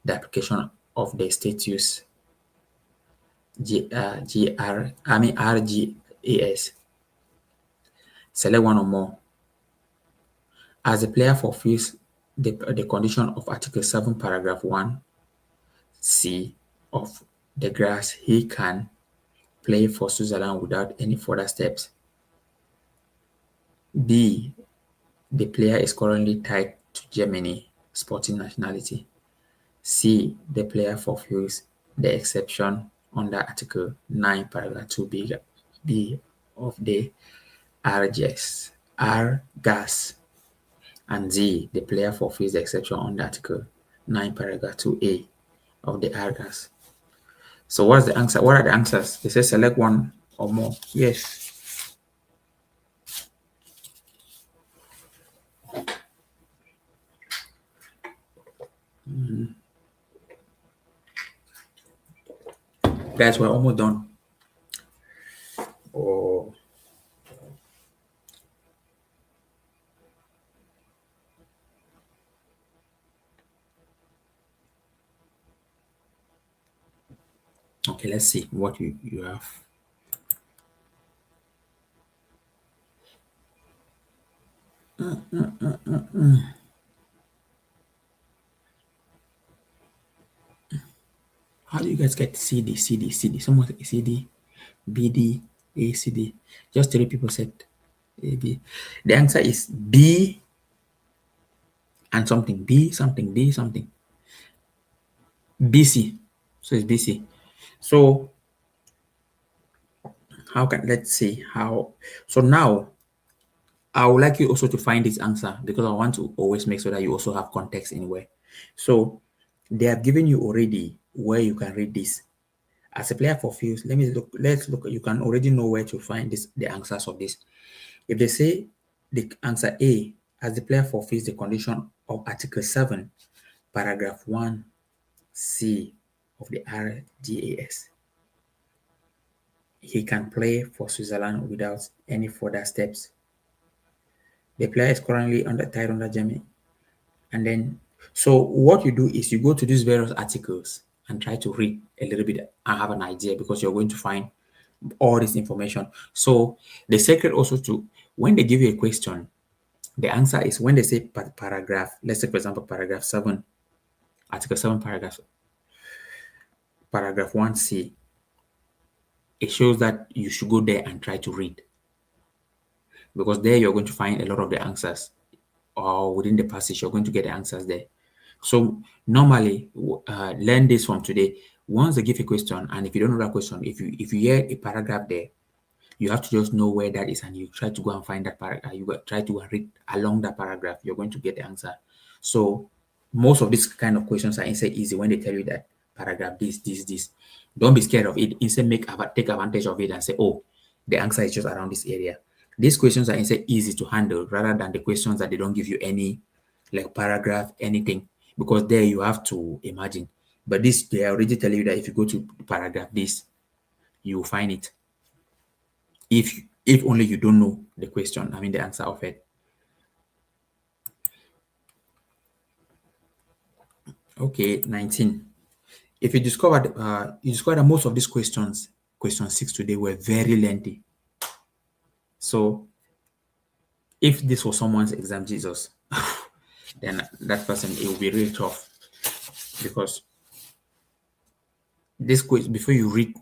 the application of the status RGAS? Select one or more. As the player fulfills the condition of Article 7, Paragraph 1c of the grass, he can play for Switzerland without any further steps. B. The player is currently tied to Germany sporting nationality. C. The player fulfills the exception under Article 9, Paragraph 2b of the RGAS. And Z, the player fulfills the exception under Article 9, Paragraph 2a of the RGAS. So what's the answer? What are the answers? They say select one or more. Yes. Guys, we're almost done. Oh, okay, let's see what you have. How do you guys get CD, CD, CD? Someone said CD, BD, ACD. Just 3 people said AB. The answer is B and something, B something, D something. BC. So it's BC. So let's see how. So now I would like you also to find this answer because I want to always make sure that you also have context in where. So they have given you already where you can read this. As a player for fields, let's look. You can already know where to find this the answers of this. If they say the answer A, as the player fulfills the condition of Article 7, Paragraph 1C of the RGAS, he can play for Switzerland without any further steps. The player is currently tied under Germany. And then, so what you do is you go to these various articles and try to read a little bit and have an idea because you're going to find all this information. So the secret also to when they give you a question, the answer is when they say paragraph, let's say for example, paragraph 7, article 7, paragraph 1C, it shows that you should go there and try to read because there you're going to find a lot of the answers or within the passage, you're going to get the answers there. So normally, learn this from today. Once they give a question, and if you don't know that question, if you hear a paragraph there, you have to just know where that is, and you try to go and find that paragraph. Try to read along that paragraph. You're going to get the answer. So most of these kind of questions are instead easy when they tell you that paragraph this. Don't be scared of it. Instead, take advantage of it and say, oh, the answer is just around this area. These questions are instead easy to handle rather than the questions that they don't give you any like paragraph, anything, because there you have to imagine. But this, they already tell you that if you go to paragraph this, you will find it. If only you don't know the question, I mean the answer of it. Okay, 19. If you discover that most of these questions, question 6 today, were very lengthy. So if this was someone's exam, Jesus, then that person, it will be really tough because this question, before you read,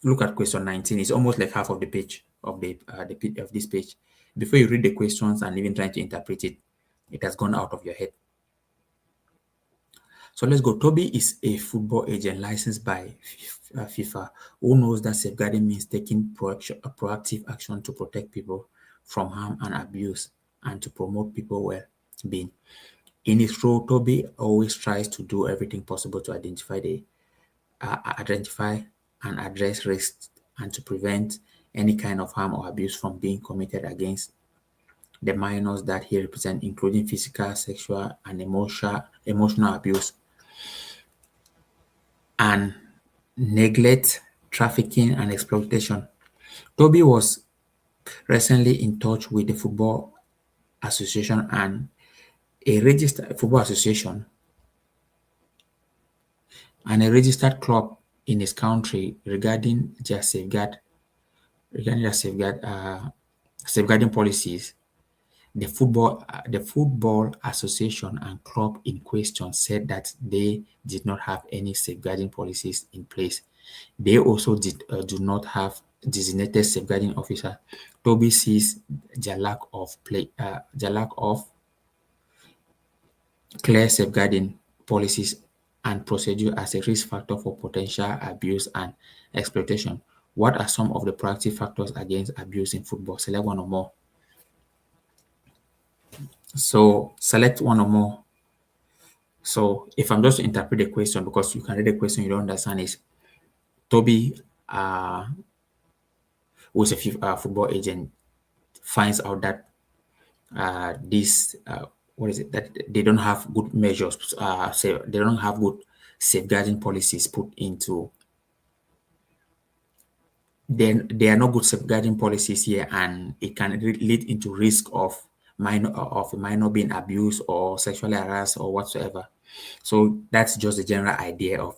look at question 19, it's almost like half of the page of of this page. Before you read the questions and even trying to interpret it, it has gone out of your head. So let's go. Toby is a football agent licensed by FIFA who knows that safeguarding means taking proactive action to protect people from harm and abuse and to promote people well-being. In his role, Toby always tries to do everything possible to identify and address risks and to prevent any kind of harm or abuse from being committed against the minors that he represents, including physical, sexual, and emotional abuse and neglect, trafficking, and exploitation. Toby was recently in touch with the Football Association and a registered football association and a registered club in his country regarding their safeguarding policies. The football association and club in question said that they did not have any safeguarding policies in place. They also do not have designated safeguarding officer. Toby sees their lack of clear safeguarding policies and procedure as a risk factor for potential abuse and exploitation. What are some of the proactive factors against abuse in football? Select one or more. So select one or more. So if I'm just to interpret the question, because you can read the question, you don't understand is Toby, who's a football agent, finds out that this what is it that they don't have good measures, say they don't have good safeguarding policies put into. Then there are no good safeguarding policies here, and it can lead into risk of a minor being abused or sexually harassed or whatsoever. So that's just the general idea of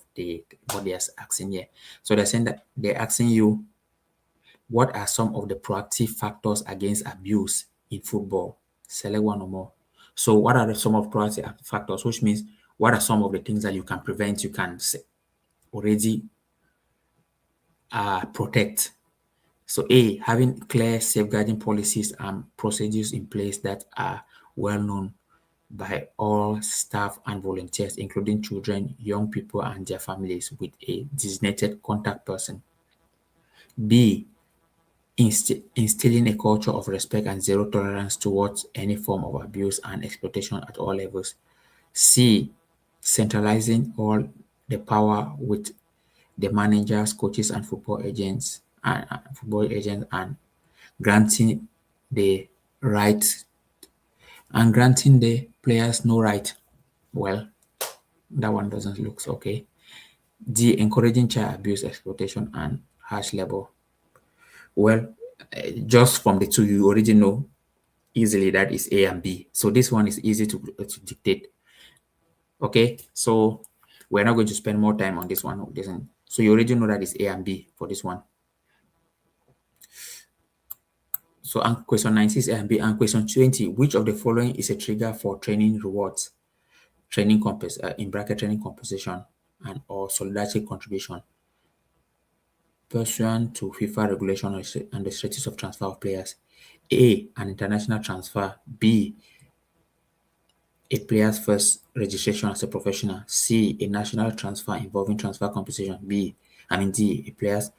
what they're asking here. So they're saying that they're asking you, what are some of the proactive factors against abuse in football? Select one or more. So what are some of proactive factors, which means what are some of the things that you can prevent, you can already protect? So A, having clear safeguarding policies and procedures in place that are well known by all staff and volunteers, including children, young people, and their families with a designated contact person. B, instilling a culture of respect and zero tolerance towards any form of abuse and exploitation at all levels. C. Centralizing all the power with the managers, coaches, and football agents, and granting the right and granting the players no right. Well, that one doesn't look okay. D. Encouraging child abuse, exploitation, and harsh labor. Well, just from the two, you already know easily that is A and B. So this one is easy to dictate. Okay, so we're not going to spend more time on this one. So you already know that is A and B for this one. So question 19 is A and B. And question 20, which of the following is a trigger for training rewards, in bracket training compensation, and or solidarity contribution pursuant to FIFA regulation and the status of transfer of players? A. An international transfer. B. A player's first registration as a professional. C. A national transfer involving transfer compensation. D. A player's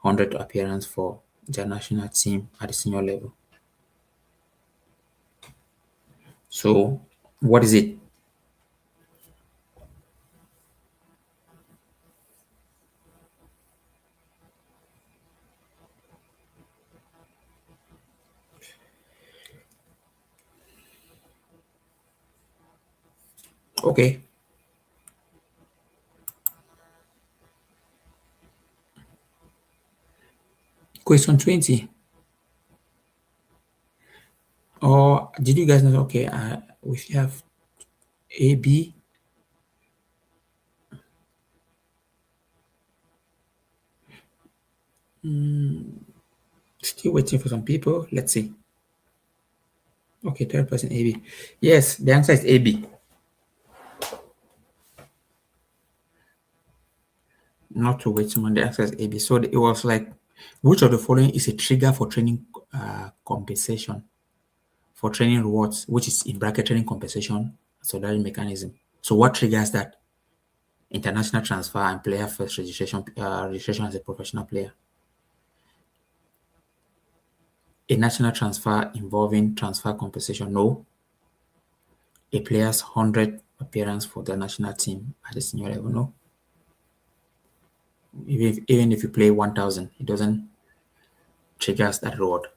100 appearance for their national team at the senior level. So, what is it? Okay. Question 20. Or did you guys know? Okay, we have A, B. Still waiting for some people. Let's see. Okay, third person A, B. Yes, the answer is A, B. Not to wait someone, the answer is A, B. So it was like, which of the following is a trigger for training compensation? For training rewards, which is in bracket training compensation, solidarity mechanism. So what triggers that? International transfer and player first registration as a professional player. A national transfer involving transfer compensation, no. A player's 100 appearance for the national team at the senior level, no. Even if you play 1,000, it doesn't trigger that reward.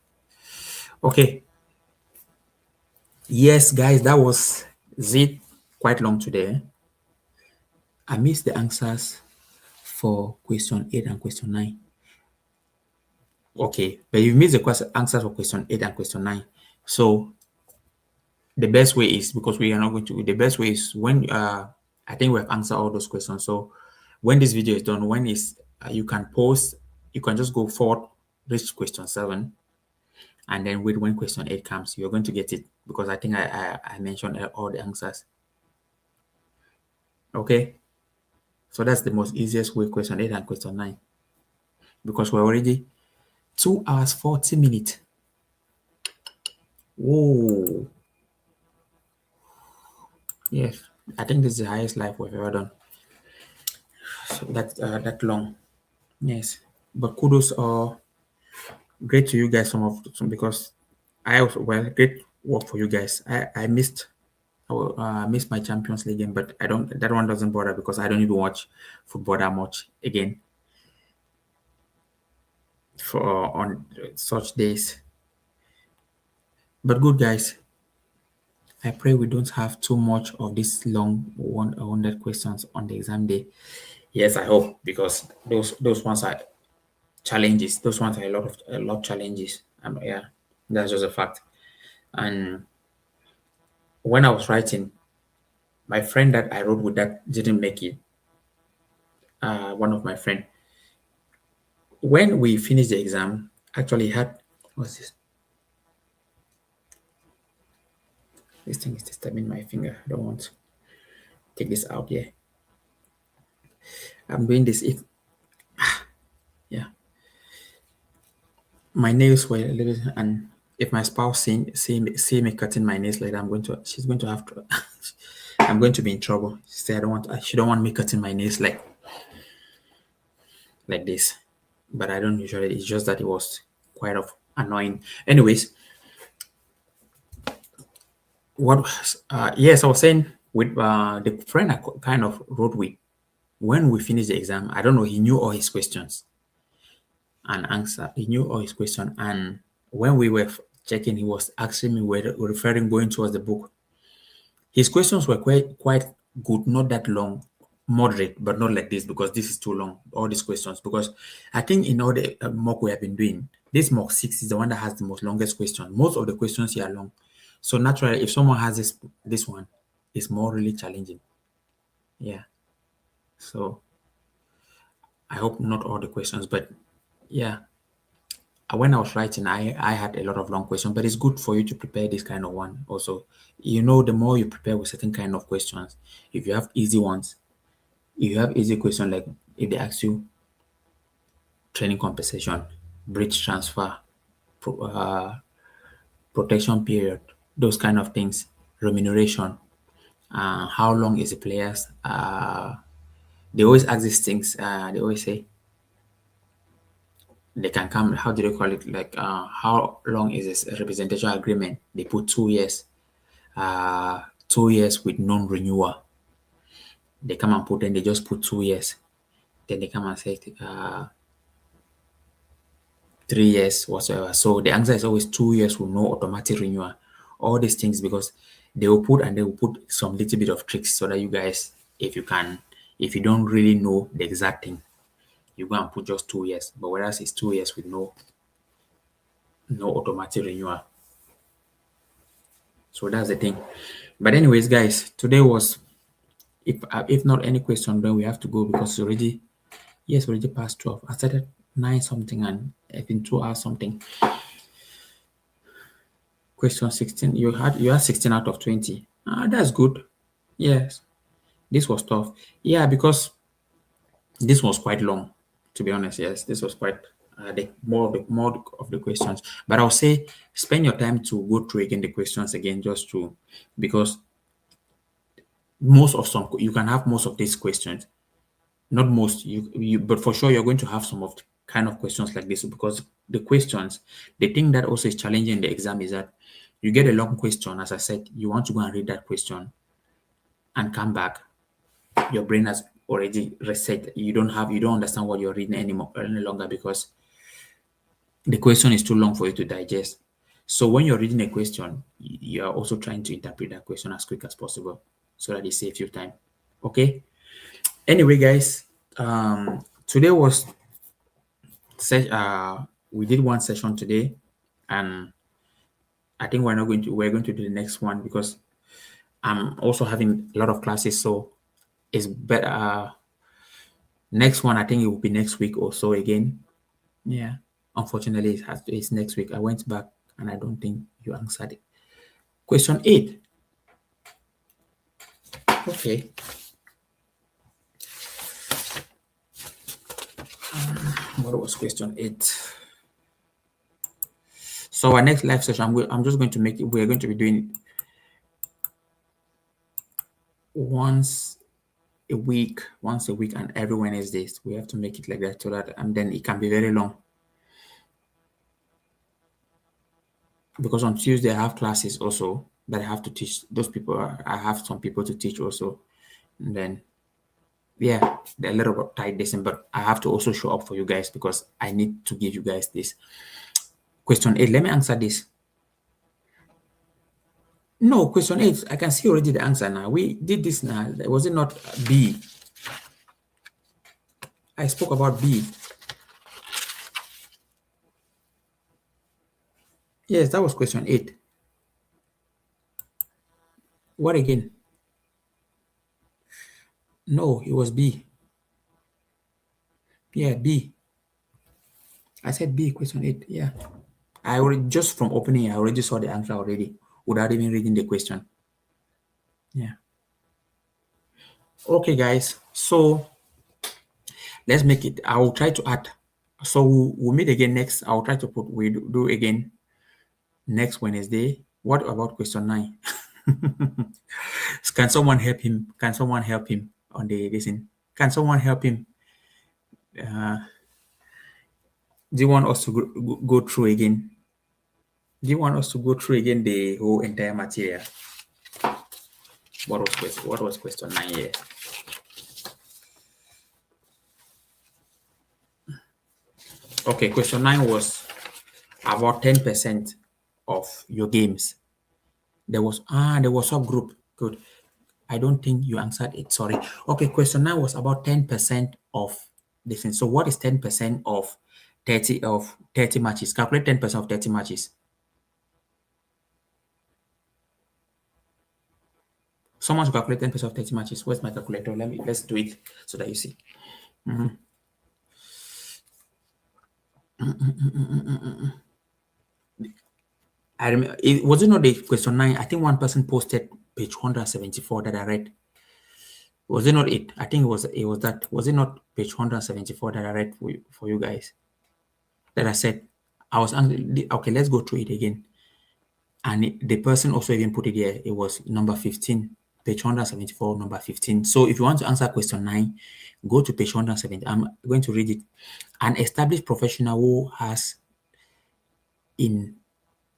Okay. Yes, guys, that was it. Quite long today. I missed the answers for question 8 and question 9. Okay, but you missed the answers for question 8 and question 9. So the best way is, because we are not going to, the best way is when I think we have answered all those questions. So when this video is done, you can post, you can just go forward, reach question 7, and then wait when question 8 comes. You're going to get it, because I think I mentioned all the answers. Okay, so that's the most easiest way, question 8 and question 9, because we're already 2 hours 40 minutes. Whoa. Yes, I think this is the highest live we've ever done. So that long. Yes, but kudos are great to you guys. Because I also, well, great work for you guys. I missed my Champions League game, but I don't. That one doesn't bother, because I don't even watch football that much again. For on such days. But good, guys. I pray we don't have too much of this long 100 questions on the exam day. Yes, I hope, because those ones are challenges. Those ones are a lot challenges. Yeah, that's just a fact. And when I was writing, my friend that I wrote with that didn't make it. One of my friend, when we finished the exam, actually had, what's this? This thing is disturbing my finger. I don't want to take this out here. I'm doing this. If yeah, my nails were a little, and if my spouse see me cutting my nails like that, she's going to have to. I'm going to be in trouble. She don't want me cutting my nails like this. But I don't usually. It's just that it was quite of annoying. Anyways, yes, I was saying with the friend I kind of wrote with, when we finished the exam, I don't know, he knew all his questions and answer. He knew all his questions. And when we were checking, he was asking me whether referring going towards the book. His questions were quite good, not that long, moderate, but not like this because this is too long. All these questions, because I think in all the mock we have been doing, this mock 6 is the one that has the most longest question. Most of the questions here are long, so naturally, if someone has this one, it's more really challenging. Yeah. So I hope not all the questions, but yeah. When I was writing, I had a lot of long questions, but it's good for you to prepare this kind of one. Also, the more you prepare with certain kind of questions, if you have easy ones, if you have easy question like if they ask you training compensation, bridge transfer, pro, protection period, those kind of things, remuneration, how long is the players? They always ask these things. They always say they can come. How do they call it? Like how long is this representation agreement? They put 2 years. 2 years with non-renewal. They come and put, then they just put 2 years. Then they come and say 3 years whatsoever. So the answer is always 2 years with no automatic renewal. All these things because they will put some little bit of tricks so that you guys, if you don't really know the exact thing, you go and put just 2 years. But whereas it's 2 years with no automatic renewal. So that's the thing. But anyways, guys, today was, if not any question, then we have to go because it's already past 12. I started 9 something and I think 2 hours something. Question 16. You had 16 out of 20. That's good. Yes. This was tough. Yeah, because this was quite long, to be honest. Yes, this was quite the more of the questions. But I'll say spend your time to go through again the questions again, just to, because most of some you can have most of these questions. Not most, but for sure you're going to have some of the kind of questions like this because the thing that also is challenging in the exam is that you get a long question. As I said, you want to go and read that question and come back. Your brain has already reset. You don't understand what you're reading anymore any longer because the question is too long for you to digest. So when you're reading a question, you are also trying to interpret that question as quick as possible so that it saves you time. Okay. Anyway, guys, today was we did one session today, and I think we're going to do the next one because I'm also having a lot of classes, so it's better. Next one, I think it will be next week or so again. Yeah. Unfortunately, it's next week. I went back and I don't think you answered it. Question 8. Okay. What was question 8? So our next live session, I'm just going to make it. We're going to be doing it once once a week, and every Wednesdays. We have to make it like that so that, and then it can be very long. Because on Tuesday I have classes also that I have to teach. Those people, I have some people to teach also. And then, yeah, they're a little bit tight this, but I have to also show up for you guys because I need to give you guys this. Question 8, let me answer this. No, question 8, I can see already the answer now. We did this now. Was it not B? I spoke about B. Yes, that was question 8. What again? No, it was B. Yeah, B. I said B, question 8. Yeah. I already, just from opening, I already saw the answer already without even reading the question. Yeah. Okay, guys. So let's make it. I will try to add. So we'll meet again next. I'll try to do again next Wednesday. What about question 9? Can someone help him? Can someone help him on the listen? Can someone help him? Uh, Do you want us to go through again? Do you want us to go through again the whole entire material? What was question 9 here? Okay, question 9 was about 10% of your games. There was subgroup. Good. I don't think you answered it. Sorry. Okay, question 9 was about 10% of this thing. So what is 10% of 30 matches? Calculate 10% of 30 matches. Someone should calculate 10% of 30 matches. Where's my calculator? Let's do it so that you see. I remember it was it not the question 9. I think one person posted page 174 that I read. Was it not it? I think it was that. Was it not page 174 that I read for you guys? That I said I was angry. Okay, let's go through it again. And the person also even put it here. It was number 15, page 174, number 15. So if you want to answer question 9, go to page 170. I'm going to read it. An established professional in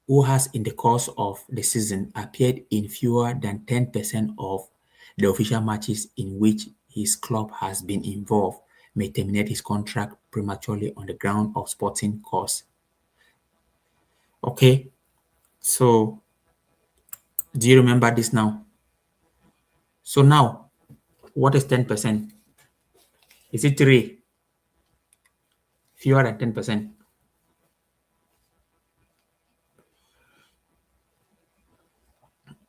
in the course of the season appeared in fewer than 10% of the official matches in which his club has been involved may terminate his contract prematurely on the ground of sporting cause. Okay, so do you remember this now? So now, what is 10%? Is it 3? Fewer than 10%.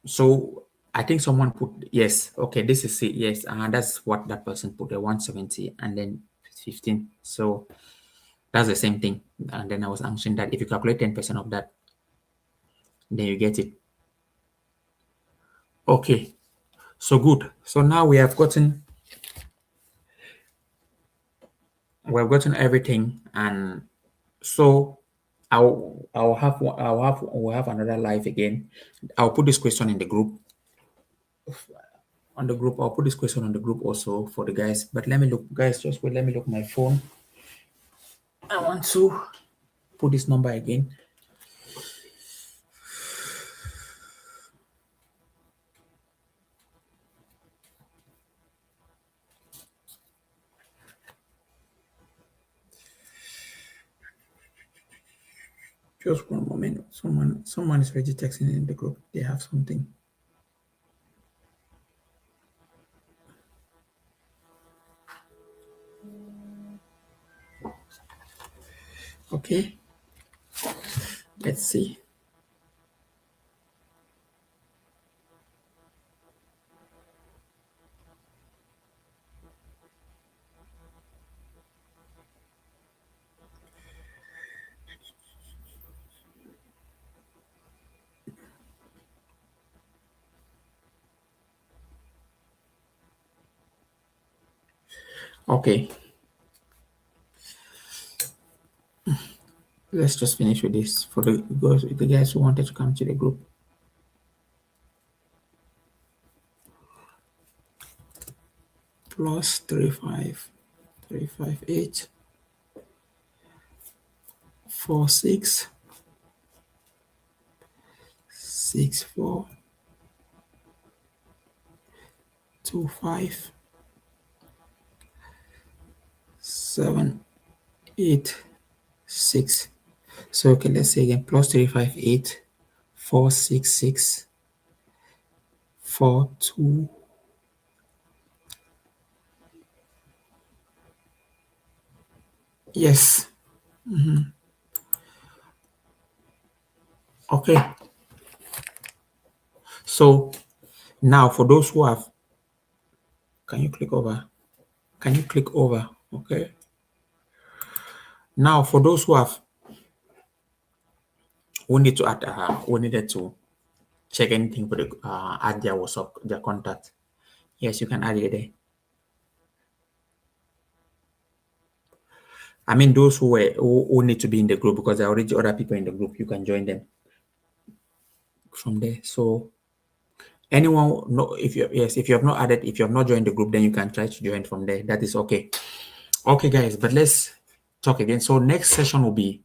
So I think someone put yes. Okay, this is it. Yes, that's what that person put, the 170 and then 15. So that's the same thing. And then I was answering that if you calculate 10% of that, then you get it. Okay, so good. So now we have gotten everything, and so we'll have another live again. I'll put this question in the group. I'll put this question on the group also for the guys. But let me look, guys. Just wait. Let me look my phone. I want to put this number again. Just one moment. Someone is already texting in the group. They have something. Okay. Let's see. Okay. Let's just finish with this for the guys who wanted to come to the group. Plus 358 46 64 25 7 8 6. So okay, let's say again plus 358 466 42. Yes. Okay. So now for those who have, can you click over? Can you click over? Okay. Now for those who need to add, who needed to check anything for the add their WhatsApp, their contact. Yes, you can add it there. I mean, those who need to be in the group because there are already other people in the group. You can join them from there. So anyone, no, if you have not added, if you have not joined the group, then you can try to join from there. That is okay. Okay, guys, but let's talk again. So next session will be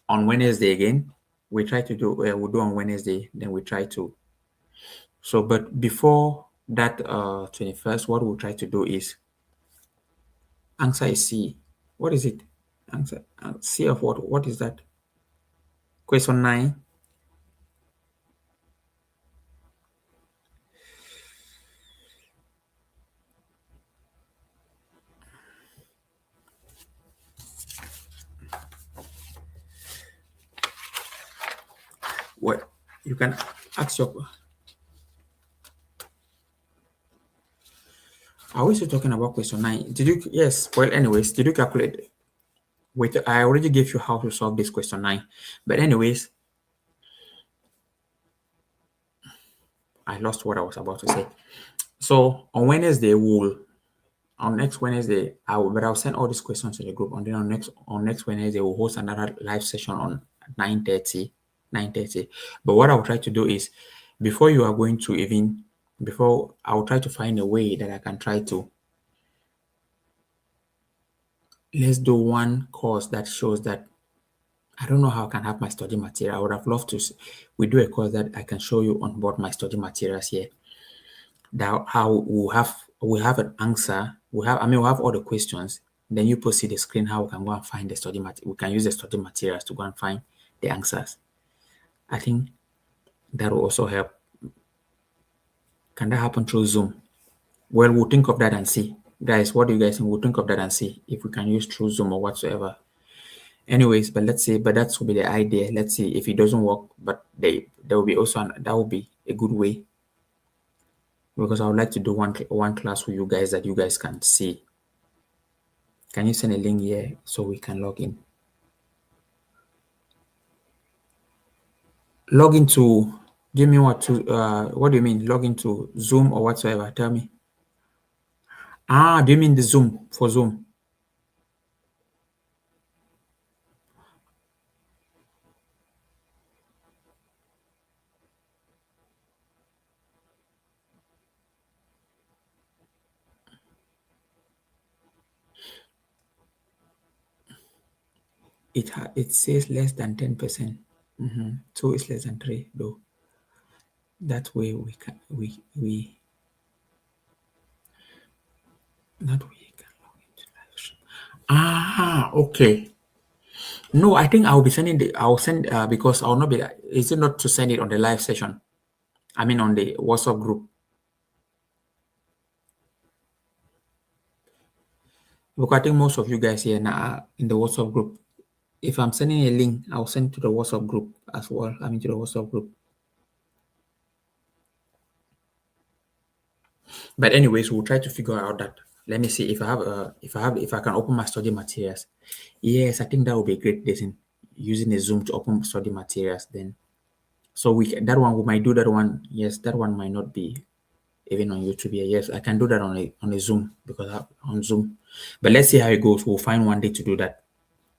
on Wednesday again. We try to do we'll do on Wednesday, then we try to. So but before that 21st, what we'll try to do is answer is C. What is it? Answer C of what? What is that? Question 9. What you can ask your. Are we still talking about question 9? Did you? Yes. Well, anyways, did you calculate? Wait, I already gave you how to solve this question 9. But anyways, I lost what I was about to say. So on Wednesday, on next Wednesday, I'll send all these questions to the group. And then on next Wednesday, we'll host another live session on 9:30. 9:30. But what I'll try to do is before you are going to even before I'll try to find a way that I can try to let's do one course that shows that I don't know how I can have my study material. I would have loved to we do a course that I can show you on board my study materials here. That how we have an answer. We'll have all the questions. Then you post see the screen how we can go and find the study material. We can use the study materials to go and find the answers. I think that will also help. Can that happen through Zoom? Well, we'll think of that and see. Guys, what do you guys think? We'll think of that and see if we can use through Zoom or whatsoever. Anyways, but let's see, but that will be the idea. Let's see if it doesn't work, but there will be also that will be a good way because I would like to do one class with you guys that you guys can see. Can you send a link here so we can log in? Log into, do you mean what do you mean? Log into Zoom or whatsoever? Tell me. Do you mean the Zoom for Zoom? It says less than 10%. 2 is less than 3 though. That way we can that way you can log into live stream. Okay. No, I think I'll be sending I'll send because I'll not be is it not to send it on the live session? I mean on the WhatsApp group. Because I think most of you guys here now are in the WhatsApp group. If I'm sending a link, I'll send to the WhatsApp group as well. I mean to the WhatsApp group. But anyways, we'll try to figure out that. Let me see if I can open my study materials. Yes, I think that would be a great lesson using a Zoom to open study materials. Then, so that one we might do that one. Yes, that one might not be even on YouTube here. Yes, I can do that on a Zoom because on Zoom. But let's see how it goes. We'll find one day to do that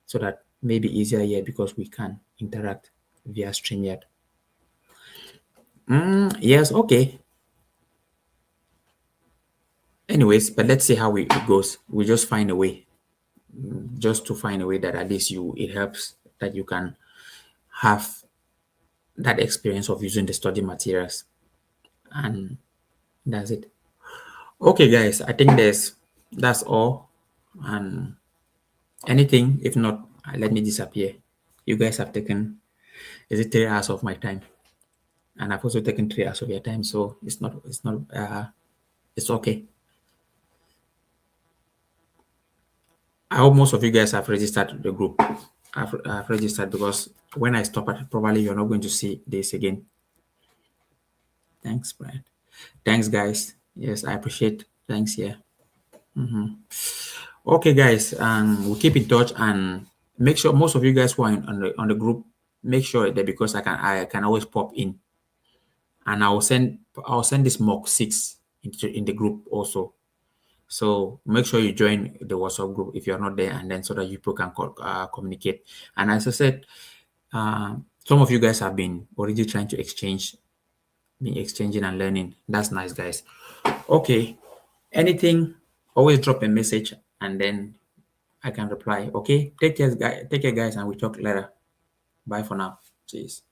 so that maybe easier here because we can interact via StreamYard. Yes, okay. Anyways, but let's see how it goes. We just find a way, just to find a way that at least it helps that you can have that experience of using the study materials, and that's it. Okay, guys, I think that's all. And anything, if not, let me disappear. You guys have taken is it 3 hours of my time, and I've also taken 3 hours of your time, so it's okay. I hope most of you guys have registered the group. I've registered because when I stop it, probably you're not going to see this again. Thanks, Brian. Thanks, guys. Yes, I appreciate. Thanks, yeah. Okay, guys, we'll keep in touch and make sure most of you guys who are on the group, make sure that because I can always pop in, and I'll send this mock 6 in the group also. So make sure you join the WhatsApp group if you're not there, and then so that you people can communicate. And as I said, some of you guys have been already trying to been exchanging and learning. That's nice, guys. Okay, anything, always drop a message, and then I can reply. Okay. Take care, guys. Take care, guys, and we talk later. Bye for now. Cheers.